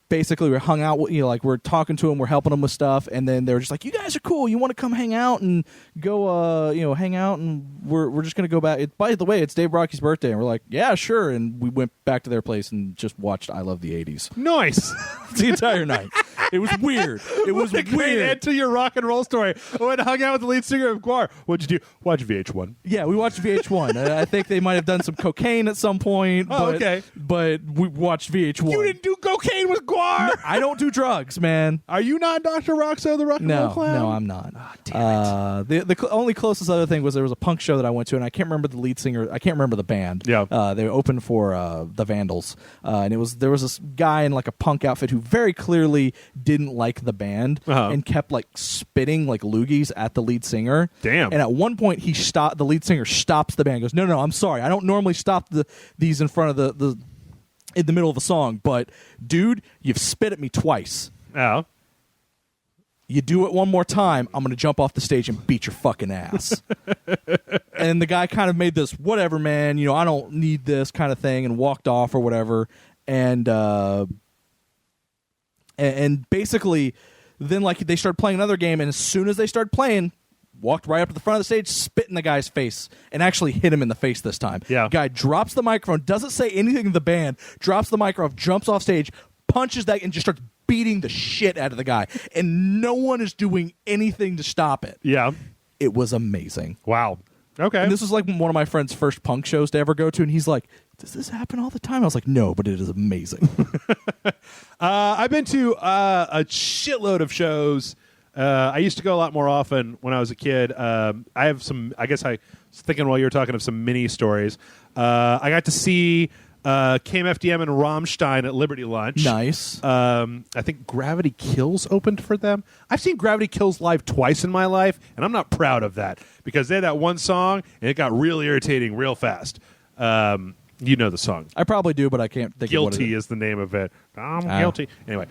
Basically, we hung out, we're talking to him, we're helping him with stuff, and then they were just like, "You guys are cool. You want to come hang out and go, hang out, and we're just gonna go back." By the way, it's Dave Brocky's birthday, and we're like, "Yeah, sure." And we went back to their place and just watched "I Love the '80s." Nice, the entire night. It was weird. It was a great end to your rock and roll story. I went and hung out with the lead singer of Gwar. What'd you do? Watch VH1. Yeah, we watched VH1. I think they might have done some cocaine at some point. Oh, okay. But we watched VH1. You didn't do cocaine with Gwar? are. No, I don't do drugs, man. Are you not Dr. Roxo, the rock and roll clown? No, I'm not. Oh, damn it. The only closest other thing was there was a punk show that I went to, and I can't remember the lead singer. I can't remember the band. Yeah. They opened for the Vandals, and there was this guy in like a punk outfit who very clearly didn't like the band and kept like spitting like loogies at the lead singer. Damn. And at one point, the lead singer stops the band. Goes, no, I'm sorry, I don't normally stop these in front of the in the middle of a song, but dude, you've spit at me twice. Oh. You do it one more time, I'm going to jump off the stage and beat your fucking ass. And the guy kind of made this, whatever, man, I don't need this kind of thing, and walked off or whatever. And basically, then like they started playing another game, and as soon as they started playing, walked right up to the front of the stage, spit in the guy's face, and actually hit him in the face this time. Yeah. Guy drops the microphone, doesn't say anything to the band, drops the microphone, jumps off stage, punches that, and just starts beating the shit out of the guy. And no one is doing anything to stop it. Yeah. It was amazing. Wow. Okay. And this was like one of my friend's first punk shows to ever go to, and he's like, does this happen all the time? I was like, no, but it is amazing. I've been to a shitload of shows. I used to go a lot more often when I was a kid. I have some, I guess I was thinking while you were talking of some mini stories. I got to see KMFDM and Rammstein at Liberty Lunch. Nice. I think Gravity Kills opened for them. I've seen Gravity Kills live twice in my life, and I'm not proud of that because they had that one song, and it got real irritating real fast. You know the song. I probably do, but I can't think of what it Guilty is the name of it. I'm guilty. Anyway,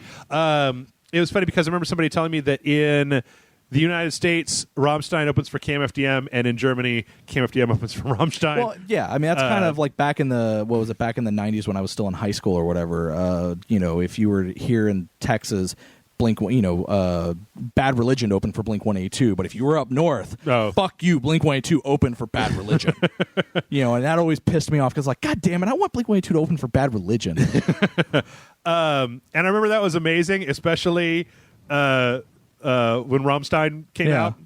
it was funny because I remember somebody telling me that in the United States, Rammstein opens for KMFDM, and in Germany, KMFDM opens for Rammstein. Well, yeah, I mean that's kind of like back in the back in the 90s when I was still in high school or whatever. If you were here in Texas, Bad Religion opened for Blink-182, but if you were up north, fuck you, Blink-182 opened for Bad Religion. And that always pissed me off because like, god damn it, I want Blink-182 to open for Bad Religion. And I remember that was amazing, especially when Rammstein came out,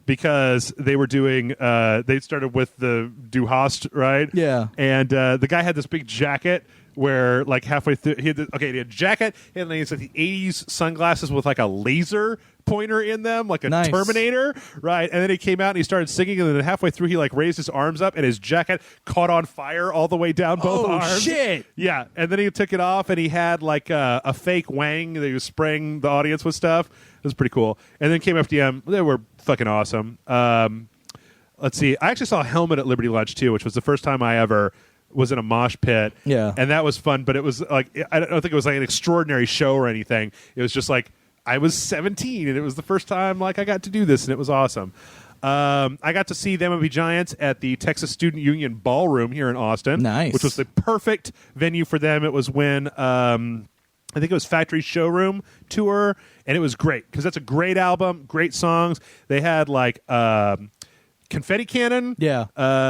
because they were doing they started with the Du Hast, right? Yeah. And the guy had this big jacket where like halfway through he had a jacket, and then he had the 80s sunglasses with like a laser pointer in them, like a nice. Terminator, right? And then he came out and he started singing, and then halfway through he like raised his arms up and his jacket caught on fire all the way down both arms. Oh shit. Yeah. And then he took it off and he had like a fake wang that he was spraying the audience with stuff. It was pretty cool. And then came FDM. They were fucking awesome. Let's see. I actually saw Helmet at Liberty Lunch too, which was the first time I ever was in a mosh pit. Yeah. And that was fun, but it was like, I don't think it was like an extraordinary show or anything. It was just like, I was 17 and it was the first time like I got to do this, and it was awesome. I got to see them be Giants at the Texas Student Union Ballroom here in Austin. Nice. Which was the perfect venue for them. It was when I think it was Factory Showroom Tour, and it was great because that's a great album, great songs. They had like Confetti Cannon. Yeah.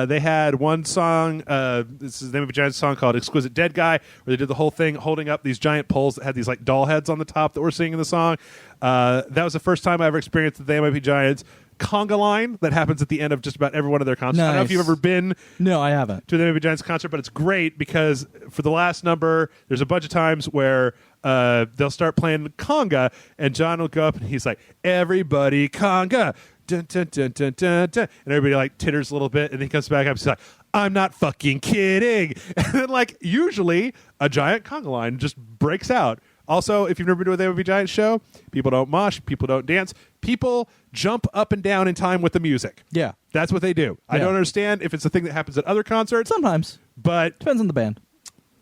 They had one song, this is the name of a Giants song called Exquisite Dead Guy, where they did the whole thing holding up these giant poles that had these like doll heads on the top that were singing the song. That was the first time I ever experienced the MIP Giants conga line that happens at the end of just about every one of their concerts. Nice. I don't know if you've ever been No, I haven't. to the MIP Giants concert, but it's great because for the last number, there's a bunch of times where they'll start playing conga, and John will go up and he's like, everybody conga. Dun, dun, dun, dun, dun, dun. And everybody like titters a little bit, and then he comes back up and he's like, I'm not fucking kidding. And then like usually a giant conga line just breaks out. Also, if you've never been to a MLB Giants show, people don't mosh, people don't dance, people jump up and down in time with the music. Yeah. That's what they do. I don't understand if it's a thing that happens at other concerts. Sometimes. But depends on the band.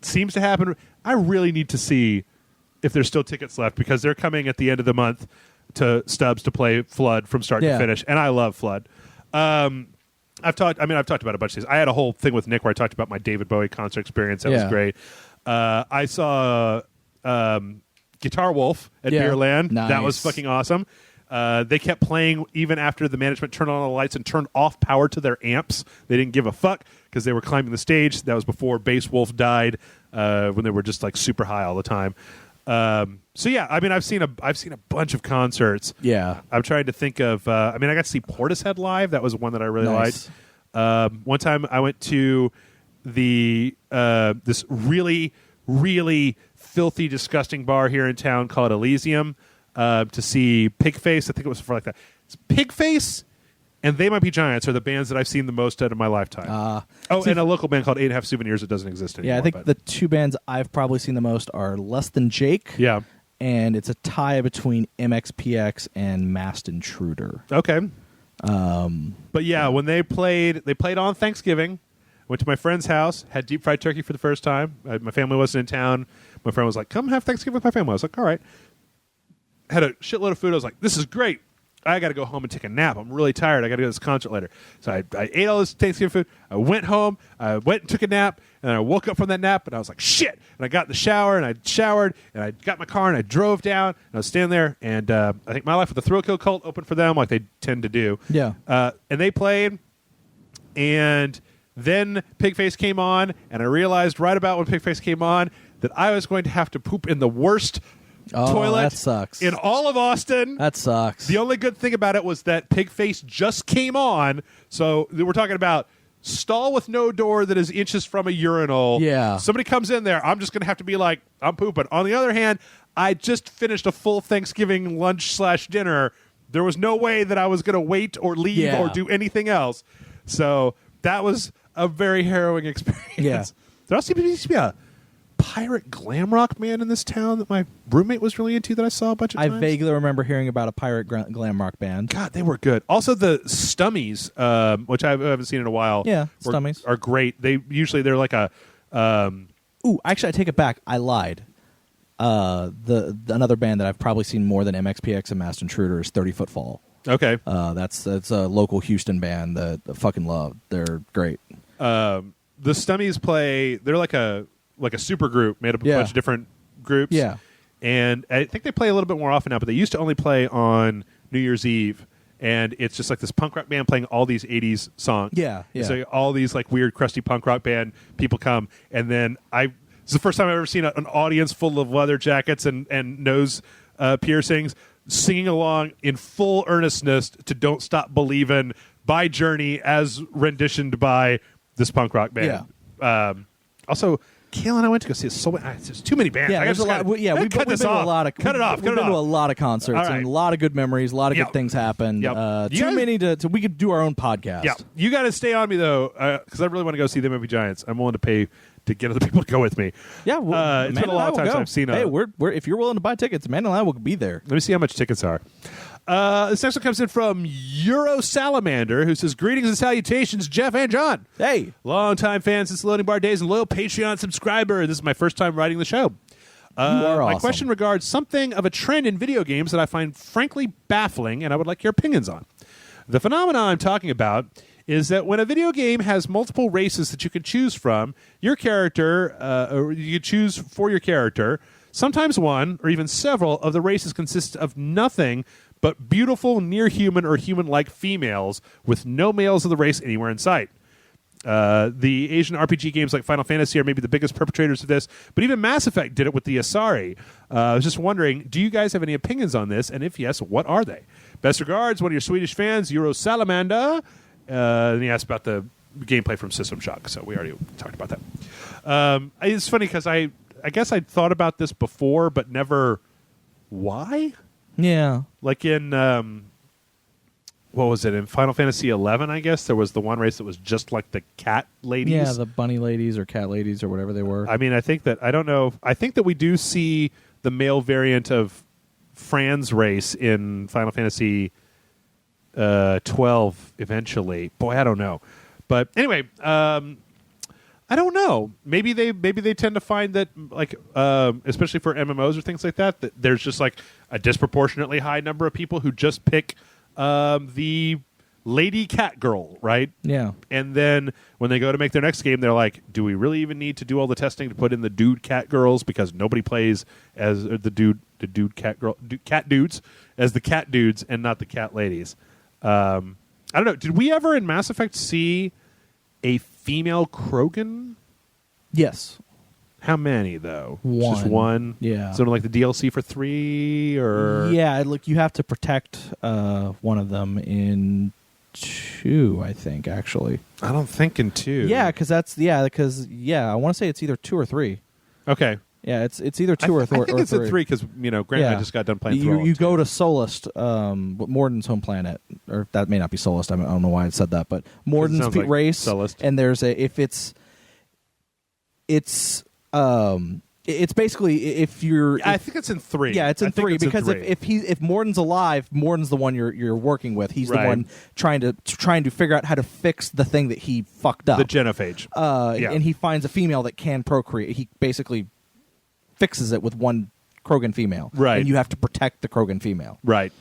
Seems to happen. I really need to see if there's still tickets left, because they're coming at the end of the month to Stubbs to play Flood from start to finish, and I love Flood. I've talked about a bunch of these. I had a whole thing with Nick where I talked about my David Bowie concert experience. That was great. I saw Guitar Wolf at Beerland. Nice. That was fucking awesome. They kept playing even after the management turned on all the lights and turned off power to their amps. They didn't give a fuck because they were climbing the stage. That was before Bass Wolf died, when they were just like super high all the time. So yeah, I mean, I've seen a bunch of concerts. Yeah, I'm trying to think of. I got to see Portishead live. That was one that I really liked. One time I went to the this really filthy, disgusting bar here in town called Elysium to see Pigface. I think it was for like that. It's Pigface and They Might Be Giants are the bands that I've seen the most out of my lifetime. And a local band called 8.5 Souvenirs that doesn't exist anymore. Yeah, I think the two bands I've probably seen the most are Less Than Jake. Yeah. And it's a tie between MXPX and Masked Intruder. Okay. But yeah, when they played on Thanksgiving. Went to my friend's house, had deep fried turkey for the first time. My family wasn't in town. My friend was like, "Come have Thanksgiving with my family." I was like, "All right." Had a shitload of food. I was like, "This is great. I got to go home and take a nap. I'm really tired. I got to go to this concert later." So I ate all this Thanksgiving food. I went home. I went and took a nap, and then I woke up from that nap, and I was like, "Shit!" And I got in the shower, and I showered, and I got my car, and I drove down, and I was standing there, and I think My Life with the Thrill Kill Cult opened for them, like they tend to do. Yeah. And they played, and then Pigface came on, and I realized right about when Pigface came on that I was going to have to poop in the worst toilet that sucks. in all of Austin. That sucks. The only good thing about it was that Pigface just came on, so we're talking about stall with no door that is inches from a urinal. Yeah. Somebody comes in there, I'm just going to have to be like, I'm pooping. On the other hand, I just finished a full Thanksgiving lunch/dinner. There was no way that I was going to wait or leave or do anything else. So that was a very harrowing experience. Yeah. There also used to be a pirate glam rock band in this town that my roommate was really into that I saw a bunch of times. I vaguely remember hearing about a pirate glam rock band. God, they were good. Also, the Stummies, which I haven't seen in a while. Yeah, Stummies are great. They're like a. Actually, I take it back. I lied. Another band that I've probably seen more than MXPX and Masked Intruder is 30 Foot Fall. Okay. That's a local Houston band that I fucking love. They're great. The Stummies play. They're like a super group made up of a bunch of different groups. Yeah. And I think they play a little bit more often now, but they used to only play on New Year's Eve. And it's just like this punk rock band playing all these 80s songs. Yeah. So all these like weird, crusty punk rock band people come. And then it's the first time I've ever seen an audience full of leather jackets and nose piercings singing along in full earnestness to Don't Stop Believin' by Journey as renditioned by this punk rock band. Yeah. Also, Kayla and I went to go see there's too many bands. Yeah, there's a lot. We've been to a lot of. Cut it off. We've been to a lot of concerts and a lot of good memories. A lot of good things happened. Too many to we could do our own podcast. Yeah, you got to stay on me though, because I really want to go see the movie Giants. I'm willing to pay to get other people to go with me. Yeah, it's been a long time since I've seen. Hey, we're if you're willing to buy tickets, Amanda and I will be there. Let me see how much tickets are. This next one comes in from Euro Salamander, who says, "Greetings and salutations, Jeff and John. Hey, longtime fan since the Loading Bar days and loyal Patreon subscriber. This is my first time writing the show. You are awesome. My question regards something of a trend in video games that I find frankly baffling, and I would like your opinions on. The phenomenon I'm talking about is that when a video game has multiple races that you can choose from, your character, or you choose for your character, sometimes one or even several of the races consist of nothing but beautiful, near-human or human-like females with no males of the race anywhere in sight. The Asian RPG games like Final Fantasy are maybe the biggest perpetrators of this, but even Mass Effect did it with the Asari. I was just wondering, do you guys have any opinions on this? And if yes, what are they? Best regards, one of your Swedish fans, Euro Salamander. And he asked about the gameplay from System Shock, so we already talked about that. It's funny because I guess I'd thought about this before, but never why? Yeah. Like in, what was it, in Final Fantasy 11, I guess, there was the one race that was just like the cat ladies. Yeah, the bunny ladies or cat ladies or whatever they were. I mean, I think that we do see the male variant of Fran's race in Final Fantasy 12 eventually. Boy, I don't know. But anyway, I don't know. Maybe they tend to find that, like, especially for MMOs or things like that, that there's just like a disproportionately high number of people who just pick the lady cat girl, right? Yeah. And then when they go to make their next game, they're like, do we really even need to do all the testing to put in the dude cat girls because nobody plays as the dude cat girl cat dudes as the cat dudes and not the cat ladies? I don't know. Did we ever in Mass Effect see a female Krogan? Yes. How many though? One. Just one. Yeah. So like the DLC for 3 or yeah. Look, you have to protect one of them in 2, I think. Actually, I don't think in 2. Yeah, because I want to say it's either 2 or 3. Okay. Yeah, it's either 2 or 3. I think it's a 3 because Grant and I just got done playing. You go to Solist, Morden's home planet, or that may not be Solist. I don't know why I said that, but Morden's race. Solist. And there's it's basically if you're. I think it's in 3. Yeah, it's in 3 because if Morden's alive, Morden's the one you're working with. He's the one trying to figure out how to fix the thing that he fucked up. The genophage. And he finds a female that can procreate. He basically fixes it with one Krogan female. Right. And you have to protect the Krogan female. Right.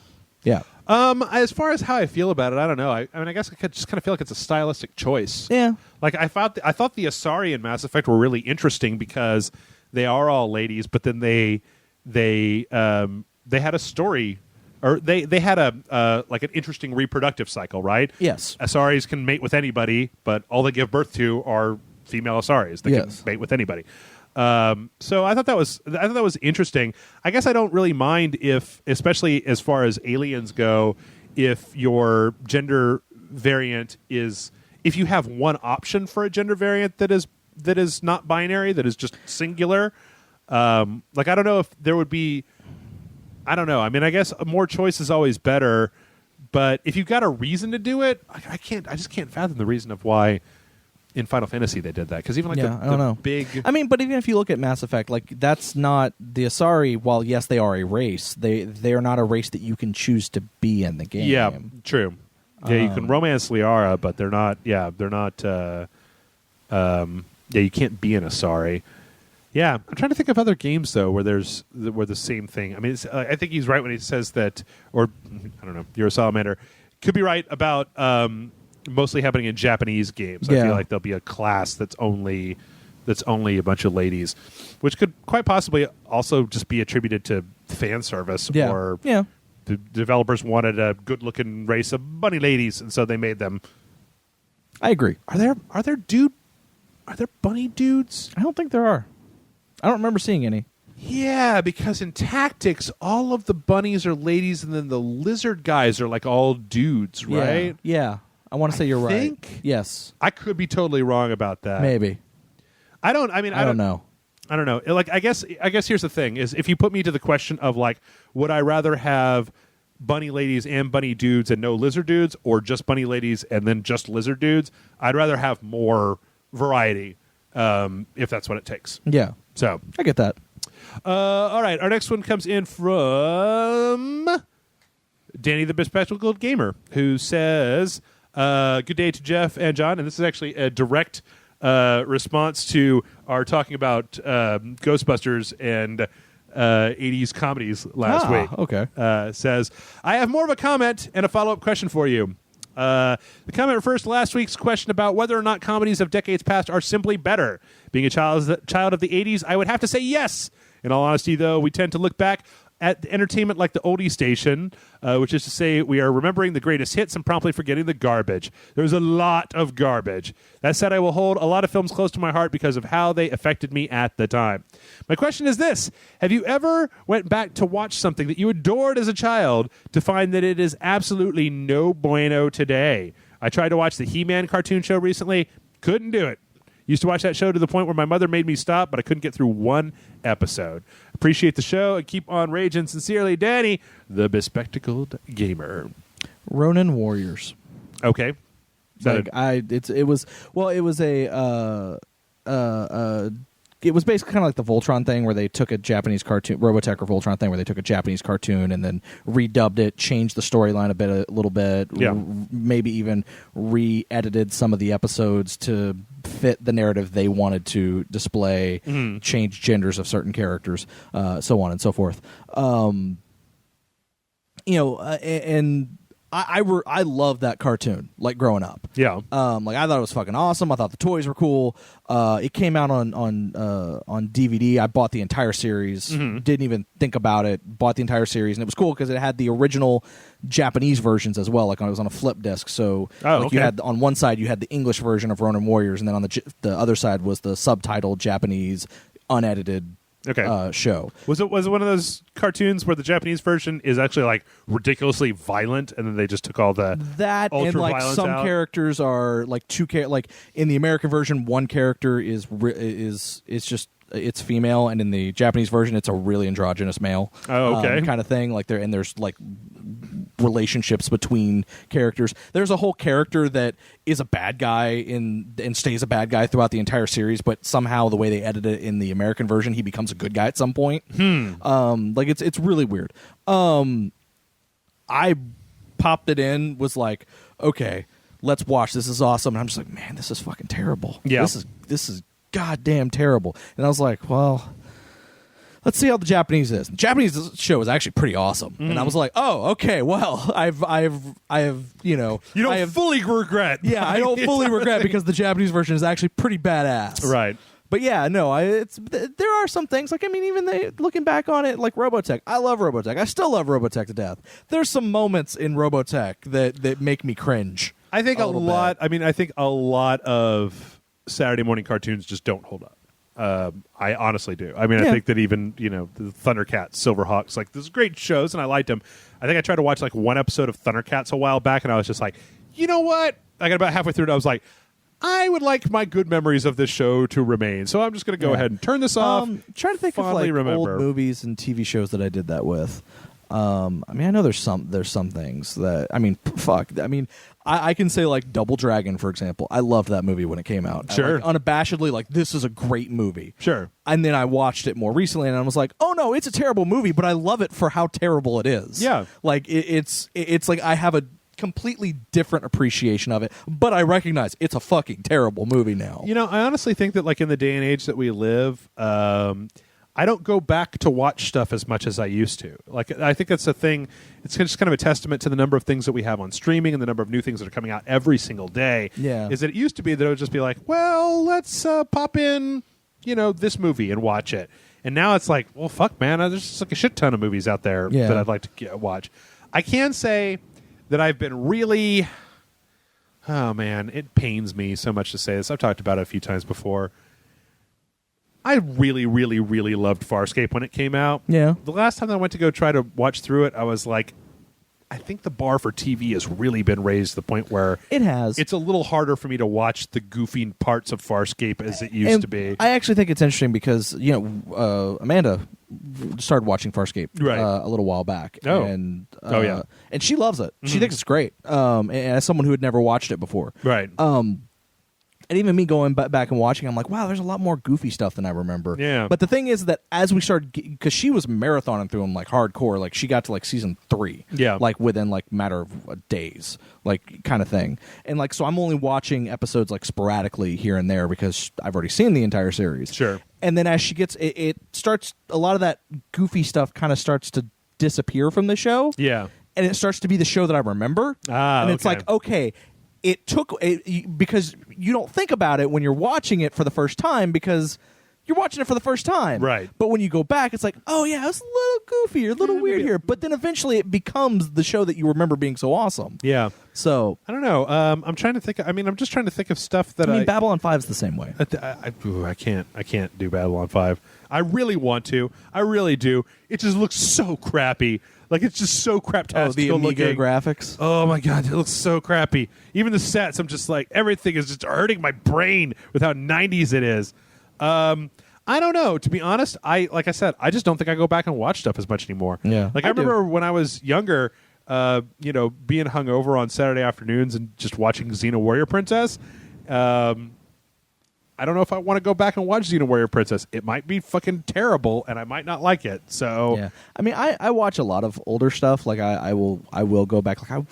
Yeah. As far as how I feel about it, I don't know. I mean, I guess I just kind of feel like it's a stylistic choice. Yeah. Like I thought the Asari in Mass Effect were really interesting because they are all ladies, but then they had a story, or they had a like an interesting reproductive cycle, right? Yes. Asaris can mate with anybody, but all they give birth to are female Asaris. They can mate with anybody. So I thought that was interesting. I guess I don't really mind if, especially as far as aliens go, if your gender variant is, if you have one option for a gender variant that is not binary, that is just singular. Like I don't know if there would be, I don't know. I mean, I guess more choice is always better, but if you've got a reason to do it, I just can't fathom the reason of why in Final Fantasy they did that, because even like the big. I mean, but even if you look at Mass Effect, like that's not the Asari. While yes, they are a race, they are not a race that you can choose to be in the game. Yeah, true. Yeah, you can romance Liara, but they're not. Yeah, they're not. Yeah, you can't be an Asari. Yeah, I'm trying to think of other games though where where the same thing. I mean, I think he's right when he says that, or I don't know, you're a salamander. Could be right about. Mostly happening in Japanese games. I feel like there'll be a class that's only a bunch of ladies, which could quite possibly also just be attributed to fan service, or the developers wanted a good-looking race of bunny ladies, and so they made them. I agree. Are there bunny dudes? I don't think there are. I don't remember seeing any. Yeah, because in Tactics, all of the bunnies are ladies, and then the lizard guys are like all dudes, right? Yeah. I want to say you're right. Yes. I could be totally wrong about that. Maybe. I don't know. I don't know. Like I guess here's the thing is, if you put me to the question of like, would I rather have bunny ladies and bunny dudes and no lizard dudes, or just bunny ladies and then just lizard dudes? I'd rather have more variety, if that's what it takes. Yeah. So I get that. All right. Our next one comes in from Danny the Bespectacled Gamer, who says, good day to Jeff and John. And this is actually a direct response to our talking about Ghostbusters and 80s comedies last week. Okay. Says, I have more of a comment and a follow-up question for you. The comment refers to last week's question about whether or not comedies of decades past are simply better. Being a child of the 80s, I would have to say yes. In all honesty, though, we tend to look back at entertainment like the oldie station, which is to say we are remembering the greatest hits and promptly forgetting the garbage. There's a lot of garbage. That said, I will hold a lot of films close to my heart because of how they affected me at the time. My question is this. Have you ever went back to watch something that you adored as a child to find that it is absolutely no bueno today? I tried to watch the He-Man cartoon show recently. Couldn't do it. Used to watch that show to the point where my mother made me stop, but I couldn't get through one episode. Appreciate the show and keep on raging. Sincerely, Danny, the Bespectacled Gamer. Ronin Warriors. Okay. It was basically kind of like the Voltron thing, where they took a Japanese cartoon, Robotech or Voltron thing, where they took a Japanese cartoon and then redubbed it, changed the storyline a little bit, maybe even re-edited some of the episodes to fit the narrative they wanted to display, change genders of certain characters, so on and so forth. And I loved that cartoon, like growing up. Yeah. Like I thought it was fucking awesome. I thought the toys were cool. It came out on DVD. I bought the entire series. Didn't even think about it. Bought the entire series, and it was cool because it had the original Japanese versions as well. Like it was on a flip disc. So you had on one side you had the English version of Ronin Warriors, and then on the other side was the subtitled Japanese unedited. Show. Was it one of those cartoons where the Japanese version is actually like ridiculously violent, and then they just took all the and like some out? Characters are like like in the American version, one character is just it's female, and in the Japanese version, it's a really androgynous male. Oh, okay. Kind of thing. Like there's like relationships between characters. There's a whole character that is a bad guy and stays a bad guy throughout the entire series, but somehow the way they edit it in the American version, he becomes a good guy at some point. Like it's really weird. I popped it in, was like, okay, let's watch. This is awesome. And I'm just like, man, this is fucking terrible. Yeah. This is goddamn terrible. And I was like, well, let's see how the Japanese is. The Japanese show is actually pretty awesome. And I was like, oh, okay, well, I have, you know, you don't fully regret. Yeah, I don't fully regret because the Japanese version is actually pretty badass. Right. But yeah, no, there are some things, like, I mean, even looking back on it, like Robotech. I love Robotech. I still love Robotech to death. There's some moments in Robotech that make me cringe. I think a lot of Saturday morning cartoons just don't hold up. I honestly do. I mean, I think that even, you know, the Thundercats, Silverhawks, like, those are great shows, and I liked them. I think I tried to watch, like, one episode of Thundercats a while back, and I was just like, you know what? I got about halfway through it, I was like, I would like my good memories of this show to remain, so I'm just going to go ahead and turn this off. Trying to think of like old movies and TV shows that I did that with. I mean, I know there's some things that, I mean, fuck. I mean, I can say like Double Dragon, for example. I loved that movie when it came out. Sure. Unabashedly, like, this is a great movie. Sure. And then I watched it more recently, and I was like, oh no, it's a terrible movie, but I love it for how terrible it is. Yeah. Like it's like I have a completely different appreciation of it, but I recognize it's a fucking terrible movie now. You know, I honestly think that, like, in the day and age that we live, I don't go back to watch stuff as much as I used to. Like, I think that's a thing. It's just kind of a testament to the number of things that we have on streaming and the number of new things that are coming out every single day. Yeah. Is that it used to be that it would just be like, well, let's pop in, you know, this movie and watch it. And now it's like, well, fuck, man, there's just like a shit ton of movies out there that I'd like to watch. I can say that I've been really, oh man, it pains me so much to say this. I've talked about it a few times before. I really, really, really loved Farscape when it came out. Yeah. The last time I went to go try to watch through it, I was like, I think the bar for TV has really been raised to the point where it has. It's a little harder for me to watch the goofy parts of Farscape as it used to be. I actually think it's interesting because, you know, Amanda started watching Farscape a little while back. Oh. And, yeah. And she loves it. She thinks it's great. And as someone who had never watched it before. Right. And even me going back and watching, I'm like, wow, there's a lot more goofy stuff than I remember. Yeah. But the thing is that as we started, because she was marathoning through them like hardcore, like she got to like season 3. Yeah. Like within like matter of days, like kind of thing. And like, so I'm only watching episodes like sporadically here and there because I've already seen the entire series. Sure. And then as she gets, it starts, a lot of that goofy stuff kind of starts to disappear from the show. Yeah. And it starts to be the show that I remember. And it's like, okay, it took because you don't think about it when you're watching it for the first time because you're watching it for the first time. Right. But when you go back, it's like, oh yeah, it's a little goofy or a little weird here. But then eventually it becomes the show that you remember being so awesome. Yeah. So I don't know. I'm trying to think. I mean, I'm just trying to think of stuff that Babylon 5 is the same way. I can't do Babylon 5. I really want to. I really do. It just looks so crappy. Like, it's just so craptastic. Oh, the Amiga graphics? Oh, my God. It looks so crappy. Even the sets, I'm just like, everything is just hurting my brain with how 90s it is. I don't know. To be honest, like I said, I just don't think I go back and watch stuff as much anymore. Yeah, like, I remember when I was younger, you know, being hungover on Saturday afternoons and just watching Xena Warrior Princess. I don't know if I want to go back and watch Xena Warrior Princess. It might be fucking terrible, and I might not like it. So yeah, I mean, I watch a lot of older stuff. Like I will go back. Like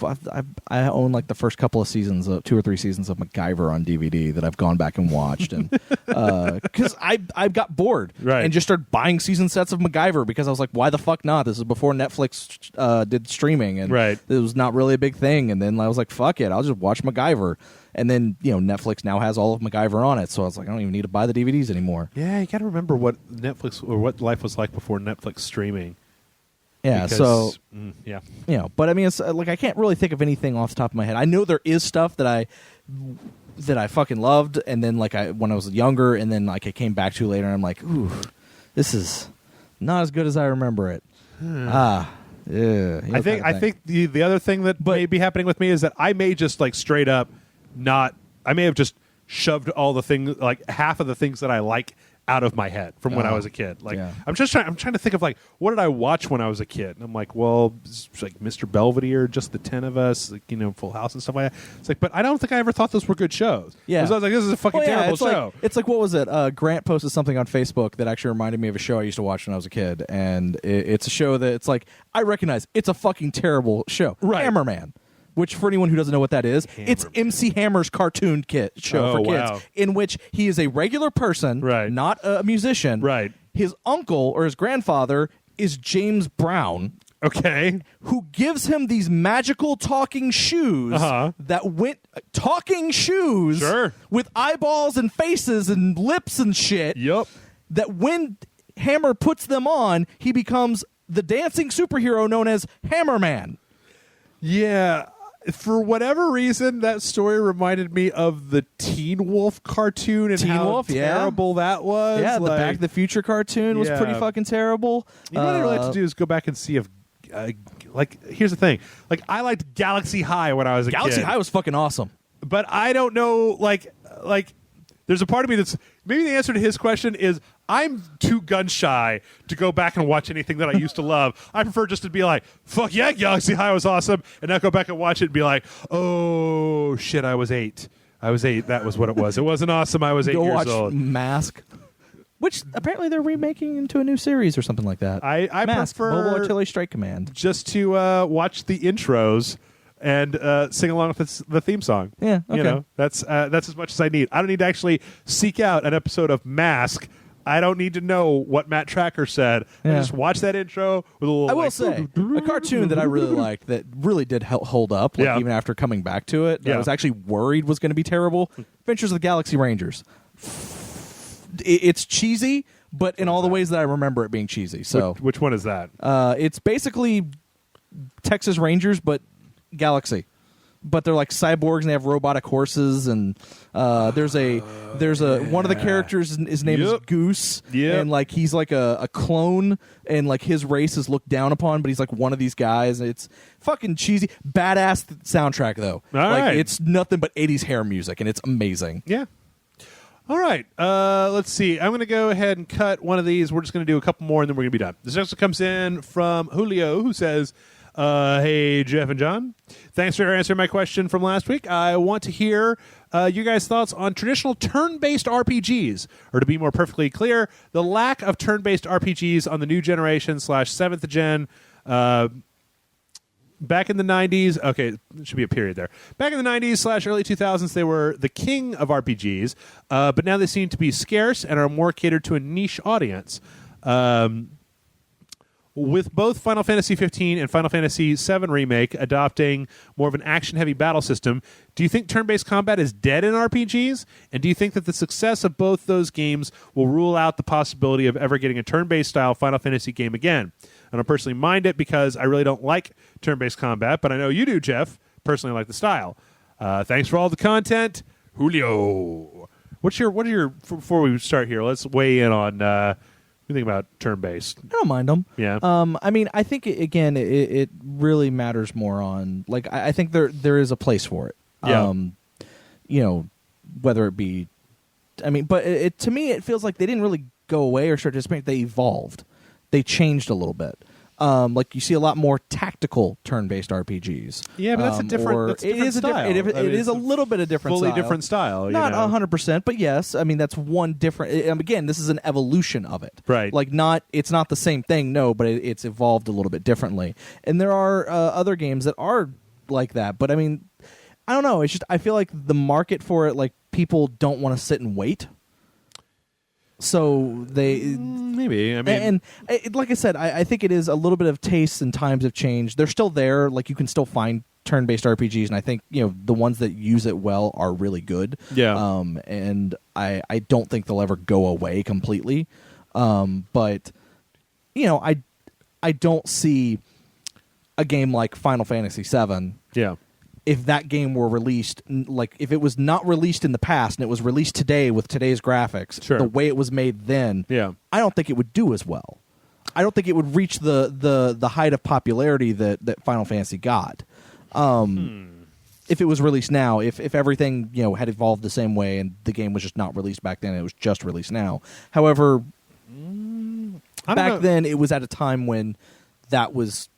I own like the first couple of seasons, 2 or 3 seasons of MacGyver on DVD that I've gone back and watched, and because I got bored and just started buying season sets of MacGyver because I was like, why the fuck not? This is before Netflix did streaming, and it was not really a big thing. And then I was like, fuck it, I'll just watch MacGyver. And then, you know, Netflix now has all of MacGyver on it, so I was like, I don't even need to buy the DVDs anymore. Yeah, you got to remember what Netflix or what life was like before Netflix streaming. Yeah, because, so yeah, you know, but I mean, it's like I can't really think of anything off the top of my head. I know there is stuff that I fucking loved, and then like when I was younger, and then like I came back to later, and I'm like, ooh, this is not as good as I remember it. Yeah, I think the other thing that may be happening with me is that I may just like straight up I may have just shoved all the things, like half of the things that I like out of my head from when I was a kid. Like I'm trying to think of like what did I watch when I was a kid? And I'm like, well, it's like Mr. Belvedere, Just the 10 of Us, like, you know, Full House and stuff like that. It's like, but I don't think I ever thought those were good shows. Yeah, so I was like, this is a fucking terrible show. It's like what was it? Grant posted something on Facebook that actually reminded me of a show I used to watch when I was a kid, and it's a show that it's like I recognize it's a fucking terrible show. Right. Hammerman. Which, for anyone who doesn't know what that is, it's MC Hammer's cartoon show for kids, in which he is a regular person, not a musician. Right. His uncle or his grandfather is James Brown. Okay. Who gives him these magical talking shoes talking shoes with eyeballs and faces and lips and shit. Yep. That when Hammer puts them on, he becomes the dancing superhero known as Hammerman. Yeah. For whatever reason, that story reminded me of the Teen Wolf cartoon and how terrible that was. Yeah, the Back to the Future cartoon was pretty fucking terrible. You know what I really like to do is go back and see if, like, here's the thing. Like, I liked Galaxy High when I was a kid. Galaxy High was fucking awesome. But I don't know, like, there's a part of me that's, maybe the answer to his question is, I'm too gun shy to go back and watch anything that I used to love. I prefer just to be like, fuck yeah, Galaxy High was awesome, and now go back and watch it and be like, oh shit, I was 8. That was what it was. It wasn't awesome. I was 8 years old. Watch Mask, which apparently they're remaking into a new series or something like that. I Mask, prefer Mobile Artillery Strike Command, just to watch the intros and sing along with the theme song. Yeah, okay. You know, that's as much as I need. I don't need to actually seek out an episode of Mask. I don't need to know what Matt Tracker said. Yeah. I just watch that intro with a little. I will say a cartoon that I really liked that really did hold up, like even after coming back to it. I was actually worried was going to be terrible. Adventures of the Galaxy Rangers. It's cheesy, but in all the ways that I remember it being cheesy. So which one is that? It's basically Texas Rangers, but Galaxy. But they're like cyborgs and they have robotic horses, and there's a one of the characters, his name is Goose, and like he's like a clone, and like his race is looked down upon, but he's like one of these guys. It's fucking cheesy, badass soundtrack though. It's nothing but 80s hair music, and it's amazing. Yeah. All right, let's see. I'm going to go ahead and cut one of these. We're just going to do a couple more, and then we're going to be done. This next one comes in from Julio, who says, hey, Jeff and John. Thanks for answering my question from last week. I want to hear you guys' thoughts on traditional turn-based RPGs, or to be more perfectly clear, the lack of turn-based RPGs on the new generation / 7th gen. Back in the 90s, okay, there should be a period there. Back in the 90s / early 2000s, they were the king of RPGs, but now they seem to be scarce and are more catered to a niche audience. With both Final Fantasy 15 and Final Fantasy 7 Remake adopting more of an action-heavy battle system, do you think turn-based combat is dead in RPGs? And do you think that the success of both those games will rule out the possibility of ever getting a turn-based style Final Fantasy game again? I don't personally mind it because I really don't like turn-based combat, but I know you do, Jeff. Personally like the style. Thanks for all the content, Julio. What are your before we start here? Let's weigh in on. What do you think about turn-based? I don't mind them. Yeah. I mean, I think it really matters more on like I think there is a place for it. Yeah. You know, whether it be, I mean, but to me it feels like they didn't really go away or start to disappear. They evolved. They changed a little bit. Like you see a lot more tactical turn-based RPGs. Yeah, but that's a different style. It is a little bit of different fully style. Different style. Not 100%, but yes. I mean, that's one different. Again, this is an evolution of it. Right. Like it's not the same thing, no, but it's evolved a little bit differently. And there are other games that are like that. But I mean, I don't know. It's just I feel like the market for it, like people don't want to sit and wait. So they maybe I mean, and like I said, I think it is a little bit of tastes and times have changed. They're still there. Like you can still find turn-based RPGs, and I think the ones that use it well are really good. Yeah. And I don't think they'll ever go away completely. But I don't see a game like Final Fantasy VII. Yeah. If that game were released, like if it was not released in the past and it was released today with today's graphics, the way it was made then, I don't think it would do as well. I don't think it would reach the height of popularity that Final Fantasy got. if it was released now, if everything had evolved the same way and the game was just not released back then, and it was just released now. However, back then it was at a time when that was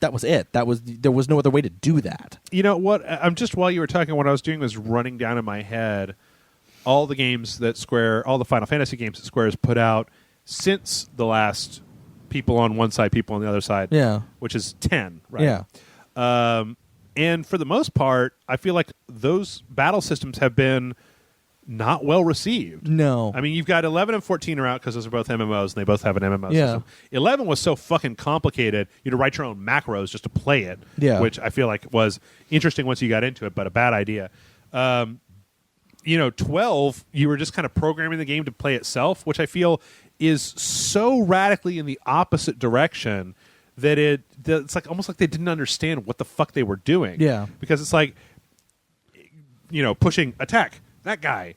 it. There was no other way to do that. You know what? I'm just while you were talking, what I was doing was running down in my head all the games that all the Final Fantasy games that Square has put out since the last people on one side, people on the other side. Yeah, which is 10, right? Yeah. And for the most part, I feel like those battle systems have been not well received. No. I mean, you've got 11 and 14 are out because those are both MMOs, and they both have an MMO system. 11 was so fucking complicated. You had to write your own macros just to play it, which I feel like was interesting once you got into it, but a bad idea. 12, you were just kind of programming the game to play itself, which I feel is so radically in the opposite direction that it's like almost like they didn't understand what the fuck they were doing. Yeah. Because it's like, pushing attack. That guy,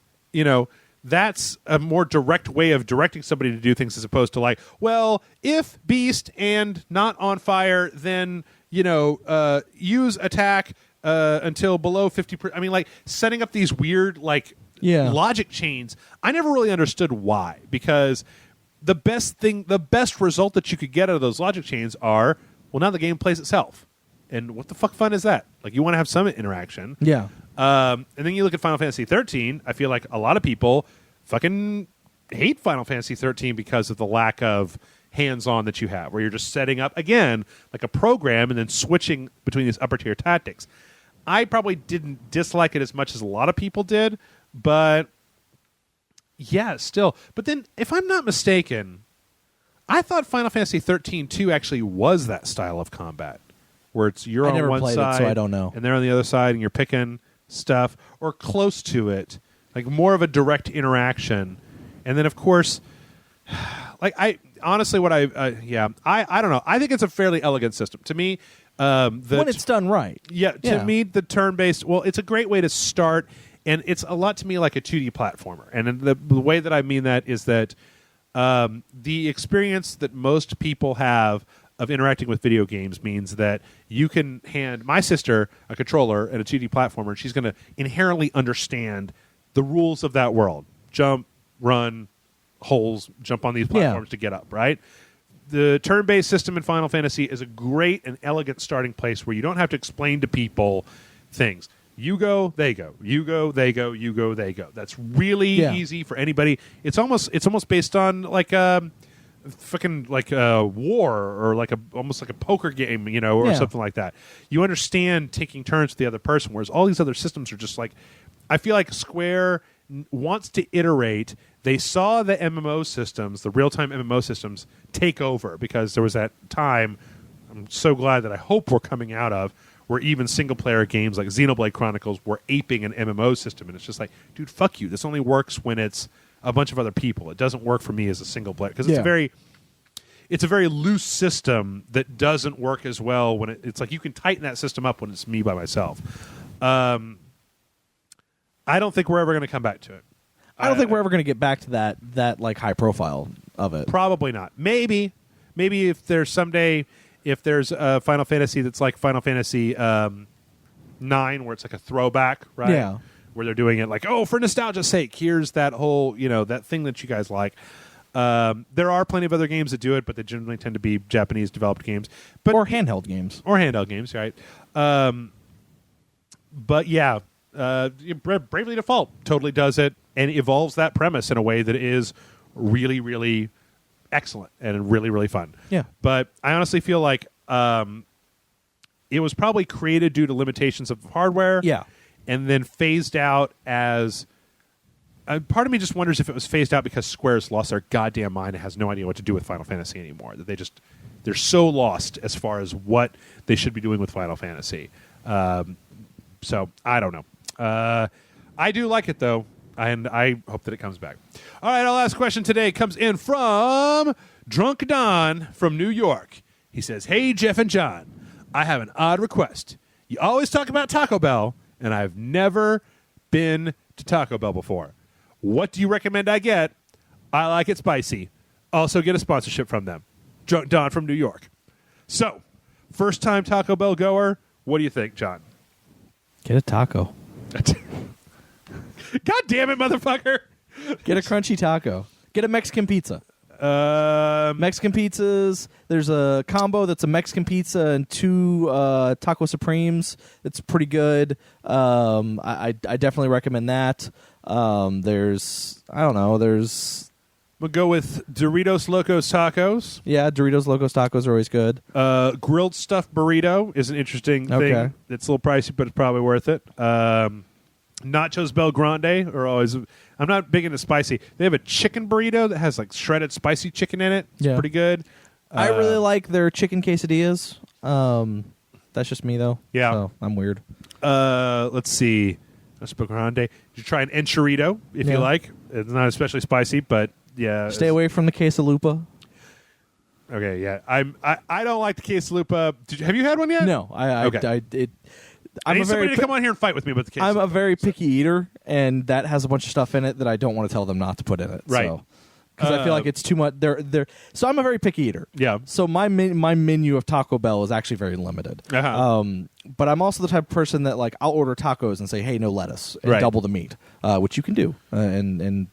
that's a more direct way of directing somebody to do things as opposed to like, well, if beast and not on fire, then, use attack until below 50%. I mean, like setting up these weird, logic chains. I never really understood why, because the best result that you could get out of those logic chains are, well, now the game plays itself. And what the fuck fun is that? Like, you want to have some interaction. Yeah. And then you look at Final Fantasy 13. I feel like a lot of people fucking hate Final Fantasy 13 because of the lack of hands-on that you have, where you're just setting up, again, like a program and then switching between these upper-tier tactics. I probably didn't dislike it as much as a lot of people did, but yeah, still. But then, if I'm not mistaken, I thought Final Fantasy 13-2 actually was that style of combat, where it's you're on one side, so I don't know, and they're on the other side, and you're picking stuff, or close to it, like more of a direct interaction. And then, of course, I honestly, I don't know. I think it's a fairly elegant system to me. When it's done right, to me, the turn-based. Well, it's a great way to start, and it's a lot to me like a 2D platformer. And the way that I mean that is that the experience that most people have of interacting with video games means that you can hand my sister a controller and a 2D platformer, and she's going to inherently understand the rules of that world. Jump, run, holes, jump on these platforms to get up, right? The turn-based system in Final Fantasy is a great and elegant starting place where you don't have to explain to people things. You go, they go. You go, they go. You go, they go. That's really easy for anybody. It's almost based on like fucking like a war or like almost like a poker game, or something like that. You understand taking turns with the other person, whereas all these other systems are just like, I feel like Square wants to iterate. They saw the MMO systems, the real-time MMO systems, take over because there was that time, I'm so glad that I hope we're coming out of, where even single-player games like Xenoblade Chronicles were aping an MMO system. And it's just like, dude, fuck you. This only works when it's a bunch of other people. It doesn't work for me as a single player because it's a very loose system that doesn't work as well when it's like you can tighten that system up when it's me by myself. I don't think we're ever going to come back to it. I don't think we're ever going to get back to that like high profile of it. Probably not. Maybe if there's someday, if there's a Final Fantasy that's like Final Fantasy 9, where it's like a throwback, right? Yeah. Where they're doing it like, oh, for nostalgia's sake, here's that whole, that thing that you guys like. There are plenty of other games that do it, but they generally tend to be Japanese developed games, or handheld games, right? But yeah, Bravely Default totally does it and evolves that premise in a way that is really, really excellent and really, really fun. Yeah. But I honestly feel like it was probably created due to limitations of hardware. Yeah. And then phased out as... part of me just wonders if it was phased out because Square's lost their goddamn mind and has no idea what to do with Final Fantasy anymore. That they're so lost as far as what they should be doing with Final Fantasy. So I don't know. I do like it though, and I hope that it comes back. All right, our last question today comes in from Drunk Don from New York. He says, "Hey Jeff and John, I have an odd request. You always talk about Taco Bell, and I've never been to Taco Bell before. What do you recommend I get? I like it spicy. Also get a sponsorship from them. Drunk Don from New York." So, first-time Taco Bell goer, what do you think, John? Get a taco. God damn it, motherfucker! Get a crunchy taco. Get a Mexican pizza. Mexican pizzas. There's a combo that's a Mexican pizza and 2 taco supremes. It's pretty good. I definitely recommend that. There's We'll go with Doritos Locos Tacos. Yeah, Doritos Locos Tacos are always good. Grilled stuffed burrito is an interesting thing. It's a little pricey, but it's probably worth it. Nachos Bel Grande are always... I'm not big into spicy. They have a chicken burrito that has like shredded spicy chicken in it. It's pretty good. I really like their chicken quesadillas. That's just me, though. Yeah. So I'm weird. Let's see. Nachos Bel Grande. You try an enchilada if you like. It's not especially spicy, but yeah. Stay away from the quesalupa. Okay, yeah. I don't like the quesalupa. Have you had one yet? No. I need somebody to come on here and fight with me about the quesalupa. I'm a very picky eater, and that has a bunch of stuff in it that I don't want to tell them not to put in it. Right. Because I feel like it's too much. So I'm a very picky eater. Yeah. So my menu of Taco Bell is actually very limited. Uh-huh. But I'm also the type of person that like I'll order tacos and say, hey, no lettuce, and double the meat, which you can do, and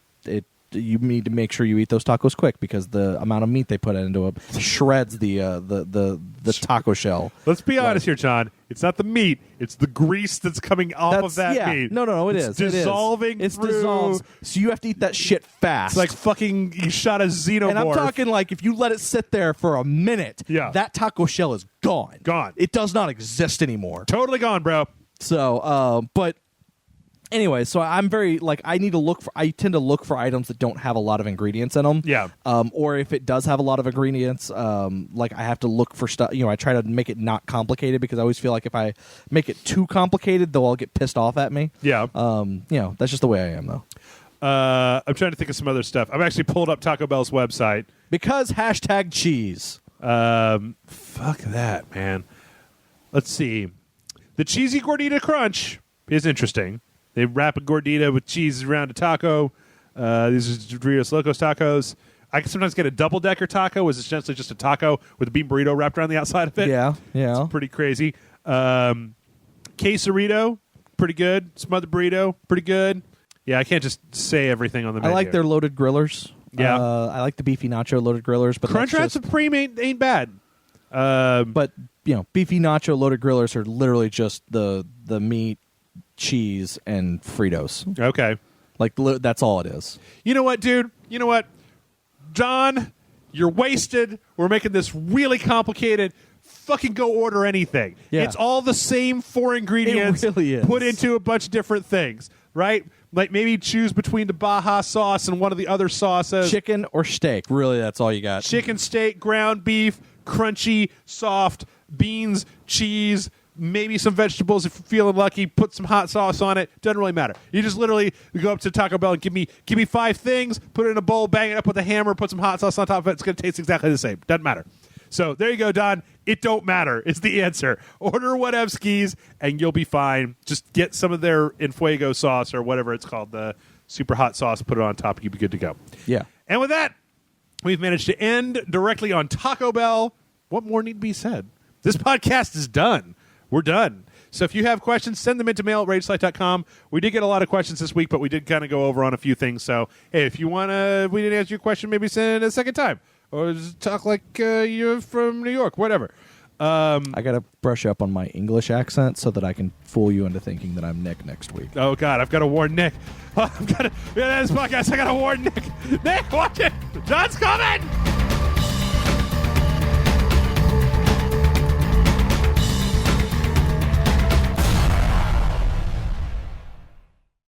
you need to make sure you eat those tacos quick because the amount of meat they put into it shreds the taco shell. Let's be honest here, John. It's not the meat; it's the grease that's coming off of that meat. No, it's dissolving. It's through. dissolves. So you have to eat that shit fast. It's like fucking you shot a xenomorph. And I'm talking like if you let it sit there for a minute, that taco shell is gone. Gone. It does not exist anymore. Totally gone, bro. So, but. Anyway, so I'm very like I tend to look for items that don't have a lot of ingredients in them. Yeah. Or if it does have a lot of ingredients, like I have to look for stuff. I try to make it not complicated because I always feel like if I make it too complicated, they'll all get pissed off at me. Yeah. That's just the way I am, though. I'm trying to think of some other stuff. I've actually pulled up Taco Bell's website because #cheese. Fuck that, man. Let's see. The cheesy gordita crunch is interesting. They wrap a gordita with cheese around a taco. These are Doritos Locos tacos. I can sometimes get a double-decker taco, which is essentially just a taco with a bean burrito wrapped around the outside of it. Yeah. It's pretty crazy. Quesarito, pretty good. Smothered burrito, pretty good. Yeah, I can't just say everything on the menu. I like their loaded grillers. Yeah. I like the beefy nacho loaded grillers. But Crunchwrap Supreme ain't bad. But, beefy nacho loaded grillers are literally just the meat, cheese, and Fritos. Okay. Like, that's all it is. You know what, dude? You know what? John, you're wasted. We're making this really complicated. Fucking go order anything. Yeah. It's all the same 4 ingredients it really is. put into a bunch of different things, right? Like maybe choose between the Baja sauce and one of the other sauces. Chicken or steak. Really, that's all you got. Chicken, steak, ground beef, crunchy, soft, beans, cheese, maybe some vegetables if you're feeling lucky. Put some hot sauce on it. Doesn't really matter. You just literally go up to Taco Bell and give me 5 things, put it in a bowl, bang it up with a hammer, put some hot sauce on top of it. It's going to taste exactly the same. Doesn't matter. So there you go, Don. It don't matter. It's the answer. Order whatevskis and you'll be fine. Just get some of their Enfuego sauce or whatever it's called, the super hot sauce, put it on top, and you'll be good to go. Yeah. And with that, we've managed to end directly on Taco Bell. What more need to be said? This podcast is done. We're done. So if you have questions, send them into mail@rageslite.com. We did get a lot of questions this week, but we did kind of go over on a few things. So, hey, if you want to, we didn't answer your question, maybe send it a second time. Or just talk like you're from New York, whatever. I got to brush up on my English accent so that I can fool you into thinking that I'm Nick next week. Oh, God, I've got to warn Nick. This podcast, I got to warn Nick. Nick, watch it. John's coming.